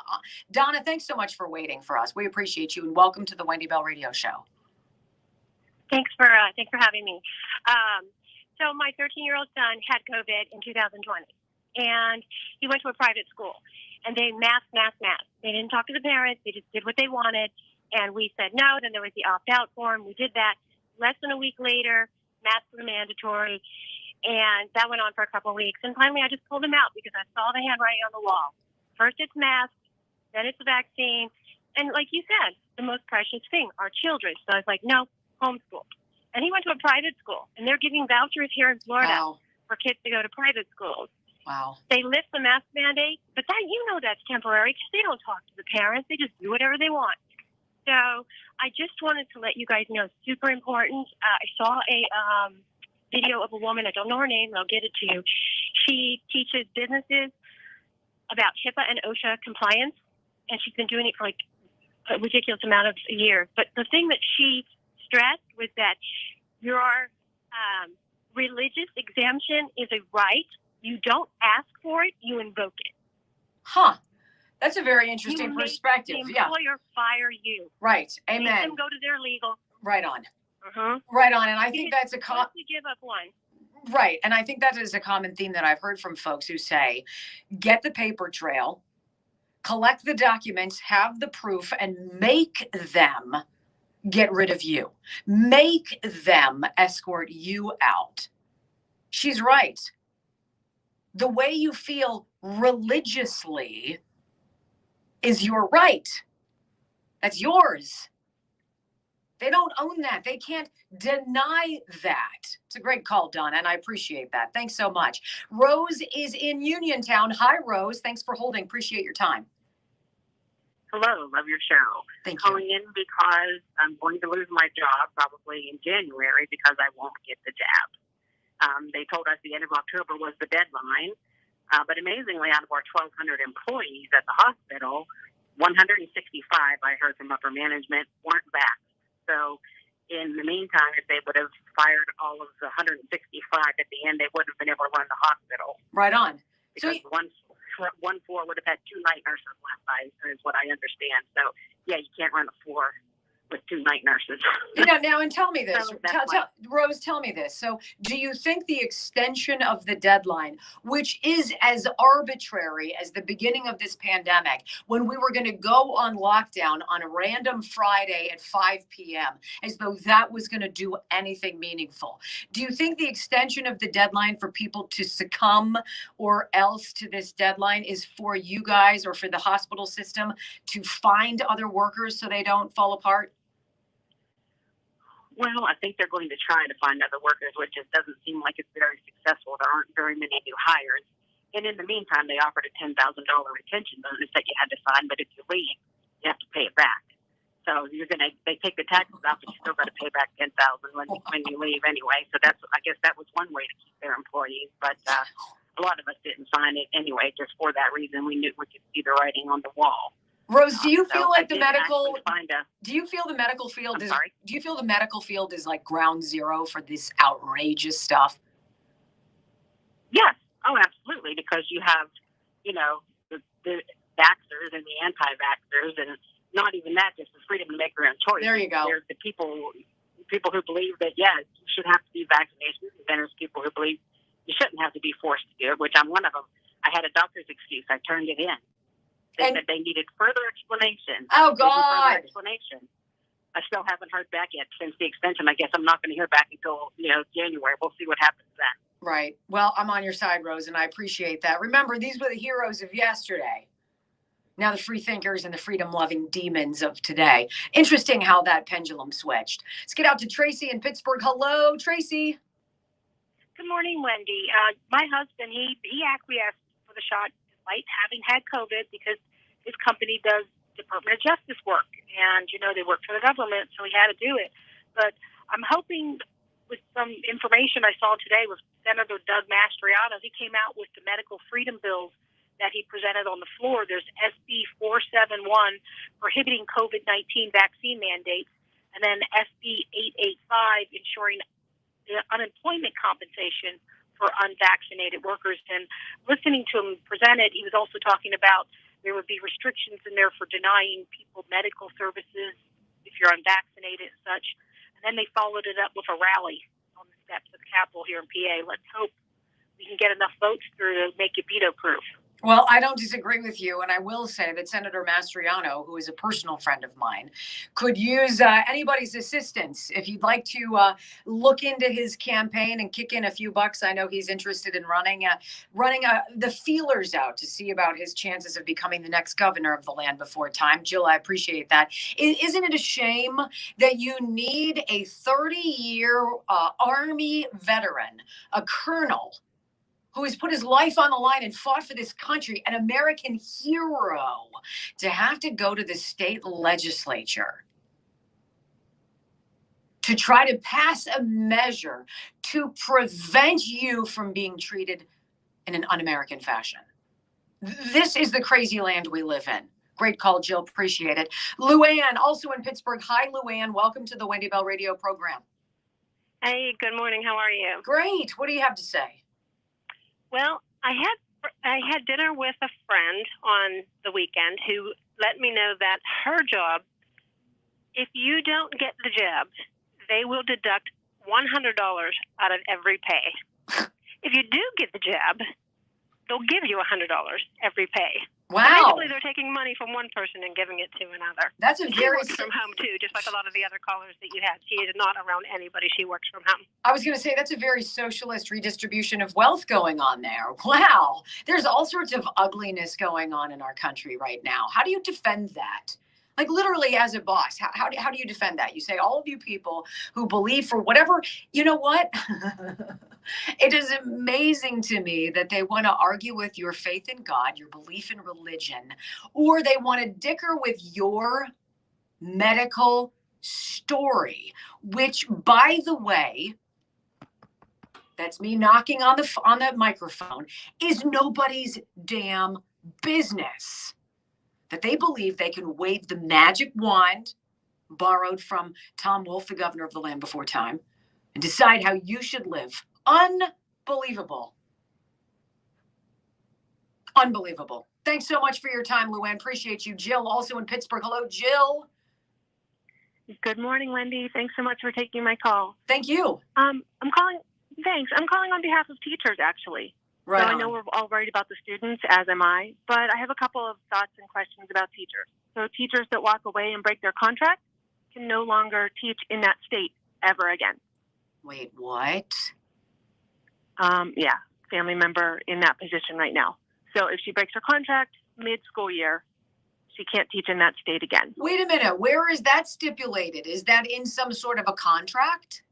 Donna, thanks so much for waiting for us. We appreciate you, and welcome to the Wendy Bell Radio Show. Thanks for having me. So my 13-year-old son had COVID in 2020, and he went to a private school, and they masked. They didn't talk to the parents. They just did what they wanted, and we said no. Then there was the opt-out form. We did that. Less than a week later, masks were mandatory. And that went on for a couple of weeks. And finally, I just pulled him out because I saw the handwriting on the wall. First, it's masks. Then it's a vaccine. And like you said, the most precious thing, our children. So I was like, no, homeschool. And he went to a private school. And they're giving vouchers here in Florida for kids to go to private schools. Wow. They lift the mask mandate. But that's temporary because they don't talk to the parents. They just do whatever they want. So I just wanted to let you guys know, super important. I saw a video of a woman, I don't know her name, and I'll get it to you. She teaches businesses about HIPAA and OSHA compliance, and she's been doing it for like a ridiculous amount of years. But the thing that she stressed was that your religious exemption is a right. You don't ask for it, you invoke it. Huh. That's a very interesting perspective. The employer fire you. Right. Amen. Make them go to their legal. Right on. Right on. And I think that's to give up one. Right. And I think that is a common theme that I've heard from folks who say, get the paper trail, collect the documents, have the proof, and make them get rid of you. Make them escort you out. She's right. The way you feel religiously is your right. That's yours. They don't own that. They can't deny that. It's a great call, Donna, and I appreciate that. Thanks so much. Rose is in Uniontown. Hi, Rose. Thanks for holding. Appreciate your time. Hello, love your show. Thank you. Calling in because I'm going to lose my job probably in January because I won't get the jab. They told us the end of October was the deadline, but amazingly, out of our 1,200 employees at the hospital, 165, I heard from upper management, weren't back. So in the meantime, if they would have fired all of the 165 at the end, they wouldn't have been able to run the hospital. Right on. Because one floor would have had 2 night nurses last night, is what I understand. So, yeah, you can't run a floor with 2 night nurses. Now, and tell me this, Rose, tell me this. So do you think the extension of the deadline, which is as arbitrary as the beginning of this pandemic, when we were going to go on lockdown on a random Friday at 5 p.m., as though that was going to do anything meaningful, do you think the extension of the deadline for people to succumb or else to this deadline is for you guys or for the hospital system to find other workers so they don't fall apart? Well, I think they're going to try to find other workers, which just doesn't seem like it's very successful. There aren't very many new hires. And in the meantime, they offered a $10,000 retention bonus that you had to sign, but if you leave, you have to pay it back. So they take the taxes out, but you still got to pay back $10,000 when you leave anyway. So I guess that was one way to keep their employees. But a lot of us didn't sign it anyway, just for that reason. We knew we could see the writing on the wall. Rose, do you feel like the medical field is, do you feel the medical field is like ground zero for this outrageous stuff? Yes. Oh, absolutely. Because you have, the vaxxers and the anti-vaxxers, and not even that, just the freedom to make your own choice. There you go. There's the people who believe that, you should have to be vaccinated. And then there's people who believe you shouldn't have to be forced to do it, which I'm one of them. I had a doctor's excuse. I turned it in. They said they needed further explanation. Oh, God. Further explanation. I still haven't heard back yet since the extension. I guess I'm not going to hear back until, January. We'll see what happens then. Right. Well, I'm on your side, Rose, and I appreciate that. Remember, these were the heroes of yesterday. Now the free thinkers and the freedom-loving demons of today. Interesting how that pendulum switched. Let's get out to Tracy in Pittsburgh. Hello, Tracy. Good morning, Wendy. My husband, he acquiesced for the shot despite having had COVID because his company does Department of Justice work. And, they work for the government, so he had to do it. But I'm hoping with some information I saw today with Senator Doug Mastriano, he came out with the medical freedom bills that he presented on the floor. There's SB 471 prohibiting COVID-19 vaccine mandates, and then SB 885 ensuring unemployment compensation for unvaccinated workers. And listening to him present it, he was also talking about there would be restrictions in there for denying people medical services if you're unvaccinated and such. And then they followed it up with a rally on the steps of the Capitol here in PA. Let's hope we can get enough votes through to make it veto-proof. Well, I don't disagree with you, and I will say that Senator Mastriano, who is a personal friend of mine, could use anybody's assistance. If you'd like to look into his campaign and kick in a few bucks, I know he's interested in running the feelers out to see about his chances of becoming the next governor of the land before time. Jill, I appreciate that. Isn't it a shame that you need a 30-year Army veteran, a colonel, who has put his life on the line and fought for this country, an American hero, to have to go to the state legislature to try to pass a measure to prevent you from being treated in an un-American fashion? This is the crazy land we live in. Great call, Jill. Appreciate it. Luann, also in Pittsburgh. Hi, Luann. Welcome to the Wendy Bell Radio program. Hey, good morning. How are you? Great. What do you have to say? Well, I had dinner with a friend on the weekend who let me know that her job, if you don't get the jab, they will deduct $100 out of every pay. If you do get the jab, they'll give you $100 every pay. Wow. So basically, they're taking money from one person and giving it to another. That's a she very works from home too, just like a lot of the other callers that you had. She is not around anybody. She works from home. I was going to say that's a very socialist redistribution of wealth going on there. Wow. There's all sorts of ugliness going on in our country right now. How do you defend that? Like literally as a boss, how do you defend that? You say all of you people who believe for whatever, you know what? It is amazing to me that they want to argue with your faith in God, your belief in religion, or they want to dicker with your medical story, which, by the way, that's me knocking on the microphone, is nobody's damn business. That they believe they can wave the magic wand, borrowed from Tom Wolfe, the governor of the land before time, and decide how you should live. Unbelievable. Unbelievable. Thanks so much for your time, Luann. Appreciate you. Jill, also in Pittsburgh. Hello, Jill. Good morning, Wendy. Thanks so much for taking my call. Thank you. I'm calling. Thanks. I'm calling on behalf of teachers, actually. Right. So I know we're all worried about the students, as am I, but I have a couple of thoughts and questions about teachers. So teachers that walk away and break their contract can no longer teach in that state ever again. Wait, what? Yeah, family member in that position right now. So if she breaks her contract mid-school year, she can't teach in that state again. Wait a minute. Where is that stipulated? Is that in some sort of a contract?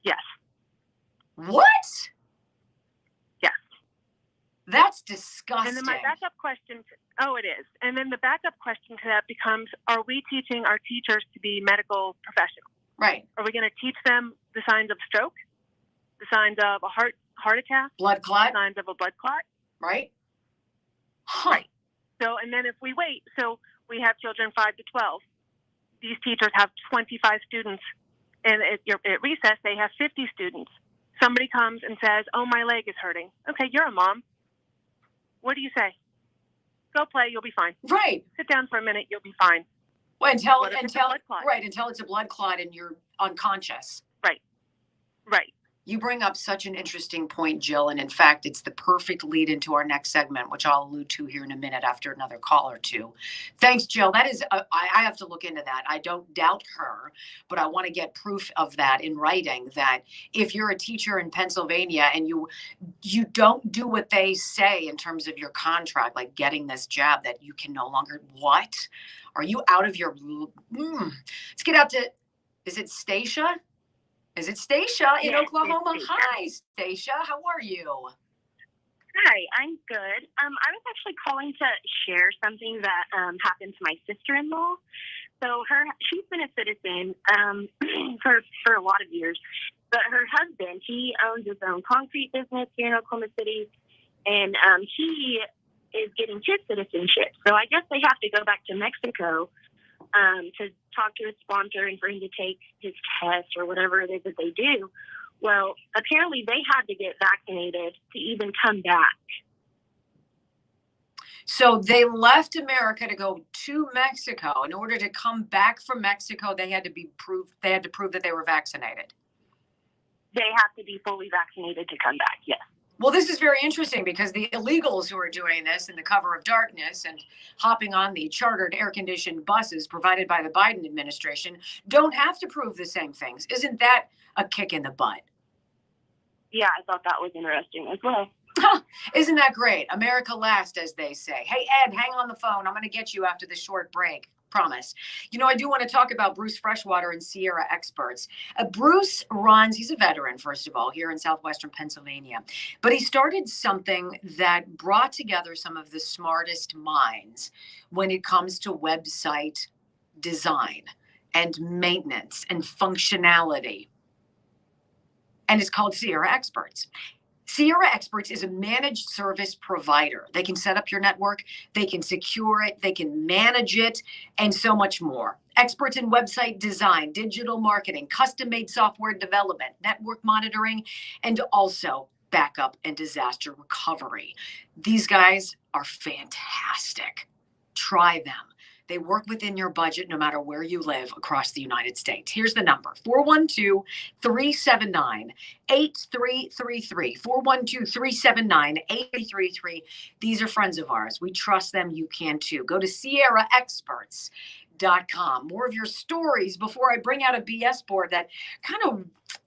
Yes. What? Yes. That's disgusting. And then my backup question, it is. And then the backup question to that becomes, are we teaching our teachers to be medical professionals? Right. Are we going to teach them the signs of stroke, the signs of a heart attack, blood clot, the signs of a blood clot? Right. Huh. Right. So, and then if we wait, so we have children 5 to 12. These teachers have 25 students, and at recess they have 50 students. Somebody comes and says, "Oh, my leg is hurting." Okay, you're a mom. What do you say? Go play, you'll be fine. Right. Sit down for a minute, you'll be fine. Well, until it's a blood clot and you're unconscious. Right. Right. You bring up such an interesting point, Jill, and in fact, it's the perfect lead into our next segment, which I'll allude to here in a minute after another call or two. Thanks, Jill. That is, I have to look into that. I don't doubt her, but I want to get proof of that in writing, that if you're a teacher in Pennsylvania and you don't do what they say in terms of your contract, like getting this job, that you can no longer, what? Are you out of your, let's get out to, is it Stacia? Is it Stacia in Oklahoma? Hi, Stacia. How are you? Hi, I'm good. I was actually calling to share something that happened to my sister-in-law. So she's been a citizen for a lot of years, but her husband, he owns his own concrete business here in Oklahoma City, and he is getting his citizenship. So I guess they have to go back to Mexico to talk to his sponsor and for him to take his test or whatever it is that they do. Well, apparently they had to get vaccinated to even come back. So they left America to go to Mexico. In order to come back from Mexico, they had to prove that they were vaccinated. They have to be fully vaccinated to come back, yes. Well, this is very interesting because the illegals who are doing this in the cover of darkness and hopping on the chartered air-conditioned buses provided by the Biden administration don't have to prove the same things. Isn't that a kick in the butt? Yeah, I thought that was interesting as well. Isn't that great? America last, as they say. Hey, Ed, hang on the phone. I'm going to get you after this short break. Promise. You know, I do want to talk about Bruce Freshwater and Sierra Experts. Bruce runs, he's a veteran, first of all, here in southwestern Pennsylvania. But he started something that brought together some of the smartest minds when it comes to website design and maintenance and functionality. And it's called Sierra Experts. Sierra Experts is a managed service provider. They can set up your network, they can secure it, they can manage it, and so much more. Experts in website design, digital marketing, custom-made software development, network monitoring, and also backup and disaster recovery. These guys are fantastic. Try them. They work within your budget no matter where you live across the United States. Here's the number, 412-379-8333, 412-379-8333. These are friends of ours. We trust them. You can too. Go to SierraExperts.com. More of your stories before I bring out a BS board that kind of,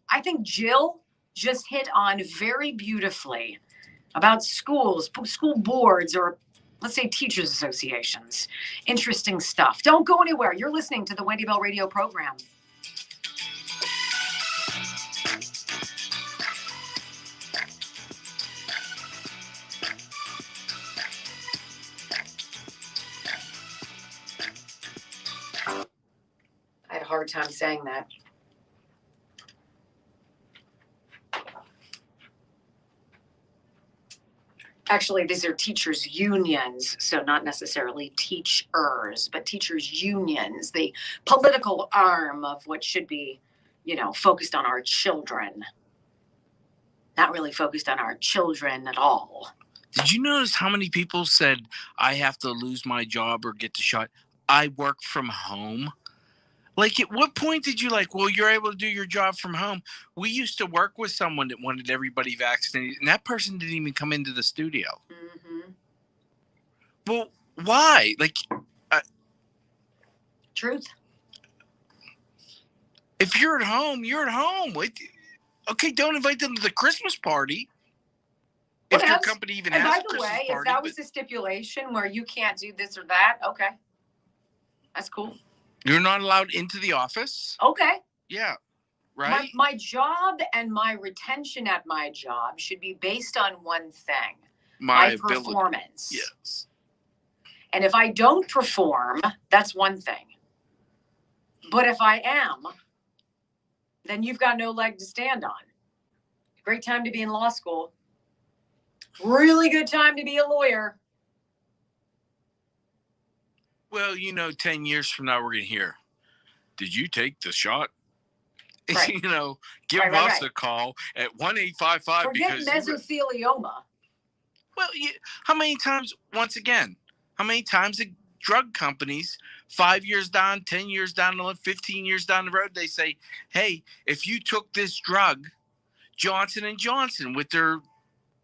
I think Jill just hit on very beautifully about schools, school boards, or let's say teachers associations. Interesting stuff. Don't go anywhere. You're listening to the Wendy Bell Radio program. I had a hard time saying that. Actually, these are teachers' unions, so not necessarily teachers, but teachers' unions, the political arm of what should be, focused on our children. Not really focused on our children at all. Did you notice how many people said, I have to lose my job or get the shot? I work from home. Like, at what point did you you're able to do your job from home? We used to work with someone that wanted everybody vaccinated, and that person didn't even come into the studio. Mm-hmm. Well, why? Truth. If you're at home, you're at home. Okay, don't invite them to the Christmas party. If your company even has a Christmas party. And by the way, if that was a stipulation where you can't do this or that, okay. That's cool. You're not allowed into the office? Okay. Yeah. Right? My job and my retention at my job should be based on one thing. My performance. Yes. And if I don't perform, that's one thing. But if I am, then you've got no leg to stand on. Great time to be in law school. Really good time to be a lawyer. Well, 10 years from now, we're going to hear, did you take the shot? Right. Give us a call at 1-855. Forget mesothelioma. Well, how many times the drug companies, 5 years down, 10 years down the road, 15 years down the road, they say, hey, if you took this drug, Johnson & Johnson with their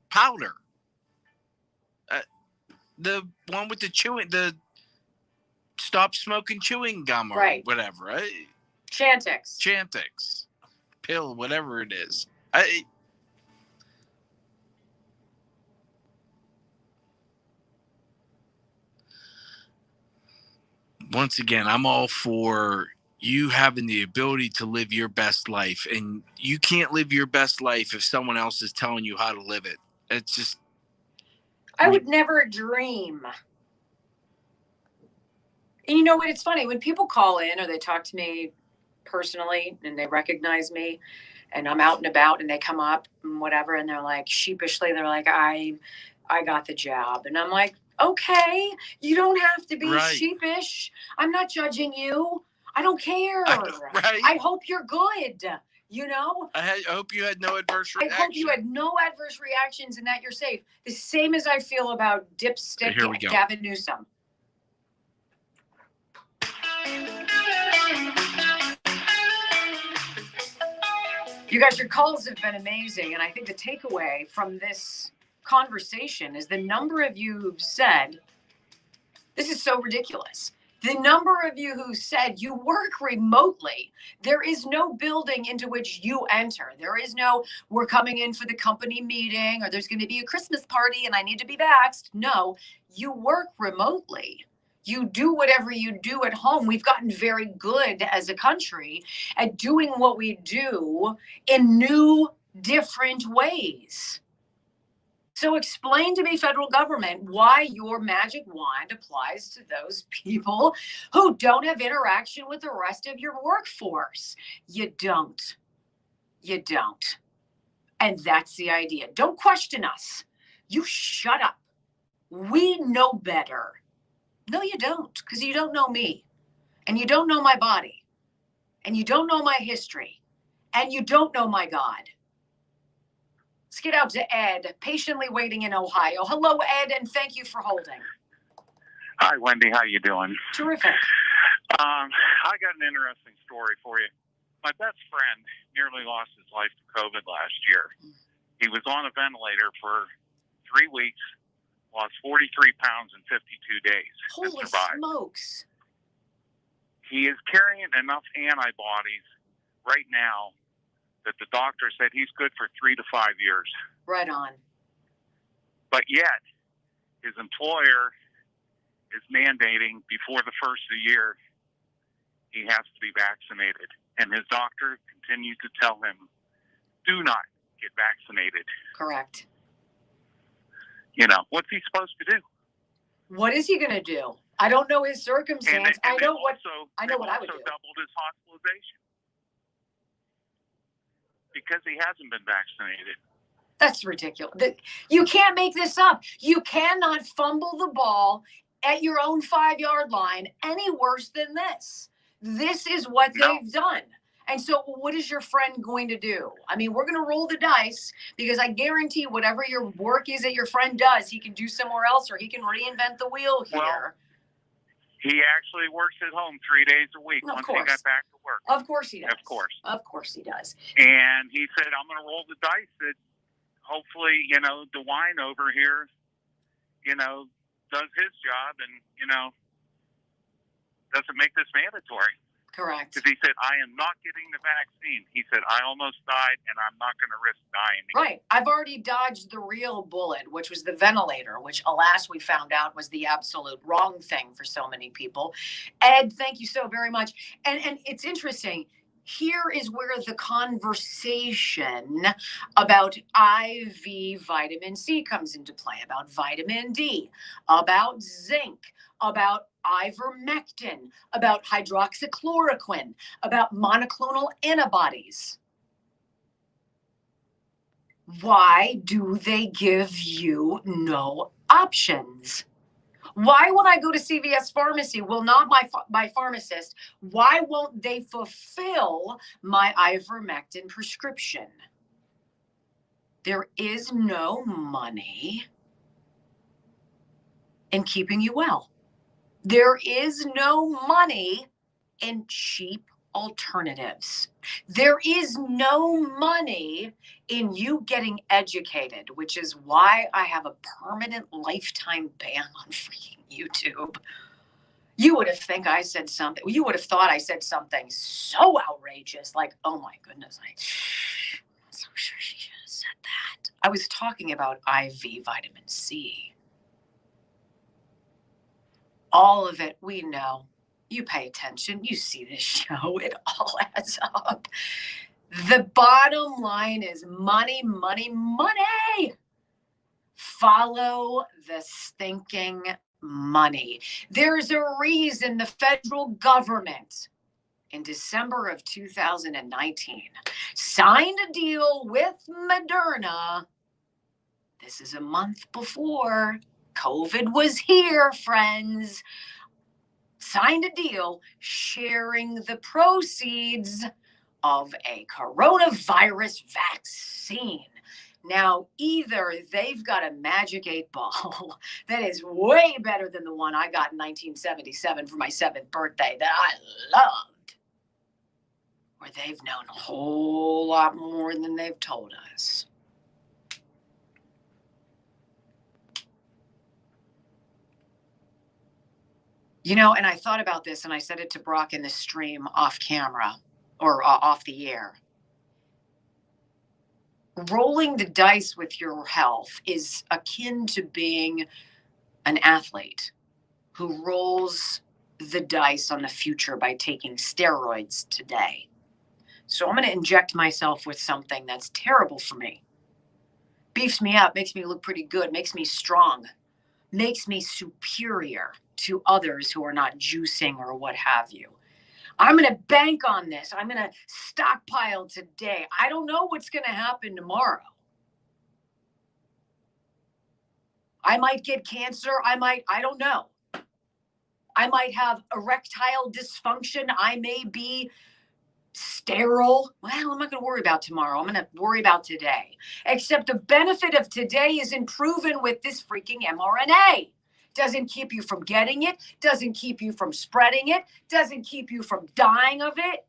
powder, the one with the chewing, the stop smoking chewing gum or whatever, right? Chantix, pill, whatever it is. Once again, I'm all for you having the ability to live your best life, and you can't live your best life if someone else is telling you how to live it. It's just. I would never dream. And you know what? It's funny when people call in or they talk to me personally and they recognize me and I'm out and about and they come up and whatever and they're like sheepishly, they're like, I got the job. And I'm like, okay, you don't have to be sheepish. I'm not judging you. I don't care. I hope you're good. I hope you had no adverse reaction. I hope you had no adverse reactions and that you're safe. The same as I feel about dipstick Gavin Newsom. You guys, your calls have been amazing. And I think the takeaway from this conversation is the number of you who've said, this is so ridiculous. The number of you who said you work remotely. There is no building into which you enter. There is no, we're coming in for the company meeting or there's going to be a Christmas party and I need to be vaxxed. No, you work remotely. You do whatever you do at home. We've gotten very good as a country at doing what we do in new, different ways. So explain to me, federal government, why your magic wand applies to those people who don't have interaction with the rest of your workforce. You don't. You don't. And that's the idea. Don't question us. You shut up. We know better. No, you don't, because you don't know me. And you don't know my body. And you don't know my history. And you don't know my God. Let's get out to Ed, patiently waiting in Ohio. Hello, Ed, and thank you for holding. Hi, Wendy. How you doing? Terrific. I got an interesting story for you. My best friend nearly lost his life to COVID last year. He was on a ventilator for 3 weeks, lost 43 pounds in 52 days. Holy smokes. He is carrying enough antibodies right now that the doctor said he's good for 3 to 5 years. Right on. But yet, his employer is mandating before the first of the year he has to be vaccinated. And his doctor continued to tell him, do not get vaccinated. Correct. You know, what's he supposed to do? What is he going to do? I don't know his circumstance. I know what I would do. Doubled his hospitalization because he hasn't been vaccinated. That's ridiculous. You can't make this up. You cannot fumble the ball at your own 5-yard line any worse than this. This is what they've done. And so what is your friend going to do? I mean, we're going to roll the dice because I guarantee whatever your work is that your friend does, he can do somewhere else or he can reinvent the wheel here. Well, he actually works at home 3 days a week once he got back to work. Of course he does. Of course. Of course he does. And he said, I'm going to roll the dice that hopefully, you know, DeWine over here, you know, does his job and, you know, doesn't make this mandatory. Correct. Because he said, I am not getting the vaccine. He said, I almost died, and I'm not going to risk dying. Right. I've already dodged the real bullet, which was the ventilator, which, alas, we found out was the absolute wrong thing for so many people. Ed, thank you so very much. And it's interesting. Here is where the conversation about IV vitamin C comes into play, about vitamin D, about zinc, about ivermectin, about hydroxychloroquine, about monoclonal antibodies. Why do they give you no options? Why when I go to CVS Pharmacy, will not my pharmacist, why won't they fulfill my ivermectin prescription? There is no money in keeping you well. There is no money in cheap alternatives. There is no money in you getting educated, which is why I have a permanent lifetime ban on freaking YouTube. You would have thought I said something so outrageous, like, oh my goodness, I'm so sure she should have said that. I was talking about IV vitamin C. All of it, we know. You pay attention. You see this show. It all adds up. The bottom line is money, money, money. Follow the stinking money. There's a reason the federal government in December of 2019 signed a deal with Moderna. This is a month before COVID was here, friends. Signed a deal sharing the proceeds of a coronavirus vaccine. Now, either they've got a magic 8-ball that is way better than the one I got in 1977 for my 7th birthday that I loved, or they've known a whole lot more than they've told us. You know, and I thought about this and I said it to Brock in the stream off camera or off the air. Rolling the dice with your health is akin to being an athlete who rolls the dice on the future by taking steroids today. So I'm going to inject myself with something that's terrible for me. Beefs me up, makes me look pretty good, makes me strong, makes me superior to others who are not juicing or what have you. I'm going to bank on this. I'm going to stockpile today. I don't know what's going to happen tomorrow. I might get cancer. I don't know. I might have erectile dysfunction. I may be sterile. Well, I'm not going to worry about tomorrow. I'm going to worry about today. Except the benefit of today isn't proven with this freaking mRNA. Doesn't keep you from getting it, doesn't keep you from spreading it, doesn't keep you from dying of it.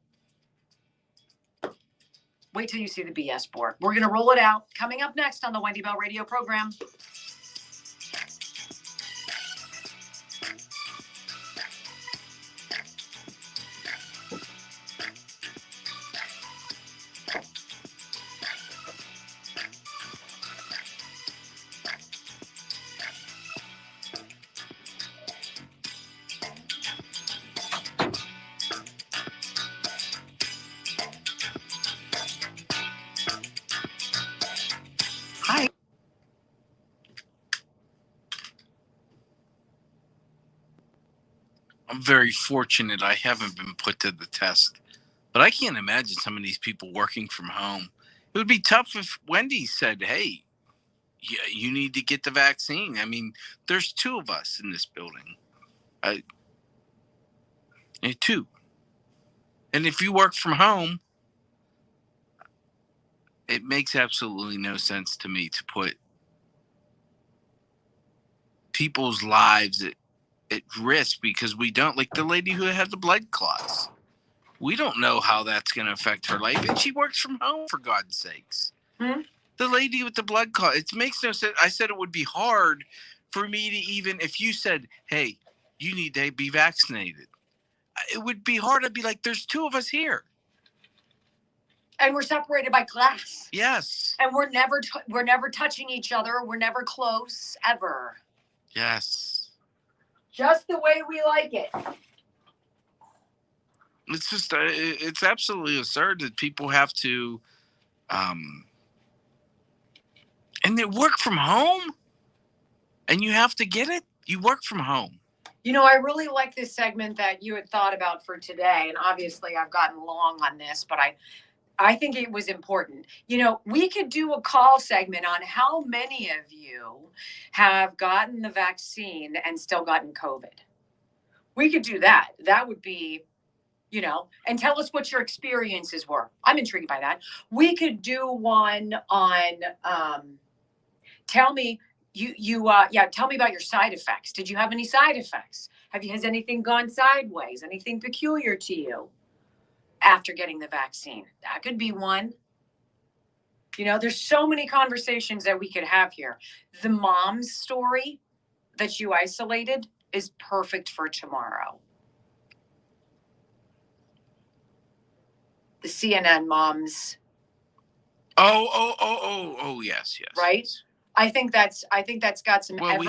Wait till you see the BS board. We're going to roll it out. Coming up next on the Wendy Bell Radio program. very fortunate I haven't been put to the test. But I can't imagine some of these people working from home. It would be tough if Wendy said, hey, you need to get the vaccine. I mean, there's 2 of us in this building. Two. And if you work from home, it makes absolutely no sense to me to put people's lives at risk because we don't, like the lady who had the blood clots. We don't know how that's going to affect her life. And she works from home, for God's sakes. The lady with the blood clot, it makes no sense. I said it would be hard for me to even, if you said, hey, you need to be vaccinated, it would be hard. I'd be like, there's 2 of us here. And we're separated by glass. Yes. And we're never touching each other. We're never close, ever. Yes. Just the way we like it. It's just, it's absolutely absurd that people have to, and they work from home, and you have to get it. You work from home. You know, I really like this segment that you had thought about for today. And obviously I've gotten long on this, but I think it was important. You know, we could do a call segment on how many of you have gotten the vaccine and still gotten COVID. We could do that. That would be, you know, and tell us what your experiences were. I'm intrigued by that. We could do one on, tell me tell me about your side effects. Did you have any side effects? Has anything gone sideways? Anything peculiar to you after getting the vaccine? That could be one. You know, there's so many conversations that we could have here. The mom's story that you isolated is perfect for tomorrow. The CNN moms. Oh, yes. Right? I think that's got some. Well, we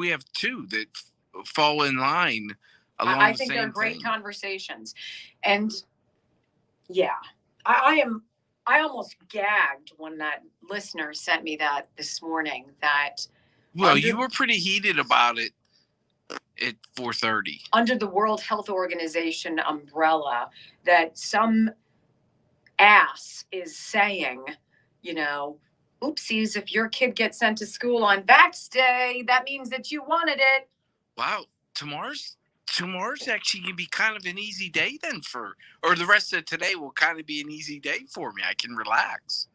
have 2 that fall in line along I the think same they're great thing. conversations, and yeah, I almost gagged when that listener sent me that this morning. That Well, you were pretty heated about it at 4:30. Under the World Health Organization umbrella, that some ass is saying, you know, oopsies, if your kid gets sent to school on Vax Day, that means that you wanted it. Wow, tomorrow's actually gonna be kind of an easy day then or the rest of today will kind of be an easy day for me. I can relax.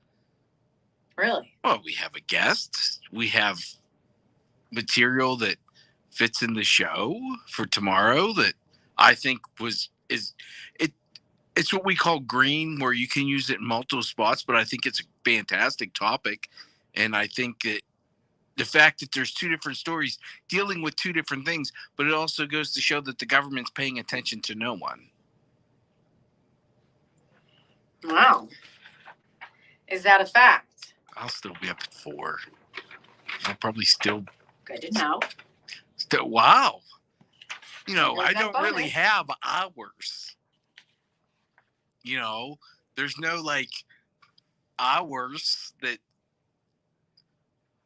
Really? Well, we have a guest. We have material that fits in the show for tomorrow that I think it's what we call green, where you can use it in multiple spots, but I think it's a fantastic topic. And I think that the fact that there's 2 different stories dealing with 2 different things, but it also goes to show that the government's paying attention to no one. Wow. Is that a fact? I'll still be up at 4. I'll probably still. Good to know. Wow. You know, There's I that don't really bonus. have hours. You know, there's no like hours that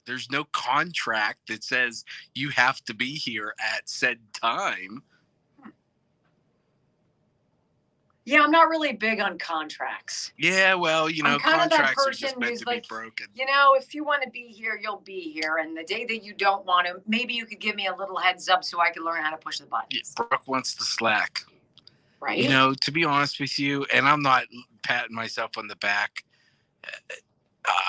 there's no contract that says you have to be here at said time. Yeah, I'm not really big on contracts. Yeah, well, you know, I'm kind of that contracts are person just meant who's to like, be broken. you know, if you want to be here, you'll be here. And the day that you don't want to, maybe you could give me a little heads up so I could learn how to push the buttons. Yeah, Brooke wants to slack. Right. You know, to be honest with you, and I'm not patting myself on the back,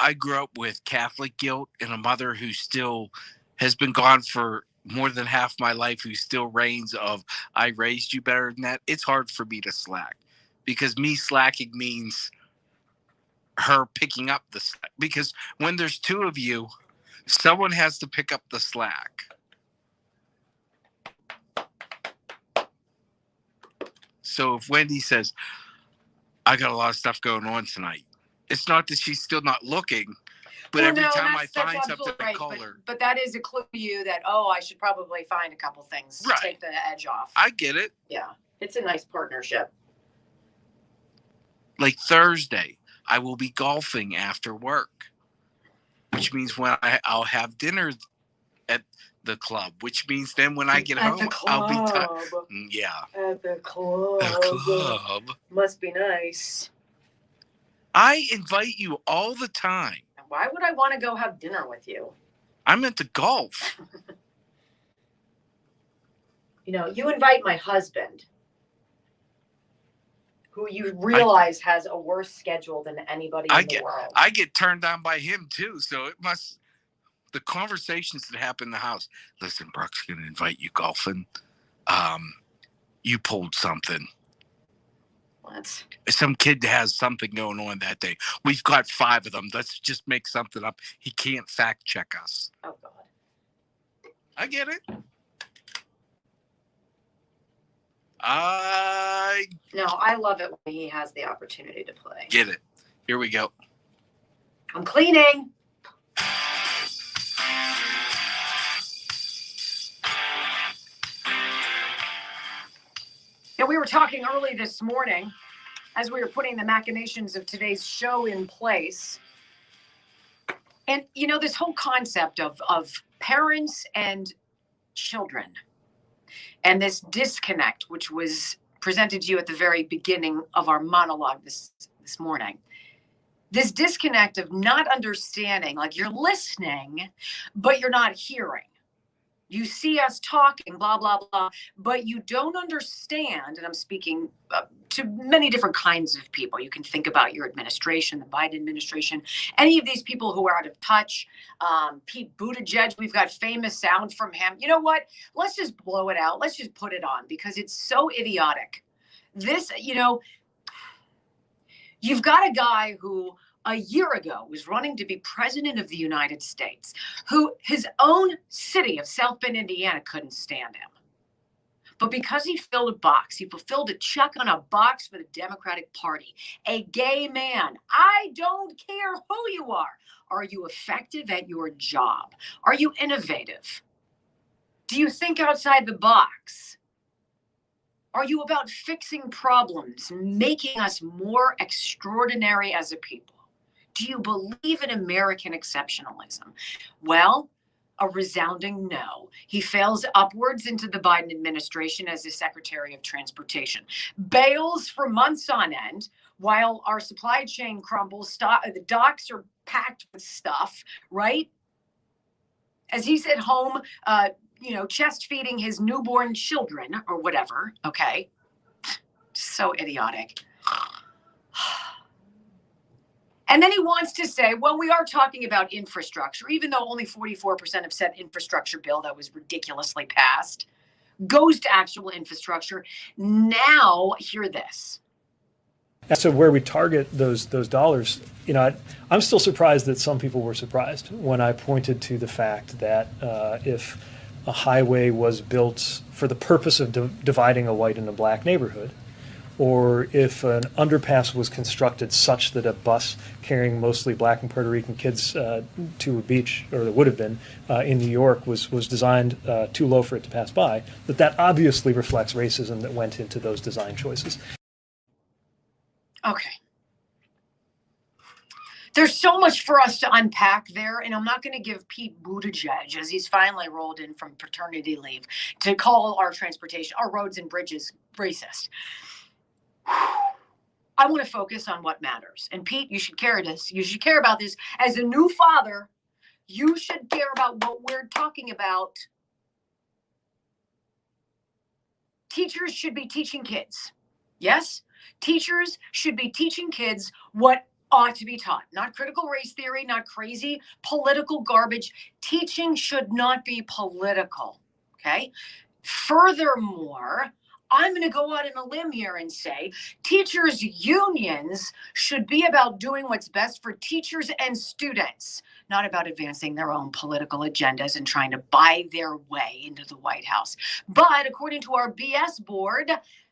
I grew up with Catholic guilt and a mother who still has been gone for more than half my life, who still reigns of, I raised you better than that. It's hard for me to slack because me slacking means her picking up the slack. Because when there's 2 of you, someone has to pick up the slack. So if Wendy says, I got a lot of stuff going on tonight, it's not that she's still not looking, but every time I find something, I call her. But that is a clue to you that, I should probably find a couple things to take the edge off. I get it. Yeah. It's a nice partnership. Like Thursday, I will be golfing after work, which means when I'll have dinner at the club, which means then when I get home, I'll be tired. Yeah. At the club. The club. Must be nice. I invite you all the time. Why would I want to go have dinner with you? I'm into golf. You know, you invite my husband, who you realize has a worse schedule than anybody in the world. I get turned on by him too, so it must. The conversations that happen in the house. Listen, Brooke's going to invite you golfing. You pulled something. What? Some kid has something going on that day. We've got 5 of them. Let's just make something up. He can't fact check us. Oh, God. I get it. No, I love it when he has the opportunity to play. Get it. Here we go. I'm cleaning. Now, we were talking early this morning as we were putting the machinations of today's show in place. And, you know, this whole concept of parents and children and this disconnect, which was presented to you at the very beginning of our monologue this morning. This disconnect of not understanding, like you're listening, but you're not hearing. You see us talking, blah, blah, blah, but you don't understand, and I'm speaking to many different kinds of people. You can think about your administration, the Biden administration, any of these people who are out of touch. Pete Buttigieg, we've got famous sound from him. You know what? Let's just blow it out. Let's just put it on because it's so idiotic. This, you know, you've got a guy who a year ago was running to be president of the United States, who his own city of South Bend, Indiana couldn't stand him. But because he filled a box, he fulfilled a check on a box for the Democratic Party, a gay man. I don't care who you are. Are you effective at your job? Are you innovative? Do you think outside the box? Are you about fixing problems, making us more extraordinary as a people? Do you believe in American exceptionalism? Well, a resounding no. He fails upwards into the Biden administration as the Secretary of Transportation. Bails for months on end while our supply chain crumbles. The docks are packed with stuff, right? As he's at home, you know, chest feeding his newborn children or whatever. Okay. So idiotic. And then he wants to say, well, we are talking about infrastructure, even though only 44% of said infrastructure bill that was ridiculously passed goes to actual infrastructure. Now, hear this. So where we target those dollars, you know, I'm still surprised that some people were surprised when I pointed to the fact that if a highway was built for the purpose of dividing a white and a black neighborhood, or if an underpass was constructed such that a bus carrying mostly black and Puerto Rican kids to a beach, or it would have been, in New York was designed too low for it to pass by, that obviously reflects racism that went into those design choices. Okay. There's so much for us to unpack there, and I'm not going to give Pete Buttigieg, as he's finally rolled in from paternity leave, to call our transportation, our roads and bridges racist. I want to focus on what matters. And Pete, you should care this. You should care about this. As a new father, you should care about what we're talking about. Teachers should be teaching kids. Yes? Teachers should be teaching kids what ought to be taught. Not critical race theory, not crazy political garbage. Teaching should not be political. Okay? Furthermore, I'm going to go out on a limb here and say teachers' unions should be about doing what's best for teachers and students, not about advancing their own political agendas and trying to buy their way into the White House. But according to our BS board,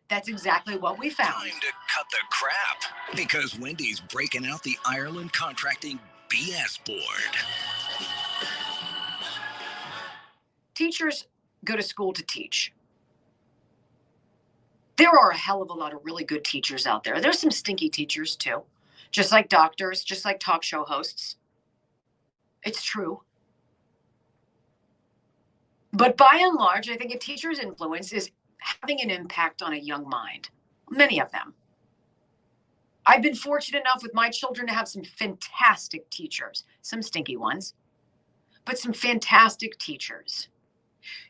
that's exactly what we found. Time to cut the crap, because Wendy's breaking out the Ireland Contracting BS board. Teachers go to school to teach. There are a hell of a lot of really good teachers out there. There's some stinky teachers too, just like doctors, just like talk show hosts. It's true. But by and large, I think a teacher's influence is having an impact on a young mind, many of them. I've been fortunate enough with my children to have some fantastic teachers, some stinky ones, but some fantastic teachers.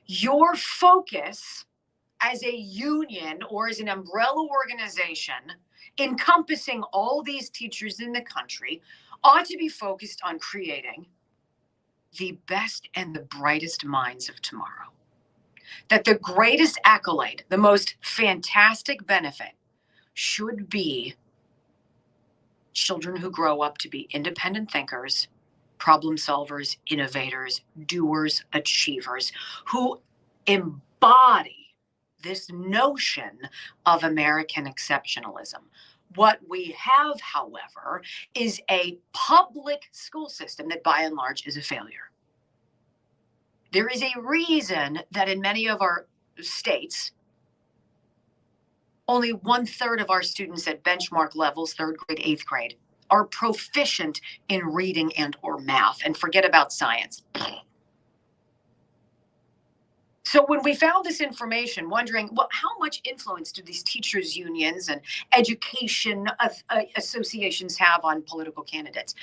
Your focus as a union or as an umbrella organization encompassing all these teachers in the country ought to be focused on creating the best and the brightest minds of tomorrow. That the greatest accolade, the most fantastic benefit should be children who grow up to be independent thinkers, problem solvers, innovators, doers, achievers, who embody this notion of American exceptionalism. What we have, however, is a public school system that by and large is a failure. There is a reason that in many of our states, only 1/3 of our students at benchmark levels, 3rd grade, 8th grade, are proficient in reading and or math, and forget about science. So when we found this information, wondering, well, how much influence do these teachers' unions and education associations have on political candidates?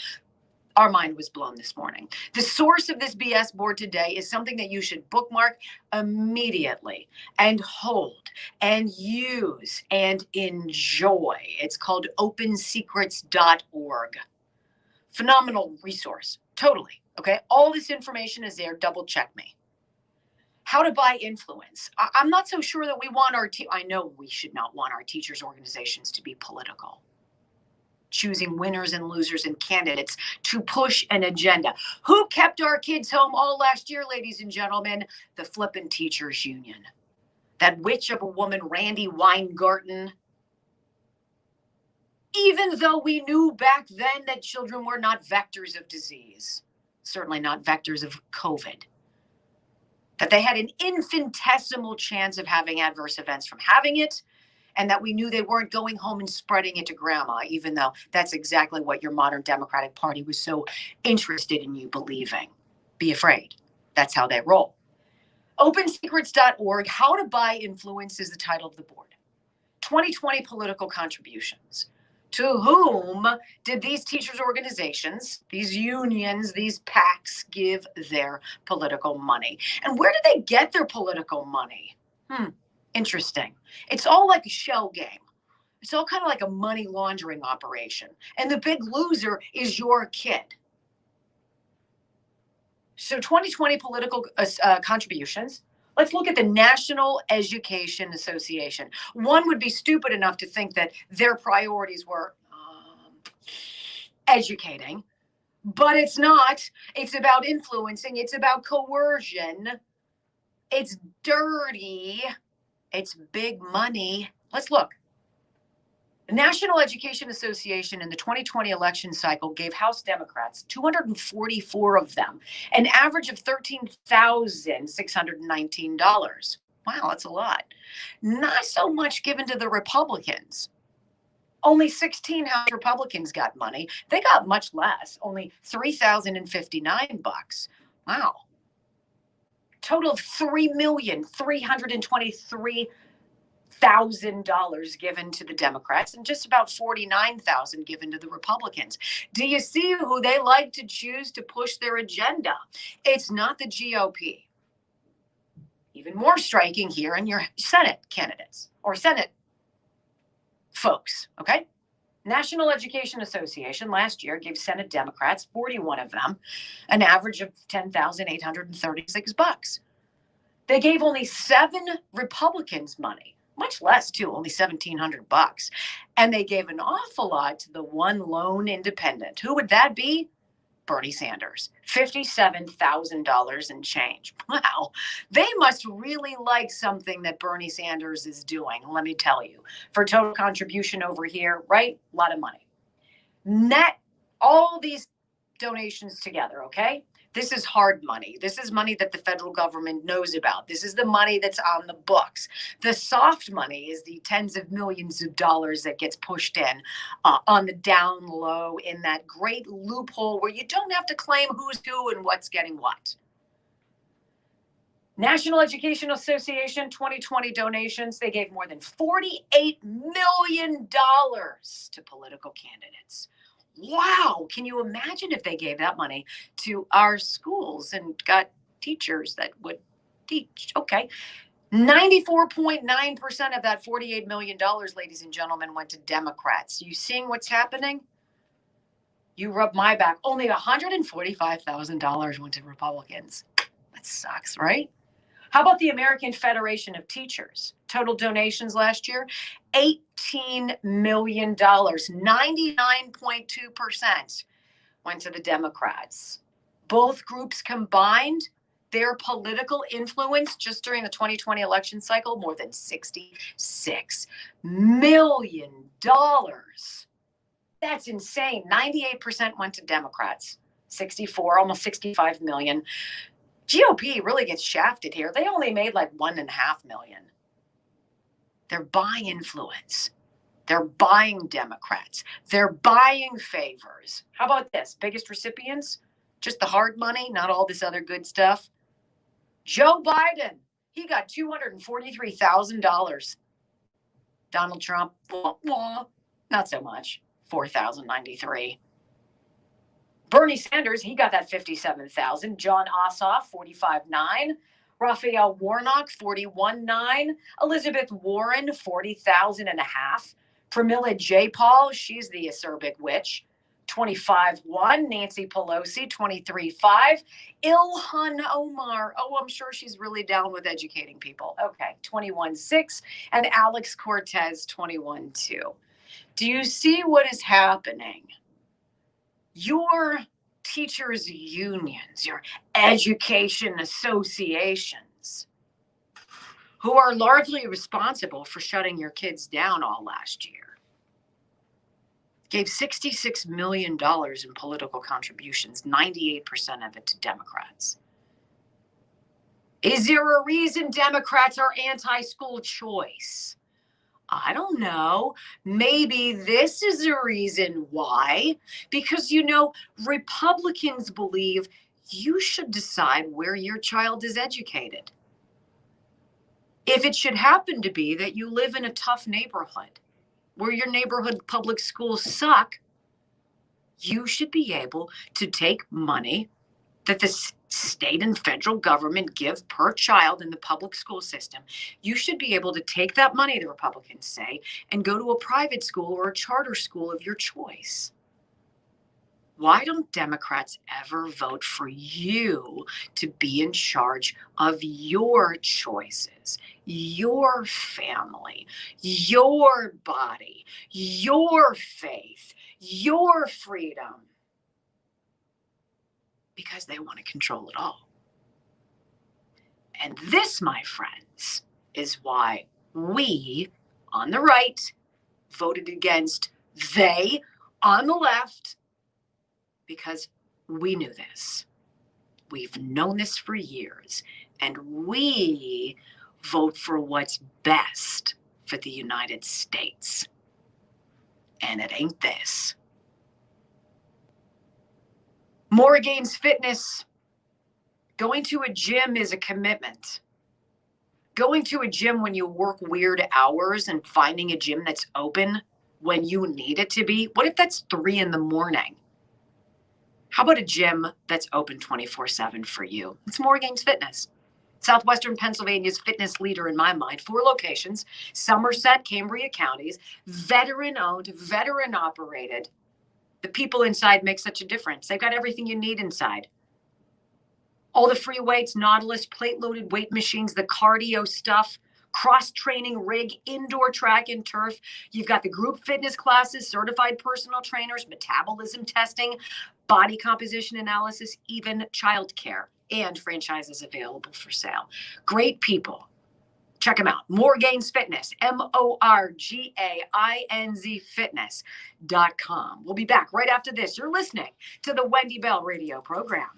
Our mind was blown this morning. The source of this BS board today is something that you should bookmark immediately and hold and use and enjoy. It's called opensecrets.org. Phenomenal resource, totally, okay? All this information is there, double check me. How to buy influence. I'm not so sure that we want I know we should not want our teachers' organizations to be political. Choosing winners and losers and candidates to push an agenda. Who kept our kids home all last year, ladies and gentlemen? The flippin' teachers union. That witch of a woman, Randy Weingarten. Even though we knew back then that children were not vectors of disease, certainly not vectors of COVID, that they had an infinitesimal chance of having adverse events from having it, and that we knew they weren't going home and spreading it to grandma, even though that's exactly what your modern Democratic Party was so interested in you believing. Be afraid. That's how they roll. OpenSecrets.org, How to Buy Influence is the title of the board. 2020 political contributions. To whom did these teachers' organizations, these unions, these PACs give their political money? And where do they get their political money? Interesting. It's all like a shell game. It's all kind of like a money laundering operation. And the big loser is your kid. So 2020 political contributions. Let's look at the National Education Association. One would be stupid enough to think that their priorities were educating, but it's not. It's about influencing. It's about coercion. It's dirty. It's big money. Let's look. The National Education Association in the 2020 election cycle gave House Democrats, 244 of them, an average of $13,619. Wow, that's a lot. Not so much given to the Republicans. Only 16 House Republicans got money. They got much less, only $3,059. Wow. Total of $3,323,000 given to the Democrats and just about $49,000 given to the Republicans. Do you see who they like to choose to push their agenda? It's not the GOP. Even more striking here in your Senate candidates or Senate folks, okay? National Education Association last year gave Senate Democrats, 41 of them, an average of $10,836. They gave only 7 Republicans money, much less too, only $1,700. And they gave an awful lot to the one lone independent. Who would that be? Bernie Sanders, $57,000 and change. Wow, they must really like something that Bernie Sanders is doing, let me tell you. For total contribution over here, right? A lot of money. Net all these donations together, okay? This is hard money. This is money that the federal government knows about. This is the money that's on the books. The soft money is the tens of millions of dollars that gets pushed in on the down low in that great loophole where you don't have to claim who's who and what's getting what. National Education Association 2020 donations, they gave more than $48 million to political candidates. Wow. Can you imagine if they gave that money to our schools and got teachers that would teach? Okay. 94.9% of that $48 million, ladies and gentlemen, went to Democrats. You seeing what's happening? You rub my back. Only $145,000 went to Republicans. That sucks, right? How about the American Federation of Teachers? Total donations last year, $18 million. 99.2% went to the Democrats. Both groups combined, their political influence just during the 2020 election cycle, more than $66 million. That's insane. 98% went to Democrats. 64, almost 65 million. GOP really gets shafted here. They only made like 1.5 million. They're buying influence. They're buying Democrats. They're buying favors. How about this? Biggest recipients? Just the hard money, not all this other good stuff. Joe Biden, he got $243,000. Donald Trump, not so much, $4,093. Bernie Sanders, he got that $57,000. John Ossoff, $45,900. Raphael Warnock, $41,900. Elizabeth Warren, $40,500. Pramila Jayapal, she's the acerbic witch, $25,100. Nancy Pelosi, $23,500. Ilhan Omar, I'm sure she's really down with educating people. Okay, $21,600. And Alex Cortez, $21,200. Do you see what is happening? Your teachers' unions, your education associations, who are largely responsible for shutting your kids down all last year, gave $66 million in political contributions, 98% of it to Democrats. Is there a reason Democrats are anti-school choice? I don't know. Maybe this is a reason why. Because, Republicans believe you should decide where your child is educated. If it should happen to be that you live in a tough neighborhood where your neighborhood public schools suck, you should be able to take money that the state and federal government give per child in the public school system. You should be able to take that money, the Republicans say, and go to a private school or a charter school of your choice. Why don't Democrats ever vote for you to be in charge of your choices, your family, your body, your faith, your freedom? Because they want to control it all. And this, my friends, is why we on the right voted against they on the left, because we knew this. We've known this for years, and we vote for what's best for the United States. And it ain't this. More Gains Fitness. Going to a gym is a commitment. Going to a gym when you work weird hours and finding a gym that's open when you need it to be. What if that's 3 a.m? How about a gym that's open 24/7 for you? It's More Gains Fitness. Southwestern Pennsylvania's fitness leader in my mind. 4 locations, Somerset, Cambria counties, veteran owned, veteran operated. The people inside make such a difference. They've got everything you need inside. All the free weights, Nautilus, plate-loaded weight machines, the cardio stuff, cross-training rig, indoor track and turf. You've got the group fitness classes, certified personal trainers, metabolism testing, body composition analysis, even childcare, and franchises available for sale. Great people. Check them out. More Gains Fitness, MORGAINZ Fitness.com. We'll be back right after this. You're listening to the Wendy Bell Radio program.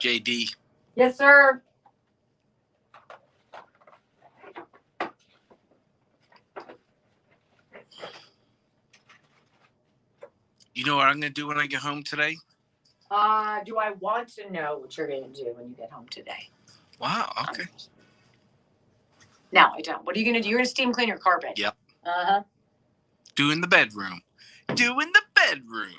JD. Yes, sir. You know what I'm going to do when I get home today? Do I want to know what you're going to do when you get home today? Wow, okay. No, I don't. What are you going to do? You're going to steam clean your carpet. Yep. Uh-huh. Doing the bedroom. Doing the bedroom.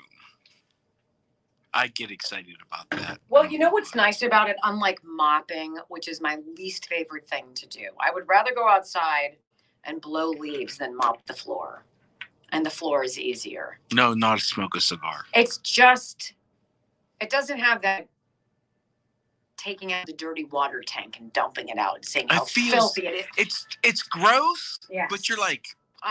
I get excited about that. Well, you know what's nice about it? Unlike mopping, which is my least favorite thing to do. I would rather go outside and blow leaves than mop the floor. And the floor is easier. No, not to smoke a cigar. It's just, it doesn't have that taking out the dirty water tank and dumping it out and saying how filthy it is. It's gross, Yes. but you're like,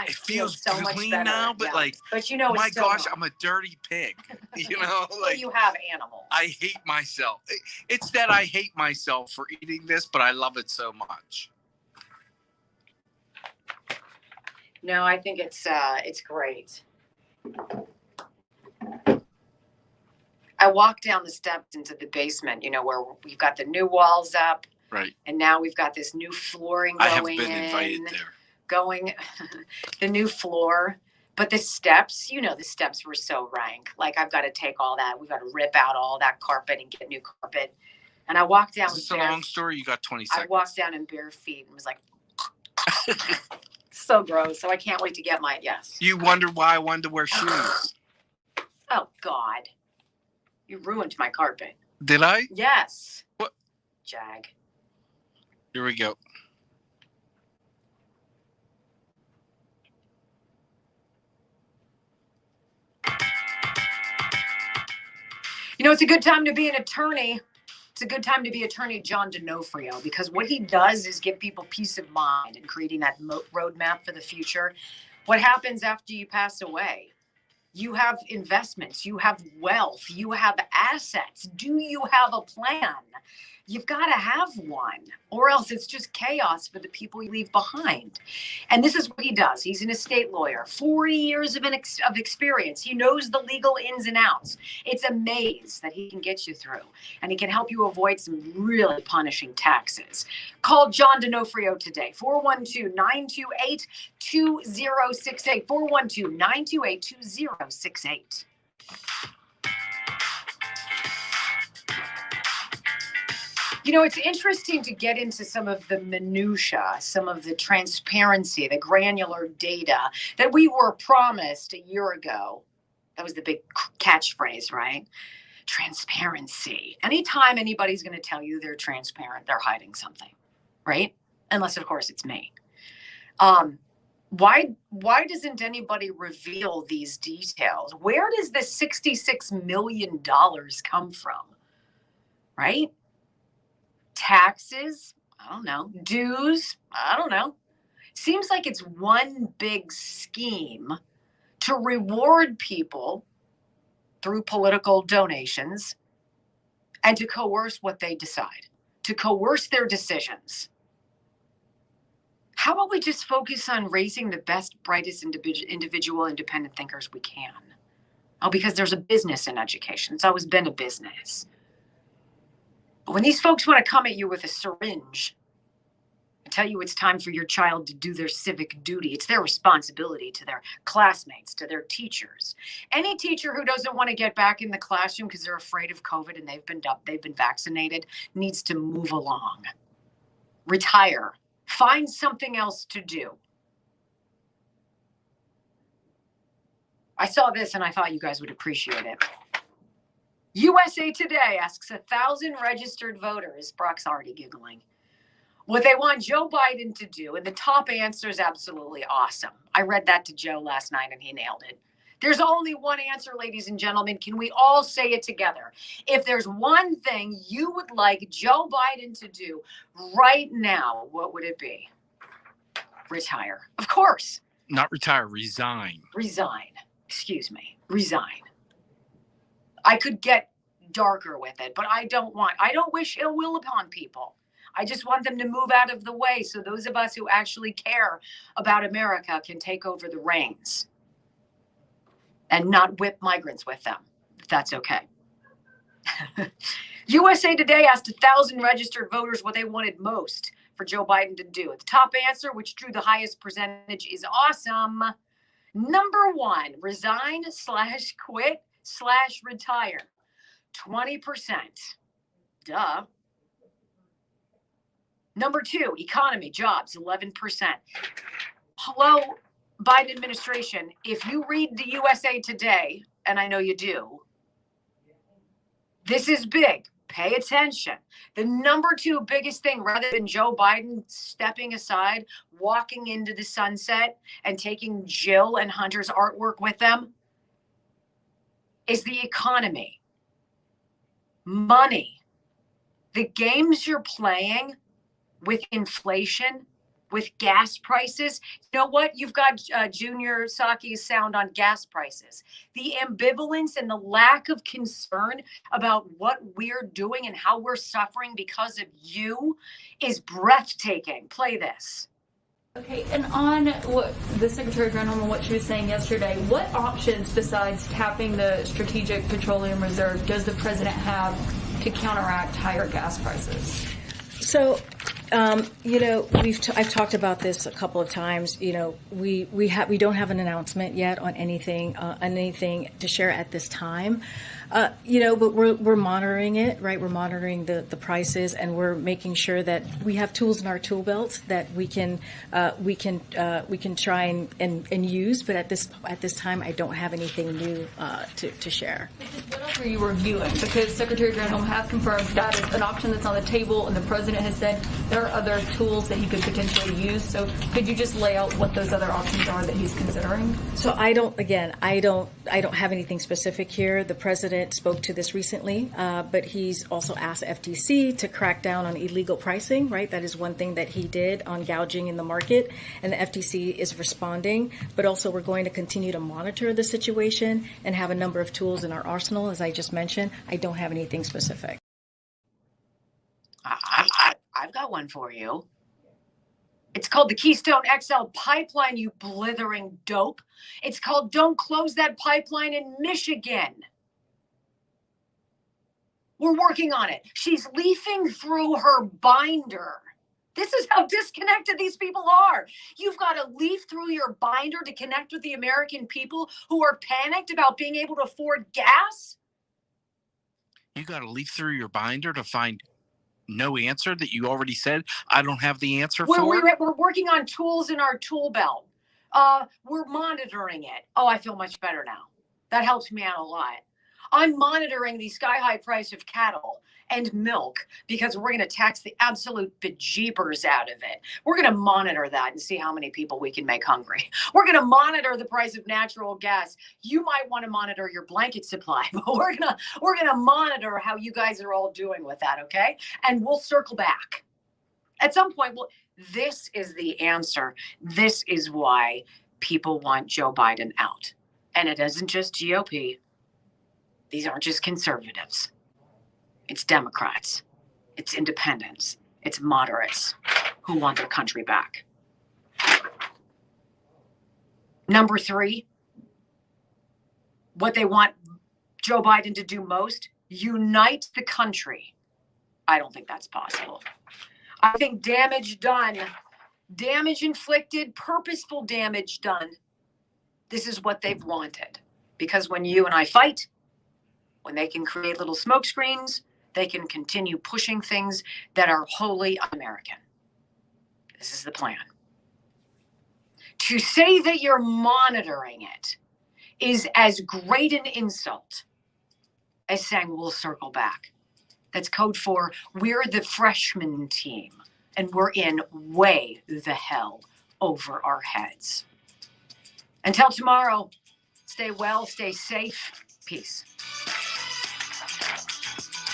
it feels so much clean better now, but like, but you know, my it's still gosh, not. I'm a dirty pig. You know, Well, like you have animals. I hate myself. It's that I hate myself for eating this, but I love it so much. No, I think it's great. I walked down the steps into the basement, you know, where we've got the new walls up. Right. And now we've got this new flooring going I have been invited there. Going the new floor. But the steps, you know, the steps were so rank. Like, I've got to take all that. We've got to rip out all that carpet and get new carpet. And I walked down. Is this a long story? You got 20 seconds. I walked down in bare feet and was like, so gross. So I can't wait to get my, yes. You wonder why I wanted to wear shoes. Oh, God. You ruined my carpet. Did I? Yes. What? Jag. Here we go. You know, it's a good time to be an attorney. It's a good time to be Attorney John D'Onofrio, because what he does is give people peace of mind and creating that roadmap for the future. What happens after you pass away? You have investments, you have wealth, you have assets. Do you have a plan? You've got to have one, or else it's just chaos for the people you leave behind. And this is what he does. He's an estate lawyer, 40 years of experience. He knows the legal ins and outs. It's a maze that he can get you through, and he can help you avoid some really punishing taxes. Call John D'Onofrio today, 412-928-2068, 412-928-2068. You know, it's interesting to get into some of the minutia, some of the transparency, the granular data that we were promised a year ago. That was the big catchphrase, right? Transparency. Anytime anybody's going to tell you they're transparent, they're hiding something, right? Unless, of course, it's me. Why doesn't anybody reveal these details? Where does this $66 million come from, right? Taxes, I don't know. Dues, I don't know. Seems like it's one big scheme to reward people through political donations and to coerce what they decide, to coerce their decisions. How about we just focus on raising the best, brightest individual independent thinkers we can? Oh, because there's a business in education. It's always been a business. When these folks want to come at you with a syringe and tell you it's time for your child to do their civic duty, it's their responsibility to their classmates, to their teachers. Any teacher who doesn't want to get back in the classroom because they're afraid of COVID and they've been vaccinated needs to move along. Retire. Find something else to do. I saw this and I thought you guys would appreciate it. USA Today asks 1,000 registered voters, Brock's already giggling, what they want Joe Biden to do. And the top answer is absolutely awesome. I read that to Joe last night and he nailed it. There's only one answer, ladies and gentlemen. Can we all say it together? If there's one thing you would like Joe Biden to do right now, what would it be? Retire. Of course. Not retire, resign. Resign. Excuse me. Resign. I could get darker with it, but I don't wish ill will upon people. I just want them to move out of the way so those of us who actually care about America can take over the reins and not whip migrants with them, if that's okay. USA Today asked 1,000 registered voters what they wanted most for Joe Biden to do. The top answer, which drew the highest percentage, is awesome. Number 1, resign/quit/retire. 20%. Duh. Number 2, economy, jobs, 11%. Hello, Biden administration. If you read the USA Today, and I know you do, this is big. Pay attention. The number 2 biggest thing, rather than Joe Biden stepping aside, walking into the sunset, and taking Jill and Hunter's artwork with them, is the economy. Money. The games you're playing with inflation, with gas prices. You know what? You've got Junior Saki's sound on gas prices. The ambivalence and the lack of concern about what we're doing and how we're suffering because of you is breathtaking. Play this. Okay, and on what the Secretary General and what she was saying yesterday, what options besides tapping the Strategic Petroleum Reserve does the president have to counteract higher gas prices? So, I've talked about this a couple of times. We don't have an announcement yet on anything to share at this time. But we're monitoring it, right? We're monitoring the prices, and we're making sure that we have tools in our tool belt that we can try and use. But at this time, I don't have anything new to share. What else are you reviewing? Because Secretary General has confirmed that is an option that's on the table, and the president has said there are other tools that he could potentially use. So could you just lay out what those other options are that he's considering? So I don't have anything specific here. The president spoke to this recently, but he's also asked FTC to crack down on illegal pricing, right? That is one thing that he did on gouging in the market, and the FTC is responding. But also we're going to continue to monitor the situation and have a number of tools in our arsenal, as I just mentioned. I don't have anything specific. I've got one for you. It's called the Keystone XL pipeline, you blithering dope. It's called Don't Close That Pipeline in Michigan. We're working on it. She's leafing through her binder. This is how disconnected these people are. You've got to leaf through your binder to connect with the American people who are panicked about being able to afford gas? You got to leaf through your binder to find no answer that you already said I don't have the answer for? We're working on tools in our tool belt. We're monitoring it. Oh, I feel much better now. That helps me out a lot. I'm monitoring the sky-high price of cattle and milk because we're going to tax the absolute bejeepers out of it. We're going to monitor that and see how many people we can make hungry. We're going to monitor the price of natural gas. You might want to monitor your blanket supply, but we're going to monitor how you guys are all doing with that, okay? And we'll circle back. At some point, this is the answer. This is why people want Joe Biden out. And it isn't just GOP. These aren't just conservatives. It's Democrats. It's independents. It's moderates who want their country back. Number 3, what they want Joe Biden to do most, unite the country. I don't think that's possible. I think damage done, damage inflicted, purposeful damage done. This is what they've wanted. Because when you and I fight, when they can create little smoke screens, they can continue pushing things that are wholly un-American. This is the plan. To say that you're monitoring it is as great an insult as saying we'll circle back. That's code for we're the freshman team and we're in way the hell over our heads. Until tomorrow, stay well, stay safe, peace.